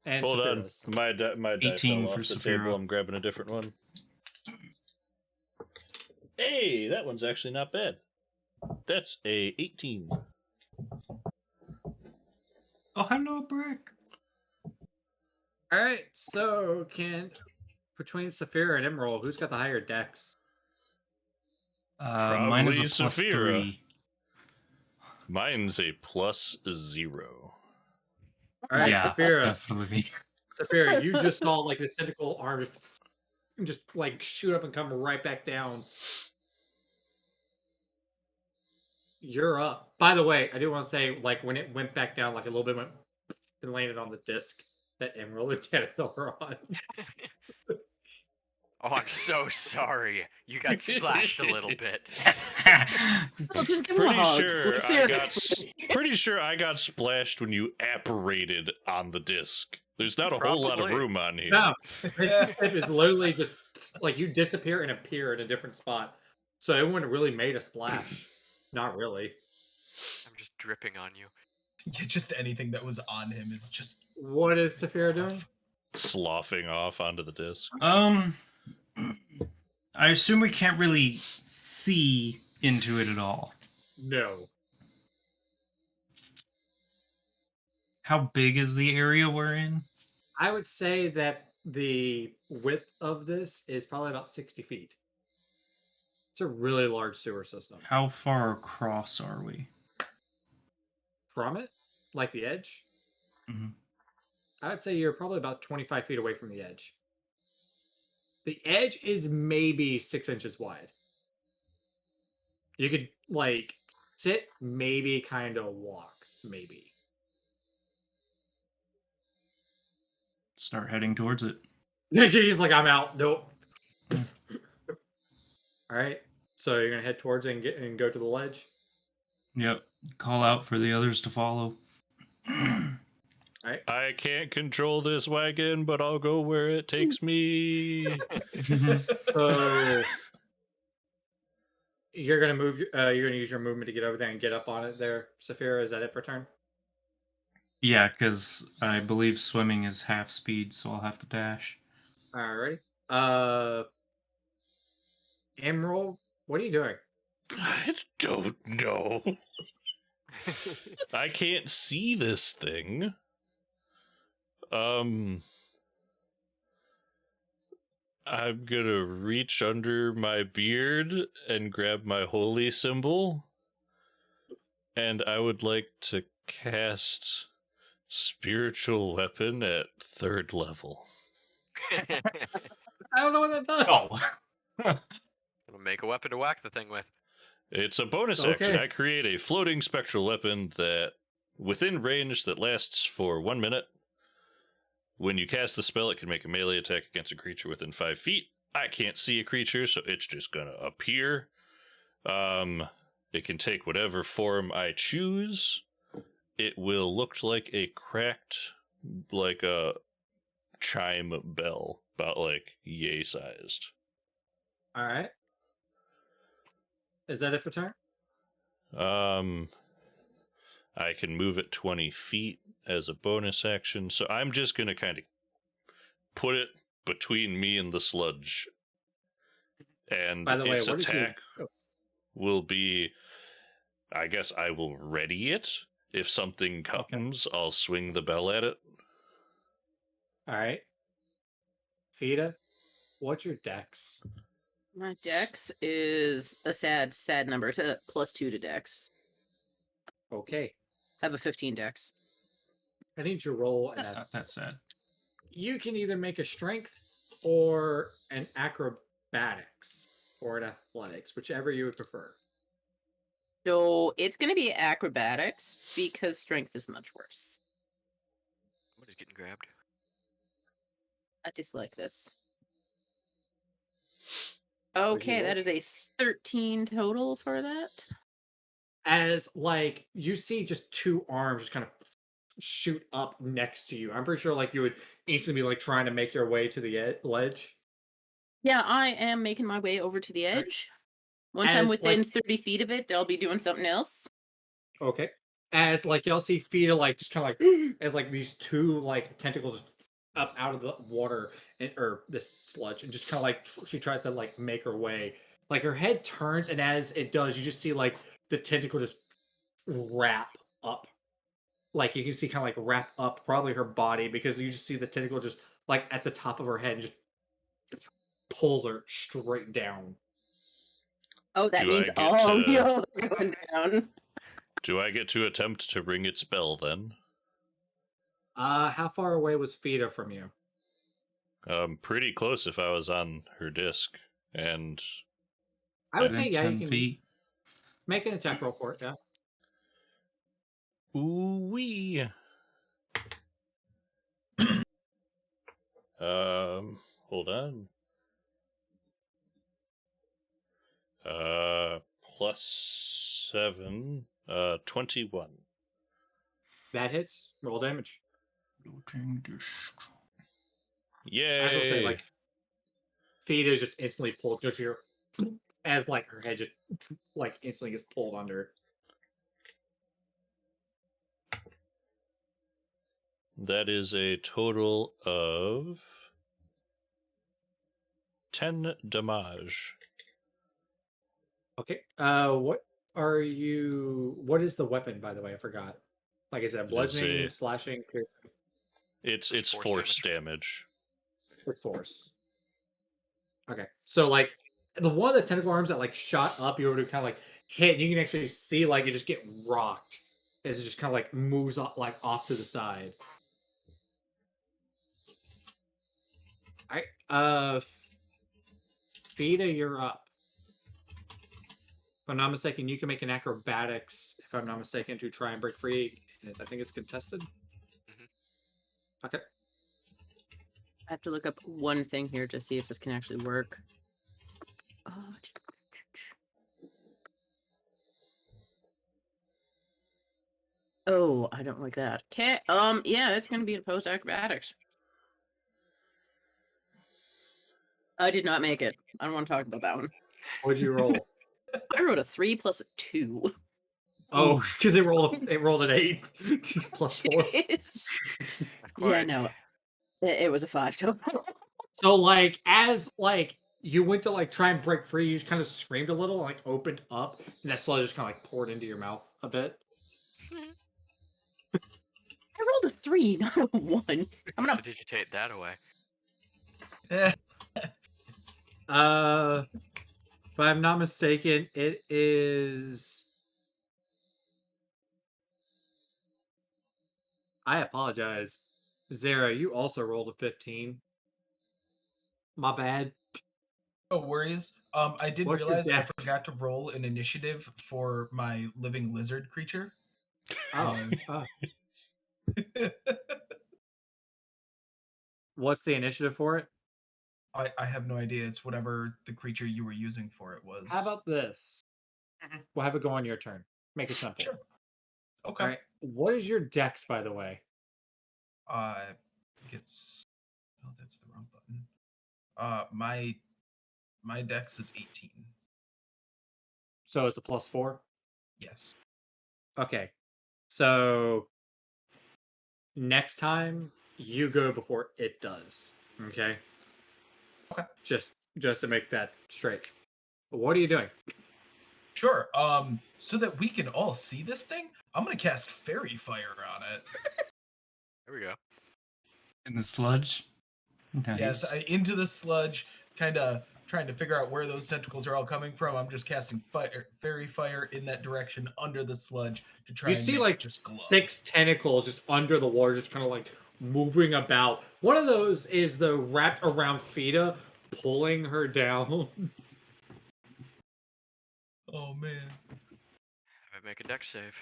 A: And
B: Hold on.
A: Saphira's?
B: My die
D: 18
B: fell
D: for
B: off the
D: Saphira.
B: table. I'm grabbing a different one. Hey, that one's actually not bad. That's a 18.
D: Oh, hello, Brick.
A: All right. So, between Saphira and Emerald, who's got the higher dex?
D: Mine is a
B: Probably
D: plus
B: Saphira.
D: 3.
B: Mine's a +0.
A: All right,
D: Yeah,
A: Saphira.
D: definitely.
A: Saphira, you just saw like the tentacle arm just like shoot up and come right back down. You're up. By the way, I do want to say, like, when it went back down, like a little bit went and landed on the disc that Emerald and Tanithil were on.
C: Oh, I'm so sorry. You got splashed a little bit.
E: Well, just give him a
B: Pretty
E: hug.
B: sure
E: Like,
B: I got
E: seriously.
B: pretty sure I got splashed when you apparated on the disc. There's not a whole lot of
C: Probably.
B: room on here.
A: No, this step is literally just like you disappear and appear in a different spot. So it wouldn't really made a splash. Not really.
C: I'm just dripping on you.
G: Yeah, just anything that was on him is just.
A: What is Saphira doing?
B: Sloughing off onto the disc.
D: I assume we can't really see into it at all.
A: No.
D: How big is the area we're in?
A: I would say that the width of this is probably about 60 feet. It's a really large sewer system.
D: How far across are we?
A: From it, like the edge,
D: Mhm.
A: I would say you're probably about 25 feet away from the edge. The edge is maybe 6 inches wide. You could, like, sit, maybe kind of walk, maybe.
D: Start heading towards it.
A: He's like, I'm out. Nope.
D: Hmm.
A: All right. So you're gonna head towards it and go to the ledge.
D: Yep. Call out for the others to follow.
A: All right.
B: I can't control this wagon, but I'll go where it takes me.
A: So you're gonna move. You're gonna use your movement to get over there and get up on it. There, Saphira. Is that it for turn?
D: Yeah, because I believe swimming is half speed, so I'll have to dash.
A: Alrighty. Emerald, what are you doing?
B: I don't know. I can't see this thing. I'm gonna reach under my beard and grab my holy symbol. And I would like to cast spiritual weapon at 3rd level.
A: I don't know what that does.
C: It'll make a weapon to whack the thing with.
B: It's a bonus action. I create a floating spectral weapon that within range that lasts for 1 minute. When you cast the spell, it can make a melee attack against a creature within 5 feet. I can't see a creature, so it's just gonna appear. It can take whatever form I choose. It will look like a cracked, like a chime bell, about like yay sized.
A: All right. Is that it for turn?
B: I can move it 20 feet as a bonus action, so I'm just gonna kind of put it between me and the sludge. And
A: By the way,
B: its
A: what did you?
B: attack will be, I guess I will ready it. If something comes, I'll swing the bell at it.
A: All right. Fida, what's your dex?
E: My dex is a sad number. It's a +2 to dex.
A: Okay.
E: I have a 15 dex.
A: I need you to roll.
D: That's not that sad.
A: You can either make a strength or an acrobatics or an athletics, whichever you would prefer.
E: So it's going to be acrobatics because strength is much worse.
C: What is getting grabbed?
E: I dislike this.
A: What'd you
E: Okay,
A: roll?
E: that is a 13 total for that.
A: As like you see just two arms just kind of shoot up next to you. I'm pretty sure like you would instantly be like trying to make your way to the ledge.
E: Yeah, I am making my way over to the
A: Right.
E: edge. Once I'm
A: As,
E: within
A: like-
E: 30 feet of it, I'll be doing something else.
A: Okay. As like y'all see Fida like just kind of like as like these two like tentacles up out of the water or this sludge and just kind of like she tries to like make her way. Like her head turns and as it does, you just see like the tentacle just wrap up. Like you can see kind of like wrap up probably her body because you just see the tentacle just like at the top of her head and just pulls her straight down.
E: Oh, that
B: Do
E: means
B: I get
E: all
B: to-
E: y'all are going down.
B: Do I get to attempt to ring its bell then?
A: How far away was Fida from you?
B: Pretty close if I was on her disc. And
A: I would
D: Within
A: say yeah, you
D: 10
A: can
D: feet.
A: make an attack roll for it, yeah.
B: ooh wee. Hold on. +7, 21.
A: That hits. Roll damage.
D: Floating disc.
B: Yay!
A: I was gonna say like Fida is just instantly pulled just here as like her head just like instantly gets pulled under.
B: That is a total of 10 damage.
A: Okay. What is the weapon, by the way? I forgot. Like, is it bludgeoning, slashing, piercing?
B: It's force damage.
A: It's force. Okay. So like the one of the tentacle arms that like shot up, you were to kind of like hit, and you can actually see like it just get rocked as it just kind of like moves off, like off to the side. Fida, you're up. If I'm not mistaken, you can make an acrobatics, if I'm not mistaken, to try and break free. I think it's contested. Okay.
E: I have to look up one thing here to see if this can actually work. Oh, I don't like that. Okay. Yeah, it's gonna be opposed to acrobatics. I did not make it. I don't want to talk about that one.
A: What'd you roll?
E: I wrote a 3 plus a 2.
A: Oh, because it rolled an 8 plus 4.
E: Yeah, no. It was a 5 total.
A: So like as like you went to like try and break free, you just kind of screamed a little, like opened up, and that slowly just kind of like poured into your mouth a bit.
E: I rolled a 3, not a 1. I'm gonna
C: Prestidigitate that away.
A: If I'm not mistaken, it is. I apologize, Zara. You also rolled a 15. My bad.
G: No worries. I did
A: What's your
G: realize I
A: dex?
G: forgot to roll an initiative for my living lizard creature.
A: Oh. What's the initiative for it?
G: I have no idea. It's whatever the creature you were using for it was.
A: How about this? We'll have it go on your turn. Make it simple.
G: Sure. Okay.
A: All right. What is your dex, by the way?
G: It's. Oh, that's the wrong button. My dex is 18.
A: So it's a +4?
G: Yes.
A: Okay. So next time you go before it does. Okay.
G: Okay.
A: Just to make that straight. What are you doing?
G: Sure. So that we can all see this thing, I'm gonna cast Fairy Fire on it.
C: There we go.
D: In the sludge. Nice.
G: Yes, into the sludge, kind of trying to figure out where those tentacles are all coming from. I'm just casting Fairy Fire in that direction under the sludge to try
A: You
G: and
A: see
G: make
A: like
G: it just glow.
A: 6 tentacles just under the water, just kind of like moving about. One of those is the wrapped around Fida, pulling her down.
G: Oh man.
C: Have it make a dex save.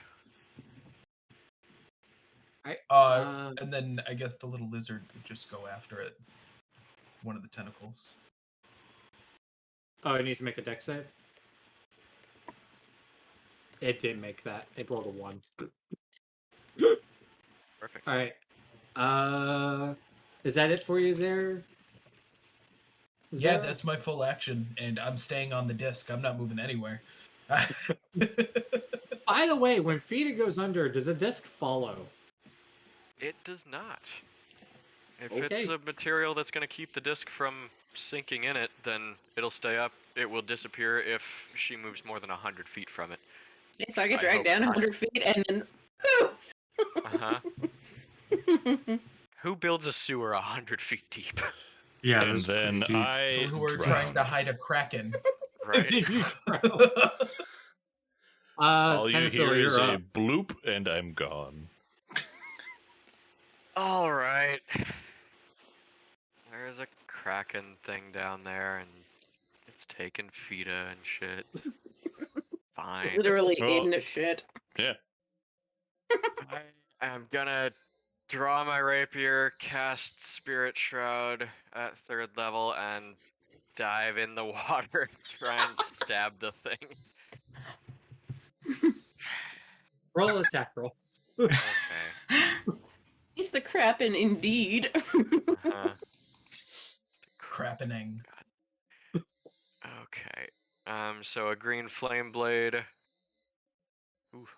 G: And then I guess the little lizard would just go after it. One of the tentacles.
A: Oh, it needs to make a dex save? It didn't make that. It rolled a 1.
C: Perfect.
A: All right. Is that it for you there?
G: Yeah, that's my full action, and I'm staying on the disc. I'm not moving anywhere.
A: By the way, when Fida goes under, does a disc follow?
C: It does not. If
A: Okay.
C: it's a material that's going to keep the disc from sinking in it, then it'll stay up. It will disappear if she moves more than 100 feet from it.
E: Okay, so I get
C: I
E: dragged
C: hope
E: down
C: not.
E: 100 feet and then.
C: Uh-huh. Who builds a sewer 100 feet deep?
D: Yeah,
B: And then I
G: Who are trying to hide a kraken.
C: Right.
A: You drown.
B: All you hear
A: Tenafil,
B: is
A: you're
B: a
A: up.
B: bloop, and I'm gone.
C: All right. There's a kraken thing down there, and it's taking Fida and shit. Fine.
E: Literally
B: Well,
E: in the shit.
B: Yeah.
C: I am gonna draw my rapier, cast Spirit Shroud at 3rd level, and dive in the water and try and stab the thing.
A: Roll attack roll.
C: Okay.
E: He's the Kraken indeed.
C: Uh-huh.
G: Crappening.
C: Okay. So a green flame blade. Ooh.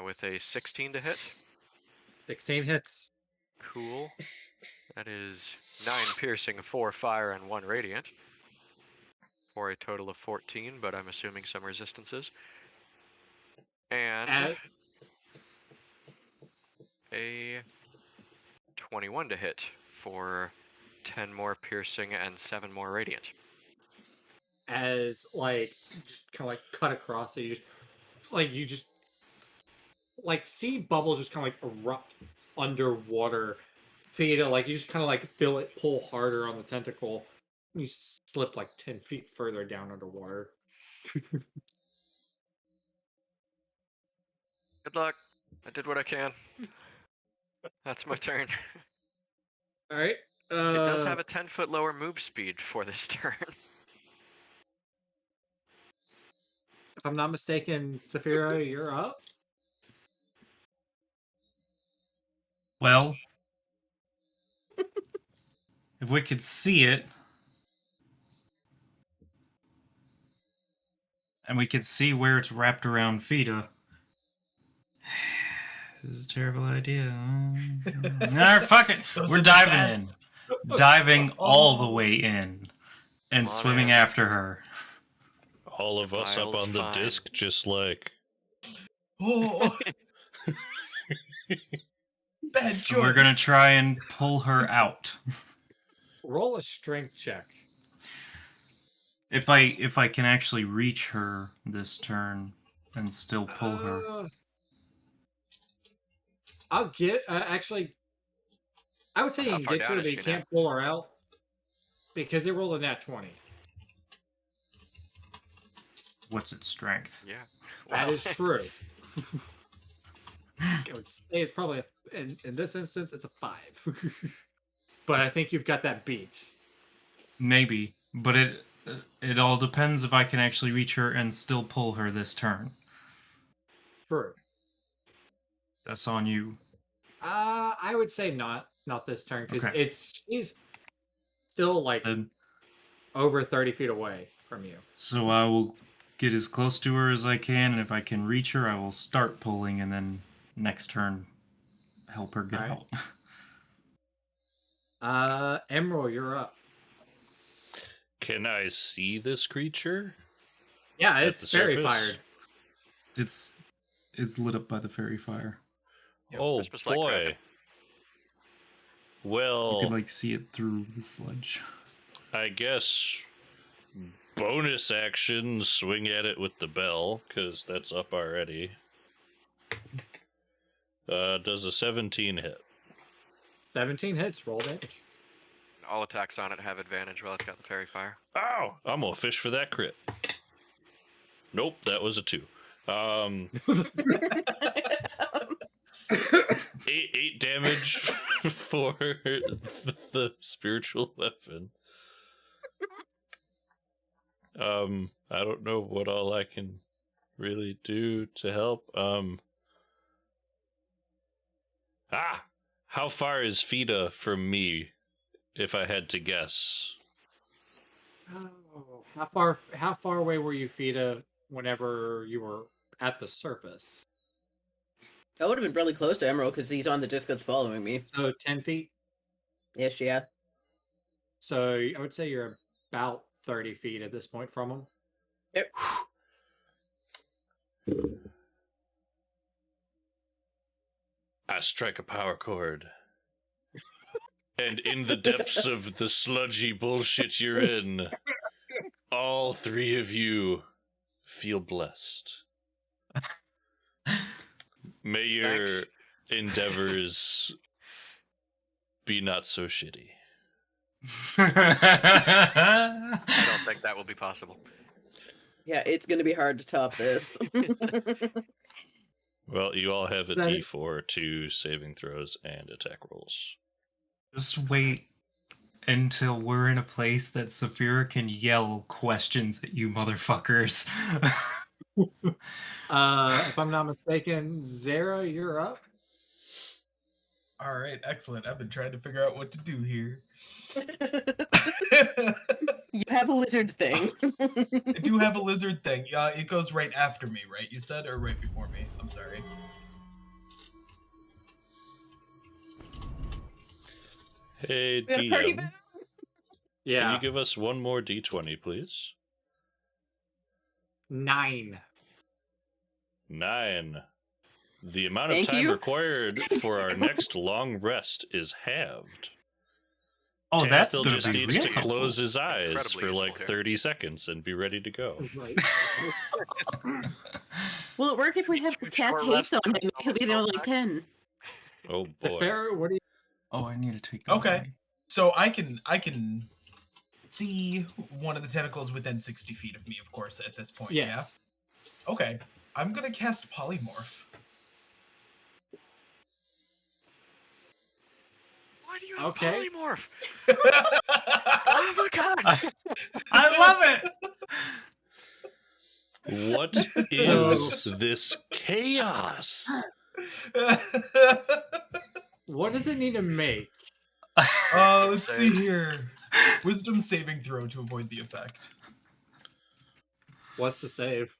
C: With a 16 to hit.
A: 16 hits.
C: Cool. That is 9 piercing, 4 fire, and 1 radiant. For a total of 14, but I'm assuming some resistances. And a 21 to hit for 10 more piercing and 7 more radiant.
A: As like just kind of like cut across it, you just see bubbles just kind of like erupt underwater. Theta, like you just kind of like feel it pull harder on the tentacle. You slip like 10 feet further down underwater.
C: Good luck. I did what I can. That's my turn.
A: All right.
C: It does have a 10-foot lower move speed for this turn.
A: If I'm not mistaken, Saphira, you're up.
D: Well, if we could see it, and we could see where it's wrapped around Fida. This is a terrible idea. Nah, fuck it.
G: Those
D: We're
G: are the
D: diving
G: best.
D: in. Diving all the
G: Oh.
D: way in. And
C: Come on
D: swimming
C: in.
D: after her.
B: All of us up
C: Miles
B: on the
C: fine.
B: disc, just like.
G: Oh. Bad choice.
D: We're gonna try and pull her out.
A: Roll a strength check.
D: If I can actually reach her this turn and still pull her.
A: I'll get actually. I would say you
C: How
A: can
C: far
A: get to
C: down
A: her,
C: is
A: but you
C: she
A: can't pull her out because it rolled a nat 20.
D: What's its strength?
C: Yeah.
A: That
C: Well,
A: is true. I would say it's probably in this instance it's a 5. But I think you've got that beat.
D: Maybe, but it all depends if I can actually reach her and still pull her this turn.
A: True.
D: That's on you.
A: I would say not this turn because
D: Okay.
A: she's still like
D: Then,
A: over 30 feet away from you.
D: so I will get as close to her as I can, and if I can reach her, I will start pulling, and then next turn help her get
A: Alright.
D: out.
A: Emerald, you're up.
B: Can I see this creature?
A: Yeah,
B: At
A: it's
B: the
A: fairy
B: surface?
A: fired.
D: It's lit up by the fairy fire.
C: Yep,
B: Oh
C: Christmas light
B: boy.
C: Kraken.
D: You
B: Well,
D: could like see it through the sludge.
B: I guess bonus action, swing at it with the bell, because that's up already. Does a 17 hit?
A: 17 hits, roll damage.
C: All attacks on it have advantage while it's got the fairy fire.
B: Ow! I'm gonna fish for that crit. Nope, that was a 2. 8 damage for the spiritual weapon. I don't know what all I can really do to help. How far is Fida from me, if I had to guess?
A: Oh, how far away were you, Fida, whenever you were at the surface?
E: That would have been really close to Emerald because he's on the disc that's following me.
A: So 10 feet.
E: Yes, yeah.
A: So I would say you're about 30 feet at this point from him.
E: Yep.
B: I strike a power chord. And in the depths of the sludgy bullshit you're in, all 3 of you feel blessed. May your
C: Thanks.
B: endeavors be not so shitty.
C: I don't think that will be possible.
E: Yeah, it's going to be hard to top this.
B: Well, you all have a
A: Is that it?
B: D4, 2 saving throws, and attack rolls.
D: Just wait until we're in a place that Saphira can yell questions at you motherfuckers.
A: If I'm not mistaken, Zara, you're up.
G: All right, excellent. I've been trying to figure out what to do here.
E: You have a lizard thing.
G: I do have a lizard thing. It goes right after me, right? You said, or right before me? I'm sorry.
B: Hey,
E: We gotta party
B: DM,
E: back.
B: can
A: Yeah.
B: you give us one more d20, please?
A: 9.
B: 9. The amount of
E: Thank
B: time
E: you.
B: required for our next long rest is halved.
D: Oh, that's
B: Tanathil
D: going
B: just
D: to be
B: needs
D: real
B: to
D: helpful.
B: close his eyes
C: Incredibly
B: for
C: useful
B: like
C: here.
B: 30 seconds and be ready to go.
A: Right.
E: Will it work if we have
C: Huge
E: cast
C: short rest
E: haste on him?
C: time,
E: He'll be there
C: almost
E: like
C: felt
E: 10.
B: Oh
A: The
B: boy.
A: Pharaoh, what do you?
D: Oh, I need to take that
G: Okay.
D: away.
G: So I can see one of the tentacles within 60 feet of me, of course, at this point.
A: Yes.
G: Yeah. Okay. I'm gonna cast Polymorph.
C: Why do you have
A: Okay.
C: polymorph? Oh my god!
D: I love it.
B: What is this chaos?
A: What does it need to make?
G: Let's see here. Wisdom saving throw to avoid the effect.
A: What's the save?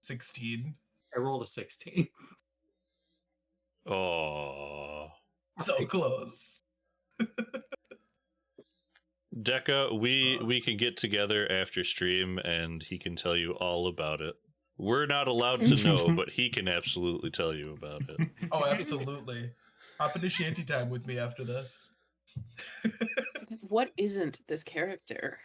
G: 16.
A: I rolled a 16.
B: Oh.
G: So close.
B: Deca, we can get together after stream and he can tell you all about it. We're not allowed to know, but he can absolutely tell you about it.
G: Oh, absolutely. Hop into shanty time with me after this.
E: What isn't this character?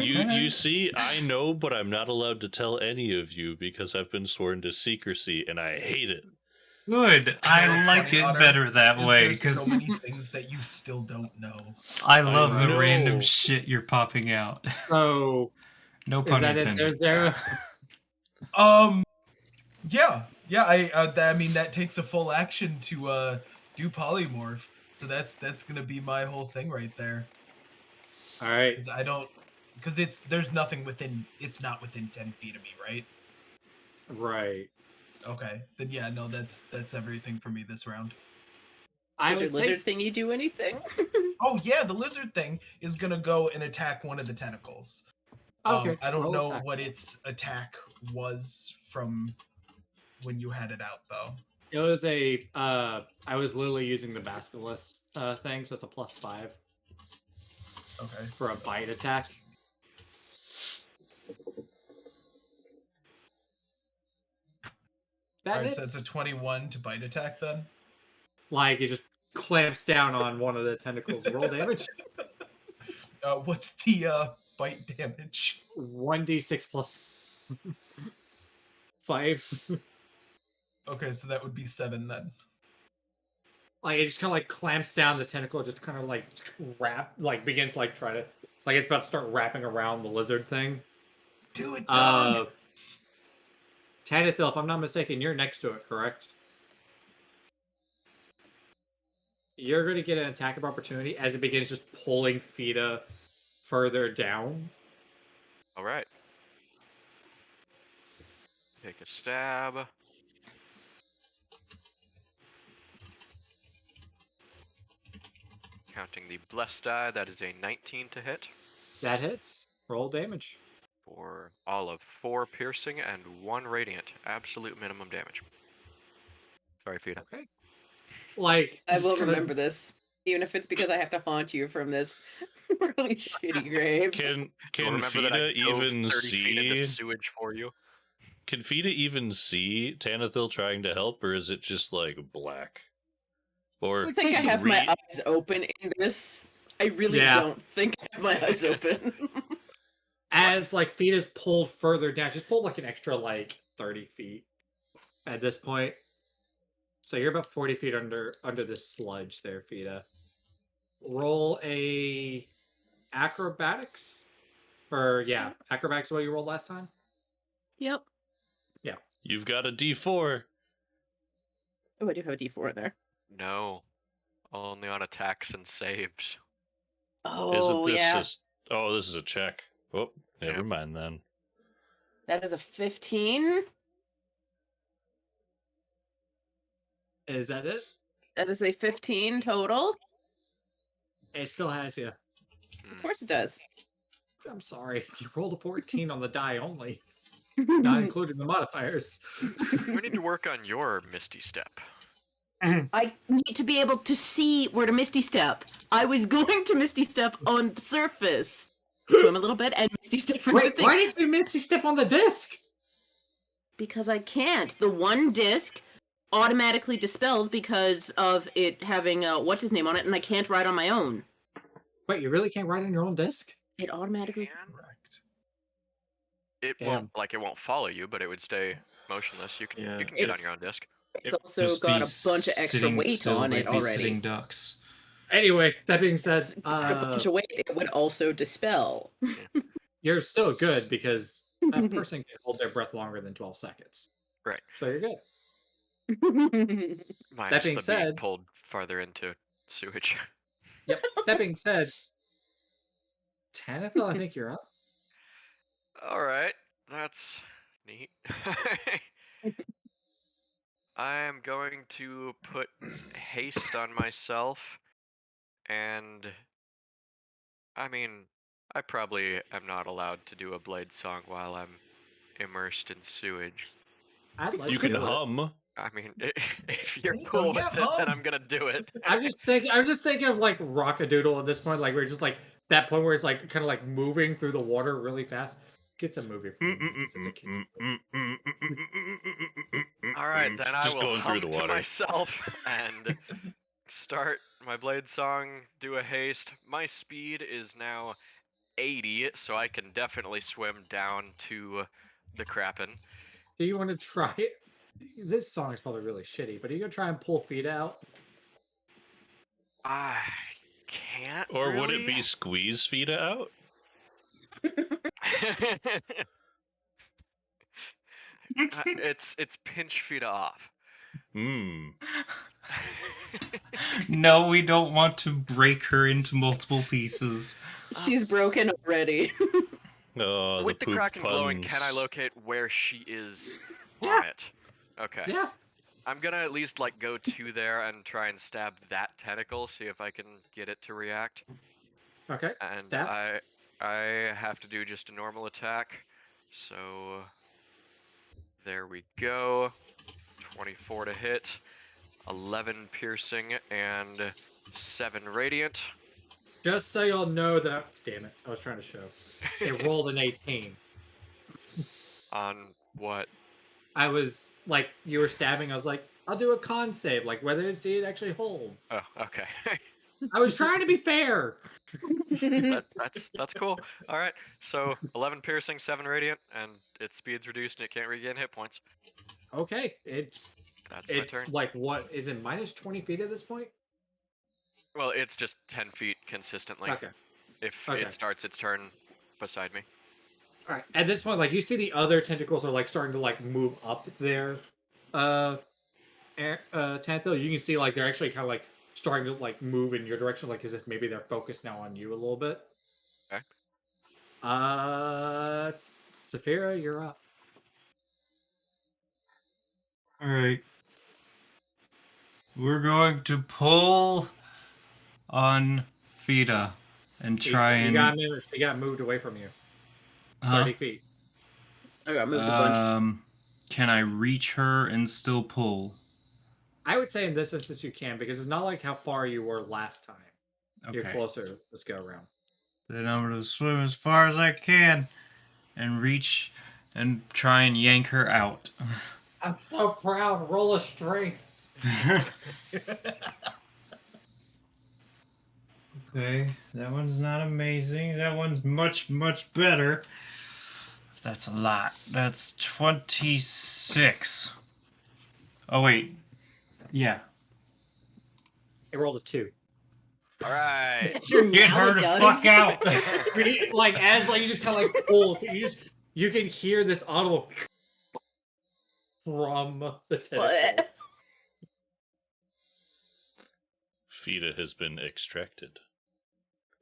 B: You see, I know, but I'm not allowed to tell any of you because I've been sworn to secrecy and I hate it.
D: Good. I like
G: Funny,
D: it
G: Otter,
D: better that
G: is
D: way
G: there's
D: because
G: so many things that you still don't know.
D: I love the
B: know.
D: random shit you're popping out.
A: So,
D: No
A: is
D: pun
A: that it?
D: intended.
A: There's there.
G: Yeah. I mean that takes a full action to do polymorph. So that's gonna be my whole thing right there.
A: All right.
G: Because there's nothing within. It's not within 10 feet of me, right?
A: Right.
G: Okay. Then yeah, no, that's everything for me this round.
A: I
E: Did your
A: would say
E: lizard thingy do anything?
G: Oh yeah, the lizard thing is gonna go and attack one of the tentacles.
A: okay.
G: I don't
A: roll
G: know
A: attack.
G: what its attack was from when you had it out though.
A: It was a. I was literally using the basilisk thing, so it's a +5
G: Okay.
A: for a bite attack. That
G: Alright,
A: hits.
G: so it's a 21 to bite attack then.
A: Like it just clamps down on one of the tentacles. Roll damage.
G: What's the bite damage?
A: 1d6 plus 5.
G: Okay, so that would be 7 then.
A: Like it just kind of like clamps down the tentacle, just kind of like begins like try to like it's about to start wrapping around the lizard thing.
G: Do it, dog!
A: Tanathil, if I'm not mistaken, you're next to it, correct? You're going to get an attack of opportunity as it begins just pulling Fida further down.
C: All right. Take a stab. Counting the blessed die, that is a 19 to hit
A: That hits. Roll damage.
C: for all of 4 piercing and 1 radiant. Absolute minimum damage. Sorry, Fida.
A: Okay. Like
E: I
A: just
E: will
A: kinda-
E: remember this, even if it's because I have to haunt you from this really shitty grave.
B: Can
C: Remember that I
B: Fida
C: dove
B: even
C: 30 feet into
B: see?
C: sewage for you?
B: Can Fida even see Tanathil trying to help, or is it just like black? Or
E: I think I have my eyes open in this. I really
A: Yeah.
E: don't think I have my eyes open.
A: as like Fida's pulled further down, she's pulled like an extra like 30 feet at this point. So you're about 40 feet under this sludge there, Fida. Roll a acrobatics. Or yeah, acrobatics is what you rolled last time?
E: Yep.
B: you've got a D4.
E: Oh, I do have a D4 in there.
C: No. Only on attacks and saves.
E: Oh,
B: Isn't this
E: yeah.
B: just? Oh, this is a check. Oh, never
C: Yep.
B: mind then.
E: That is a 15.
A: Is that it?
E: That is a 15 total.
A: It still has you.
E: Of course it does.
A: I'm sorry. You rolled a 14 on the die only, not including the modifiers.
C: We need to work on your Misty Step.
E: I need to be able to see where to Misty Step. I was going to Misty Step on the surface. Swim a little bit and Misty Step into
A: Wait,
E: things.
A: why did you Misty Step on the disc?
E: Because I can't. The one disc automatically dispels because of it having what's his name on it, and I can't ride on my own.
A: Wait, you really can't ride on your own disc?
E: It automatically.
C: Can?
G: Correct.
C: It
A: Damn.
C: won't follow you, but it would stay motionless. You can
D: Yeah.
C: get on
E: It's-
C: your own disc.
E: It's
D: It'd
E: also
D: just
E: got
D: be
E: a bunch of extra
D: sitting
E: weight
D: still
E: on
D: like
E: it
D: be
E: already.
D: sitting ducks.
A: Anyway, that being said,
E: It's got a bunch of weight. It would also dispel.
A: you're still good because a person can hold their breath longer than 12 seconds.
C: Right.
A: So you're good.
C: Minus
A: being
C: the
A: said-
C: being pulled farther into sewage.
A: Yep. That being said, Tanithil, I think you're up.
C: All right, that's neat. I am going to put haste on myself, and I mean, I probably am not allowed to do a blade song while I'm immersed in sewage.
A: I'd like
B: You
A: to
B: can
A: do it.
B: hum.
C: I mean, if you're
G: Nico,
C: cool
G: yeah,
C: with it, then
G: hum.
C: I'm gonna do it.
A: I'm just thinking of like Rockadoodle at this point, like where it's just like that point where it's like kind of like moving through the water really fast. It's a movie for me because it's a kid's movie.
C: All right, then I
B: Just
C: will
B: going through
C: hum
B: the
C: to
B: water.
C: myself and start my blade song. Do a haste. My speed is now 80, so I can definitely swim down to the Kraken.
A: Do you want to try it? This song is probably really shitty, but are you gonna try and pull feet out?
C: I can't.
B: Or would it
C: really.
B: be squeeze feet out?
C: It's pinch feet off.
B: Hmm.
D: No, we don't want to break her into multiple pieces.
E: She's broken already.
B: Oh,
C: With the
B: poop
C: Kraken glowing, can I
B: puns.
C: locate where she is
A: Yeah.
C: on it? Okay.
A: Yeah.
C: I'm gonna at least like go to there and try and stab that tentacle, see if I can get it to react.
A: Okay.
C: And
A: Stab.
C: I have to do just a normal attack. So there we go. 24 to hit, 11 piercing, and 7 radiant.
A: Just so you'll know that. Damn it! I was trying to show. It rolled an 18.
C: On what?
A: I was like, you were stabbing. I was like, I'll do a con save, like whether to see it actually holds.
C: Oh, okay.
A: I was trying to be fair.
C: That's cool. All right. So 11 piercing, 7 radiant, and its speed's reduced and it can't regain hit points.
A: Okay, it's
C: That's my turn.
A: like what is it minus 20 feet at this point?
C: Well, it's just 10 feet consistently.
A: Okay.
C: If
A: Okay.
C: it starts its turn beside me.
A: All right. At this point, like you see the other tentacles are like starting to like move up there. Tanthil, you can see like they're actually kind of like starting to like move in your direction, like as if maybe they're focused now on you a little bit.
C: Okay.
A: Saphira, you're up.
D: Alright. We're going to pull on Fida and try
A: You
D: and.
A: got moved. She got moved away from you.
D: Huh?
A: 30 feet.
E: I got moved a bunch.
D: Can I reach her and still pull?
A: I would say in this instance you can because it's not like how far you were last time. You're
D: Okay.
A: closer this go around.
D: Then I'm gonna swim as far as I can and reach and try and yank her out.
A: I'm so proud. Roll a strength.
D: Okay, that one's not amazing. That one's much, much better. That's a lot. That's 26. Oh, wait. Yeah.
A: It rolled a 2.
C: All right.
E: Sure,
D: Get
E: now
D: her
E: it
D: the
E: does.
D: fuck out!
A: Like as like you just kind of like pull, you can hear this audible from the tentacle.
E: What?
B: Fida has been extracted.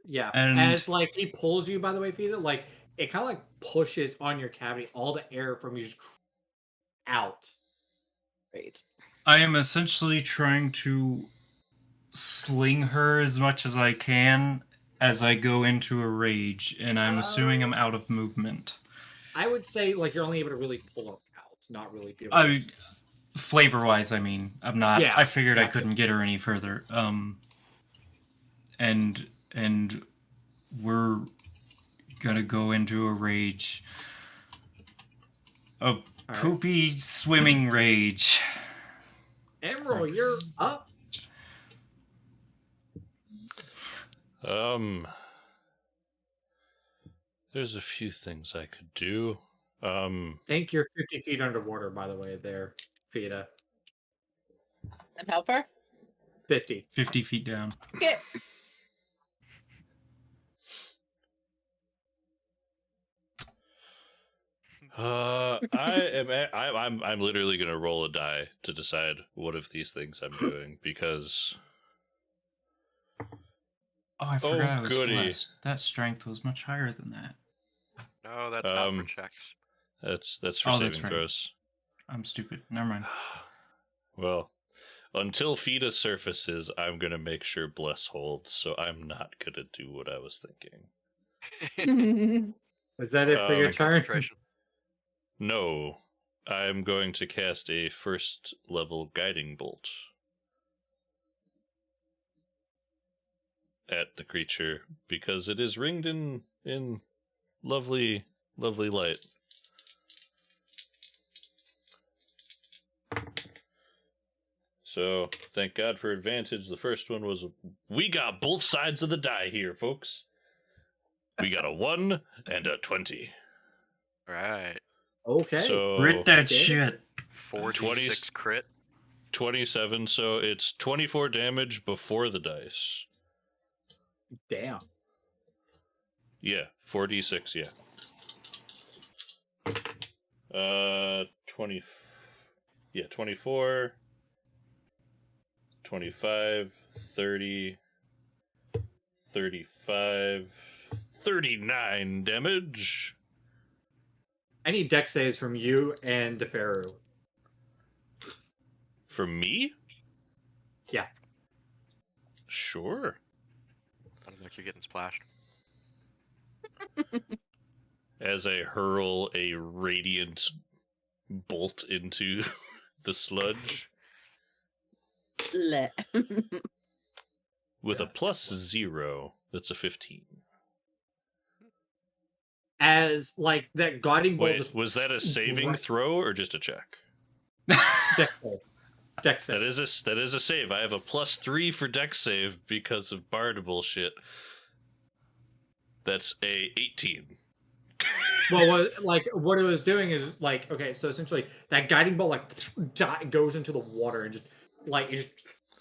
A: Yeah,
D: And-
A: as like he pulls you. By the way, Fida, like it kind of like pushes on your cavity all the air from you just out.
E: Right.
D: I am essentially trying to sling her as much as I can as I go into a rage, and I'm assuming I'm out of movement.
A: I would say like you're only able to really pull her out, not really be able.
D: I Flavor-wise, I mean, I'm not.
A: Yeah,
D: I figured I
A: gotcha.
D: couldn't get her any further. And we're gonna go into a rage, a
A: right.
D: poopy swimming rage.
A: Emerald, you're up.
B: There's a few things I could do.
A: Think you're 50 feet underwater, by the way, there, Fida.
E: And how far?
A: 50.
D: 50 feet down.
E: Okay.
B: I'm literally gonna roll a die to decide what of these things I'm doing because.
D: Oh, I forgot I was
B: goody.
D: blessed. That strength was much higher than that.
C: No, that's not for checks.
B: That's for
D: Oh,
B: saving
D: that's right.
B: throws.
D: I'm stupid. Never mind.
B: Well, until Fida surfaces, I'm gonna make sure Bless holds, so I'm not gonna do what I was thinking.
A: Is that it for your turn?
C: Concentration.
B: No, I'm going to cast a first level guiding bolt at the creature because it is ringed in lovely light. So, thank God for advantage. The first one was, we got both sides of the die here, folks. We got a 1 and a 20.
C: Right.
A: Okay.
B: So,
D: Grit that
A: Okay.
D: shit.
C: 4d6 crit.
B: 27, so it's 24 damage before the dice.
A: Damn.
B: Yeah, 4d6, yeah. 24, 25, 30, 35, 39 damage.
A: I need dex saves from you and DeFaru.
B: From me?
A: Yeah.
B: Sure.
C: I don't think you're getting splashed.
B: As I hurl a radiant bolt into the sludge.
E: Le.
B: With a +0, that's a 15.
A: As like that guiding bolt
B: Wait,
A: just
B: was that a saving throw or just a check?
A: dex save. Dex save.
B: That is a save. I have a +3 for dex save because of bard bullshit. That's a 18.
A: Well, what it was doing is like, okay, so essentially that guiding bolt goes into the water and just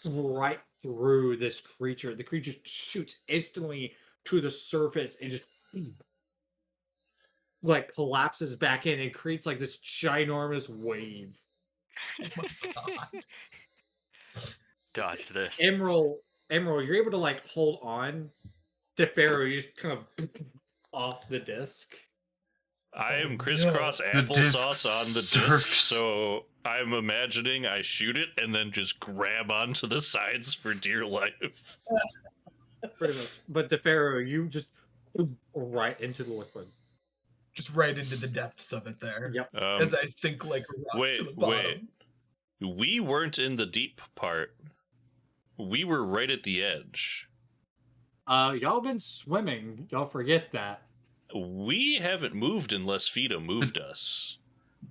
A: right through this creature. The creature shoots instantly to the surface and just like collapses back in and creates like this ginormous wave.
G: Oh my god.
C: Dodge this.
A: Emerald, you're able to like hold on to Pharaoh. You just kind of off the disc.
B: I am crisscross
D: The disc
B: applesauce on the disc,
D: surfs.
B: so I'm imagining I shoot it and then just grab onto the sides for dear life.
A: Pretty much. But DeFaro, you just right into the liquid.
G: Just right into the depths of it there.
A: Yep.
G: As I sink like a rock to the bottom.
B: We weren't in the deep part. We were right at the edge.
A: Y'all been swimming. Y'all forget that.
B: We haven't moved unless Fida moved us.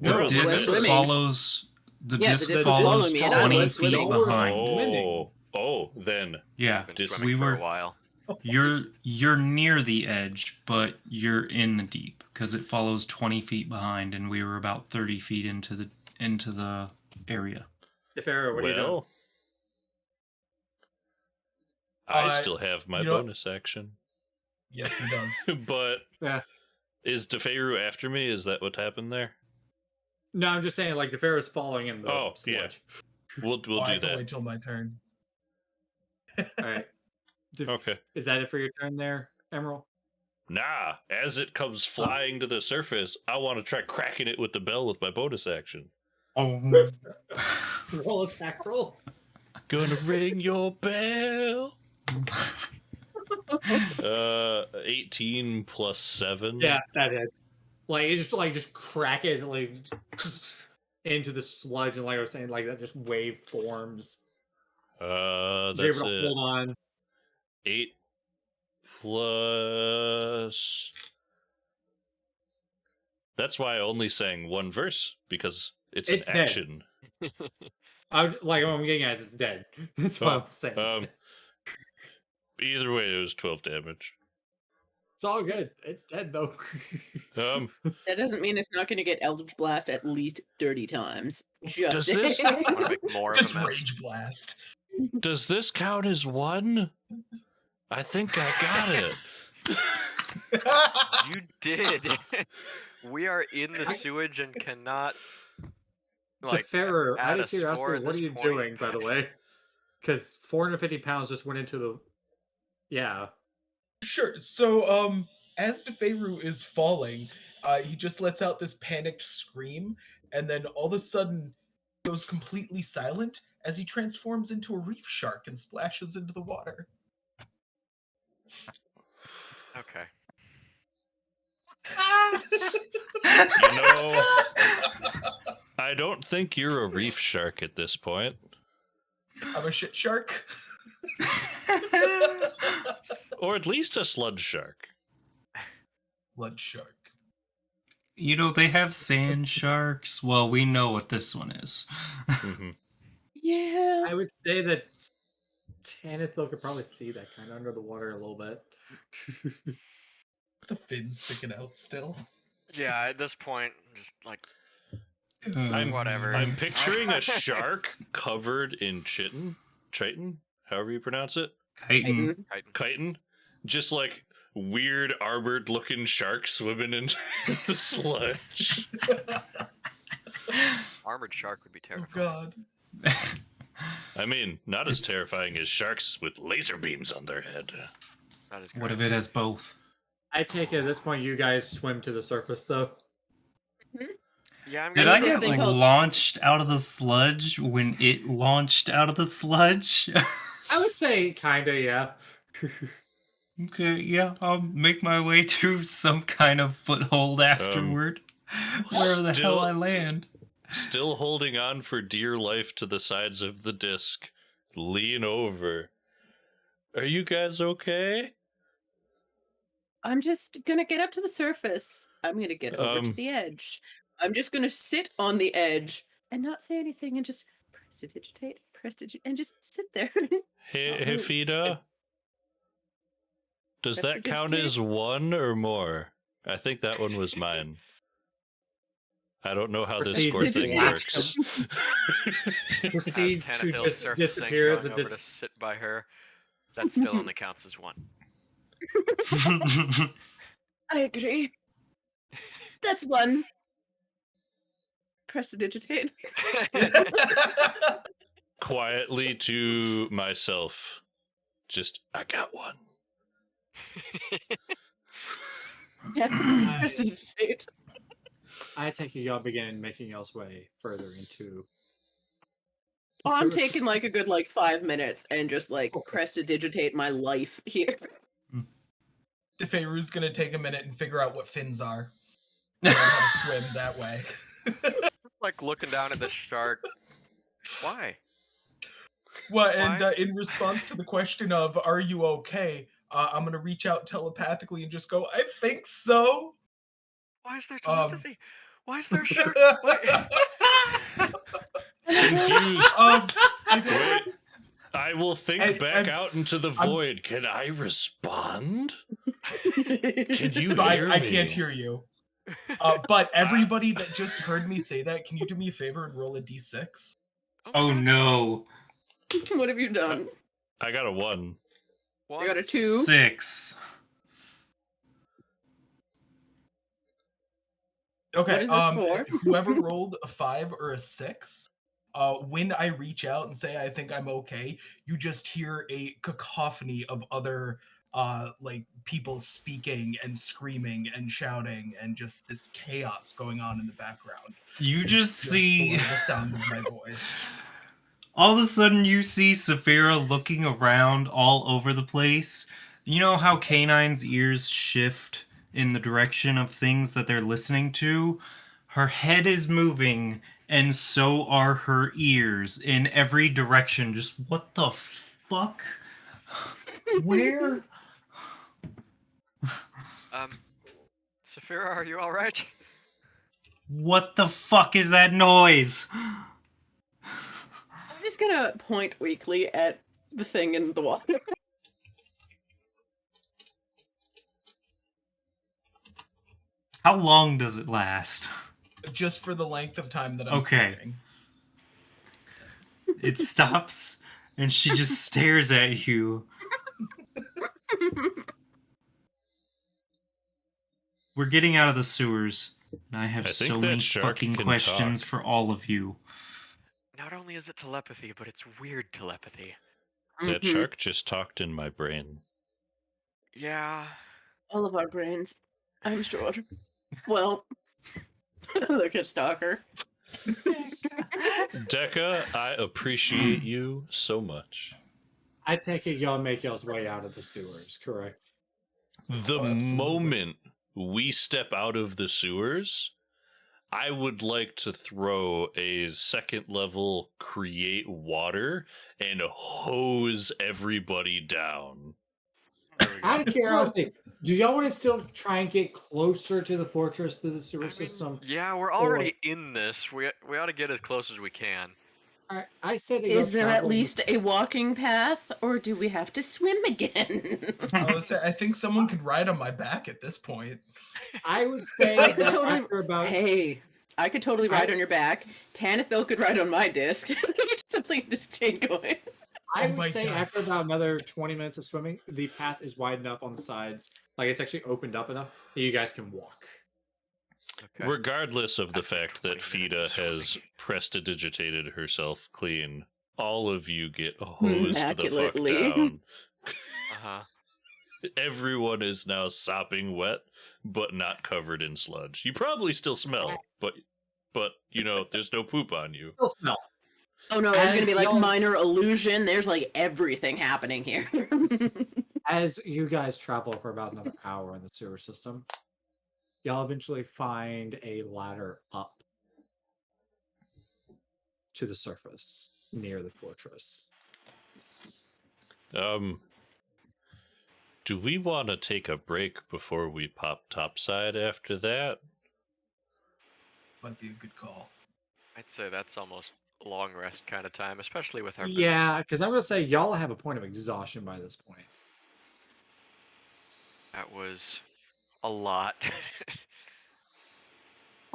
D: The
B: We're
D: disc
E: swimming.
D: follows. The
E: Yeah, the
D: disc
E: disc was
D: follows
E: following me, and I
D: 20
E: was
D: feet
E: swimming.
D: behind.
B: Then
D: Yeah,
C: Been
B: Just-
C: swimming
D: we
C: for
D: were-
C: a while.
D: you're near the edge, but you're in the deep because it follows 20 feet behind, and we were about 30 feet into the area.
A: DeFaro, what are you doing?
B: well, I
G: Uh,
B: still have my
G: you know what?
B: bonus action.
G: Yes, he does.
B: But
A: Yeah.
B: is DeFeru after me? Is that what happened there?
A: No, I'm just saying, like, DeFaro's falling in the
B: Oh, yeah.
A: sludge.
B: We'll
G: I
B: do
G: can
B: that.
G: wait till my turn.
A: All right.
B: Okay.
A: Is that it for your turn there, Emerald?
B: Nah, as it comes flying to the surface, I want to try cracking it with the bell with my bonus action.
D: Oh,
A: Roll attack roll.
B: Gonna ring your bell. 18 plus 7.
A: Yeah, that hits. Like, it just crack it, like, into the sludge, and like I was saying, like that just wave forms.
B: That's
A: You're able to
B: it.
A: hold on.
B: 8 plus. That's why I only sang one verse, because it's
A: It's
B: an
A: dead.
B: action.
A: Like what I'm getting at is it's dead. That's what I was saying.
B: Either way, it was 12 damage.
A: It's all good. It's dead though.
E: That doesn't mean it's not going to get Eldritch Blast at least 30 times.
B: Does
E: Just
B: this-
E: saying.
C: Want to make more
G: Just
C: of a mess?
G: rage blast.
B: Does this count as 1? I think I got it.
C: You did. We are in the sewage and cannot like
A: Deferrer,
C: add
A: out
C: a
A: of
C: score
A: curiosity,
C: at
A: what are
C: this
A: you
C: point.
A: doing, by the way? Because 450 pounds just went into the. Yeah.
G: Sure. So, as Defeiru is falling, he just lets out this panicked scream, and then all of a sudden goes completely silent as he transforms into a reef shark and splashes into the water.
C: Okay.
B: You know, I don't think you're a reef shark at this point.
G: I'm a shit shark.
B: Or at least a sludge shark.
G: Blood shark.
D: You know, they have sand sharks. Well, we know what this one is.
B: Mhm.
E: Yeah.
A: I would say that Tanithil could probably see that kind of under the water a little bit.
G: The fins sticking out still.
C: Yeah, at this point, just like
B: I'm-
C: whatever.
B: I'm picturing a shark covered in chitin, however you pronounce it.
D: Chitin.
B: Chitin. Just like weird armored looking shark swimming in the sludge.
C: Armored shark would be
G: Oh
C: terrifying.
G: god.
B: I mean, not as
D: It's-
B: terrifying as sharks with laser beams on their head.
C: That is
D: What
C: correct.
D: if it has both?
A: I take it at this point you guys swim to the surface, though.
C: Yeah, I'm
D: Did
C: gonna
D: I
E: this
D: get
E: thing called-
D: launched out of the sludge when it launched out of the sludge?
A: I would say kinda, yeah.
D: Okay, yeah, I'll make my way to some kind of foothold afterward. Wherever the hell
B: still-
D: I land.
B: Still holding on for dear life to the sides of the disc. Lean over. Are you guys okay?
E: I'm just gonna get up to the surface. I'm gonna get over to
B: Um,
E: the edge. I'm just gonna sit on the edge and not say anything and just prestidigitate, and just sit there.
B: Hey,
E: Not move.
B: Fida? Does that count as 1 or more? I think that one was mine. I don't know how this score thing works.
A: Proceeds to
C: Tanithil
A: just
C: surfacing,
A: disappear.
C: going
A: The
C: over to sit by her. That still only counts as 1.
E: I agree. That's one. Prestidigitate.
B: Quietly to myself. Just, I got 1.
E: Yes, prestidigitate.
A: I take it y'all begin making y'all's way further into. the
E: Oh, I'm
A: surface.
E: taking like a good 5 minutes and just prestidigitate my life here.
G: Defeiru's gonna take a minute and figure out what fins are. Learn how to swim that way.
C: Like looking down at the shark. Why?
G: Well, and
C: Why?
G: in response to the question of "Are you okay?" I'm gonna reach out telepathically and just go, "I think so."
C: Why is there telepathy? Why is there a shark?
B: Confused.
G: I
B: Wait. I will think back out into the void. Can I respond? Can you hear me?
G: I can't hear you. But everybody that just heard me say that, can you do me a favor and roll a d6?
D: Oh no.
E: What have you done?
B: I got a 1.
E: I got a 2.
D: 6.
G: Okay.
E: What is this for?
G: Whoever rolled a 5 or a 6, when I reach out and say I think I'm okay, you just hear a cacophony of other people speaking and screaming and shouting and just this chaos going on in the background.
D: You just see
G: below the sound of my voice.
D: all of a sudden you see Saphira looking around all over the place. You know how Canine's ears shift in the direction of things that they're listening to? Her head is moving, and so are her ears in every direction. Just what the fuck? Where?
C: Saphira, are you alright?
D: What the fuck is that noise?
E: I'm just gonna point weakly at the thing in the water.
D: How long does it last?
G: Just for the length of time that I'm
D: Okay.
G: sleeping.
D: It stops, and she just stares at you. We're getting out of the sewers, and I have
B: I think
D: so
B: that
D: many
B: shark
D: fucking
B: can
D: questions
B: talk.
D: for all of you.
C: Not only is it telepathy, but it's weird telepathy.
B: That
E: Mhm.
B: shark just talked in my brain.
C: Yeah.
E: All of our brains, I'm sure. Well, look at Stalker.
B: Decca, I appreciate you so much.
A: I take it y'all make y'all's way out of the sewers, correct?
B: The
G: Oh, absolutely.
B: moment we step out of the sewers, I would like to throw a second level create water and hose everybody down.
C: There we go.
A: Out of curiosity, do y'all want to still try and get closer to the fortress through the sewer system?
C: Yeah, we're already in this. We ought to get as close as we can.
A: I said that y'all
E: Is there at
A: travel in the-
E: least a walking path, or do we have to swim again?
G: I think someone could ride on my back at this point.
A: I would say
E: I could
A: that
E: totally.
A: after about
E: Hey, I could totally ride on your back. Tanithil could ride on my disc. Simply this chain going.
A: I
G: Oh
A: would
G: my
A: say
G: God.
A: after about another 20 minutes of swimming, the path is wide enough on the sides, like it's actually opened up enough that you guys can walk.
C: Okay.
B: Regardless of the
C: After
B: fact that
C: 20 minutes
B: Fida
C: of
B: has
C: swimming.
B: prestidigitated herself clean, all of you get hosed the fuck
E: Immaculately.
B: down.
C: Uh-huh.
B: Everyone is now sopping wet, but not covered in sludge. You probably still smell, but you know, there's no poop on you.
A: Still smell.
E: Oh no, there's gonna
A: As
E: be like
A: y'all-
E: minor illusion. There's like everything happening here.
A: As you guys travel for about another hour in the sewer system, y'all eventually find a ladder up to the surface near the fortress.
B: Do we want to take a break before we pop topside after that?
G: Might be a good call.
C: I'd say that's almost a long rest kind of time, especially with our boots.
A: Yeah, because I'm gonna say y'all have a point of exhaustion by this point.
C: That was a lot.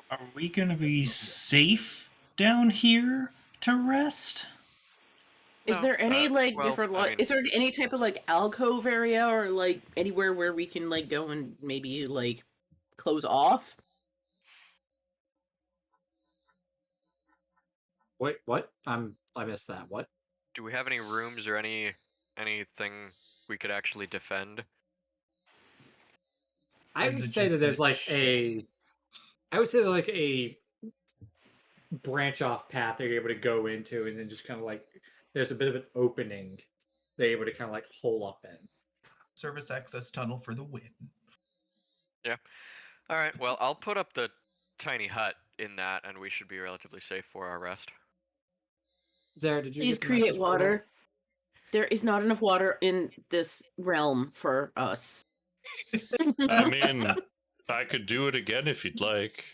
D: Are we gonna be safe down here to rest?
E: Is
C: No,
E: there any like
C: well,
E: different
C: I
E: like?
C: mean-
E: Is there any type of like alcove area or like anywhere where we can like go and maybe like close off?
A: Wait, what? I missed that. What?
C: Do we have any rooms or anything we could actually defend?
A: I
G: Is
A: would
G: it
A: say
G: just
A: that there's
G: that
A: like I would say like a branch off path they're able to go into, and then just kind of like there's a bit of an opening they're able to kind of like hole up in.
G: service access tunnel for the win?
C: All right, well, I'll put up the tiny hut in that, and we should be relatively safe for our rest.
A: Zara, did you
E: Please
A: get the
E: create
A: message by the way?
E: water. There is not enough water in this realm for us.
B: I mean, I could do it again if you'd like.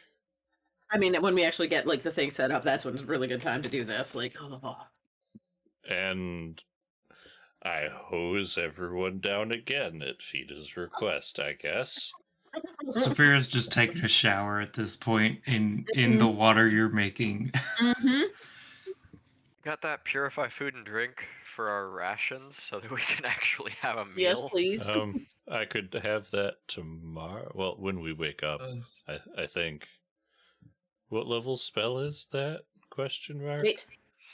E: I mean, when we actually get like the thing set up, that's when it's a really good time to do this. Like, oh.
B: And I hose everyone down again at Fida's request, I guess.
D: Saphira's just taking a shower at this point in the water you're making.
E: Mm-hmm.
C: Got that purify food and drink for our rations so that we can actually have a meal?
E: Yes, please.
B: I could have that tomorrow. Well, when we wake up,
G: Does-
B: I think. What level spell is that? Question mark.
E: Wait,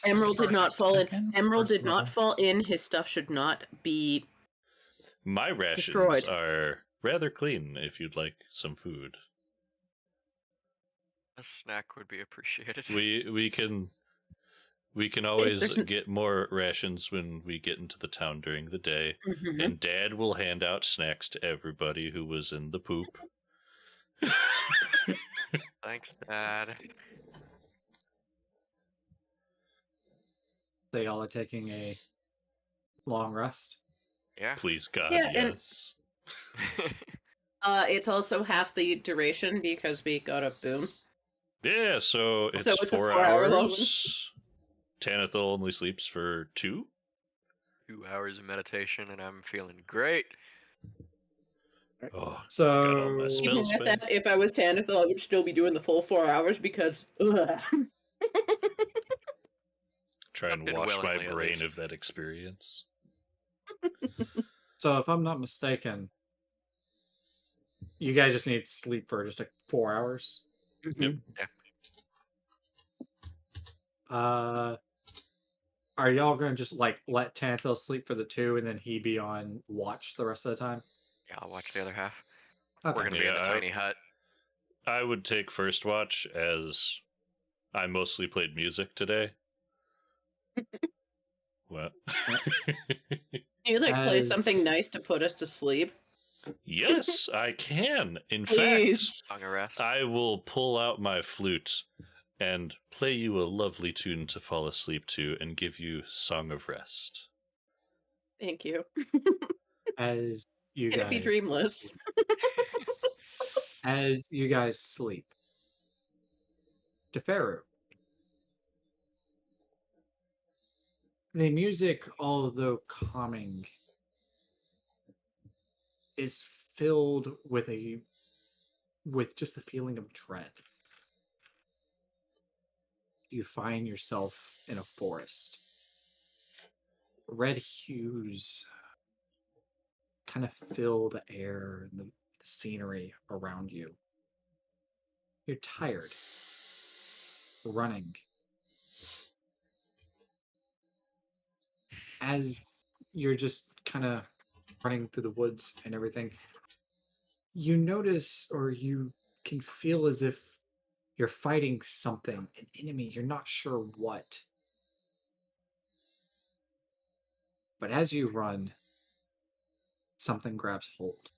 E: Emerald did not fall in.
D: Second?
E: Emerald
G: First
E: did not
G: level.
E: fall in. His stuff should not be.
B: My rations
E: Destroyed.
B: are rather clean. If you'd like some food,
C: A snack would be appreciated.
B: we can always
E: there's n-
B: get more rations when we get into the town during the day.
E: Mhm.
B: And Dad will hand out snacks to everybody who was in the poop.
C: Thanks, Dad.
A: They all are taking a long rest.
C: Yeah.
B: Please, God,
E: Yeah, and-
B: yes.
E: It's also half the duration because we got a boon.
B: Yeah, so it's,
E: So it's a
B: 4
E: 4-hour long one.
B: hours. Tanithil only sleeps for 2.
C: 2 hours of meditation, and I'm feeling great.
B: Oh, got all my
A: So
B: spells
E: Even with
B: spent.
E: that, if I was Tanithil, I would still be doing the full 4 hours because. Ugh.
B: Try and
C: Jumped in
B: wash my
C: willingly, at
B: brain
C: least.
B: of that experience.
A: So if I'm not mistaken, you guys just need to sleep for just like 4 hours.
B: Yep.
A: Are y'all gonna just like let Tanthil sleep for the 2 and then he be on watch the rest of the time?
C: Yeah, I'll watch the other half.
A: Okay.
C: We're gonna be in the
B: Yeah,
C: tiny hut.
B: I would take first watch as I mostly played music today. What?
E: You like play
A: As-
E: something nice to put us to sleep?
B: Yes, I can. In
E: Please.
C: Song of rest.
B: fact, I will pull out my flute and play you a lovely tune to fall asleep to and give you Song of Rest.
E: Thank you.
A: As you
E: Can it be
A: guys
E: dreamless?
A: as you guys sleep. Teferu. The music, although calming, is filled with just the feeling of dread. You find yourself in a forest. Red hues kind of fill the air and the scenery around you. You're tired, running. As you're just kind of running through the woods and everything, you notice or you can feel as if you're fighting something, an enemy. You're not sure what. But as you run, something grabs hold.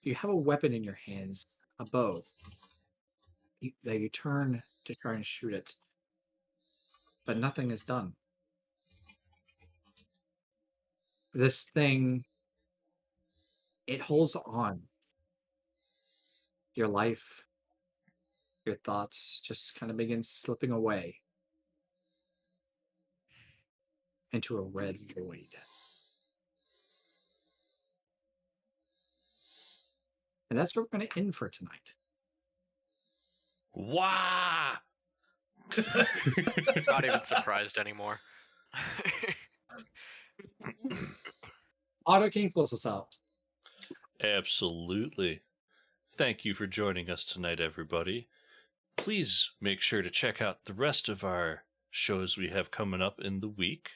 A: You have a weapon in your hands, a bow, that you turn to try and shoot it. But nothing is done. This thing, it holds on. Your life, your thoughts just kind of begin slipping away into a red void. And that's where we're going to end for tonight.
B: Wah!
C: Not even surprised anymore.
A: Otto, can you close us out?
B: Absolutely. Thank you for joining us tonight, everybody. Please make sure to check out the rest of our shows we have coming up in the week.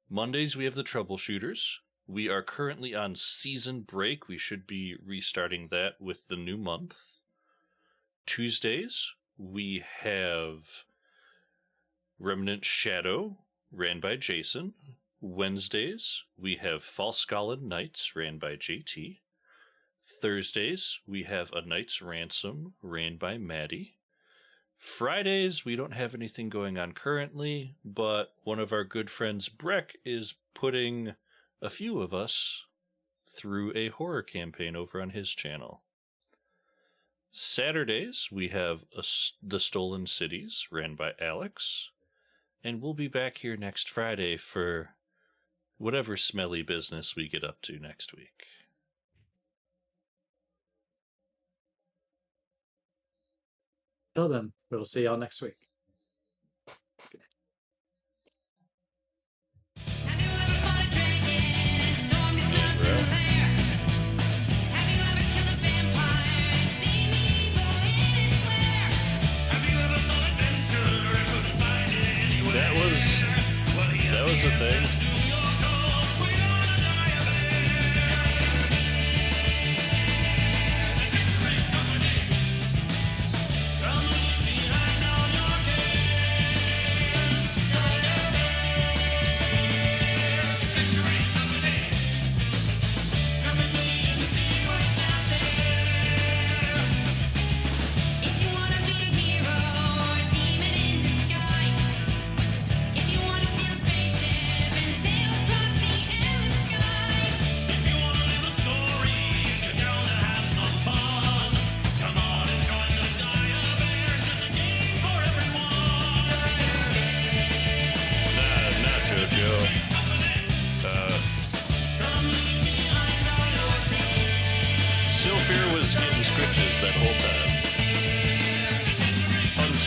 B: Mondays, we have the Troubleshooters. We are currently on season break. We should be restarting that with the new month. Tuesdays, we have Remnant Shadow, ran by Jason. Wednesdays, we have False Scholid Knights, ran by JT. Thursdays, we have A Knight's Ransom, ran by Maddie. Fridays, we don't have anything going on currently, but one of our good friends, Breck, is putting a few of us through a horror campaign over on his channel. Saturdays, we have The Stolen Cities, ran by Alex. And we'll be back here next Friday for whatever smelly business we get up to next week.
A: Till then, we'll see y'all next week.
B: That was the thing.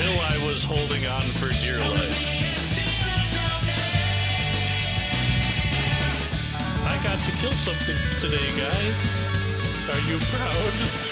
B: Until I was holding on for dear life. I got to kill something today, guys. Are you proud?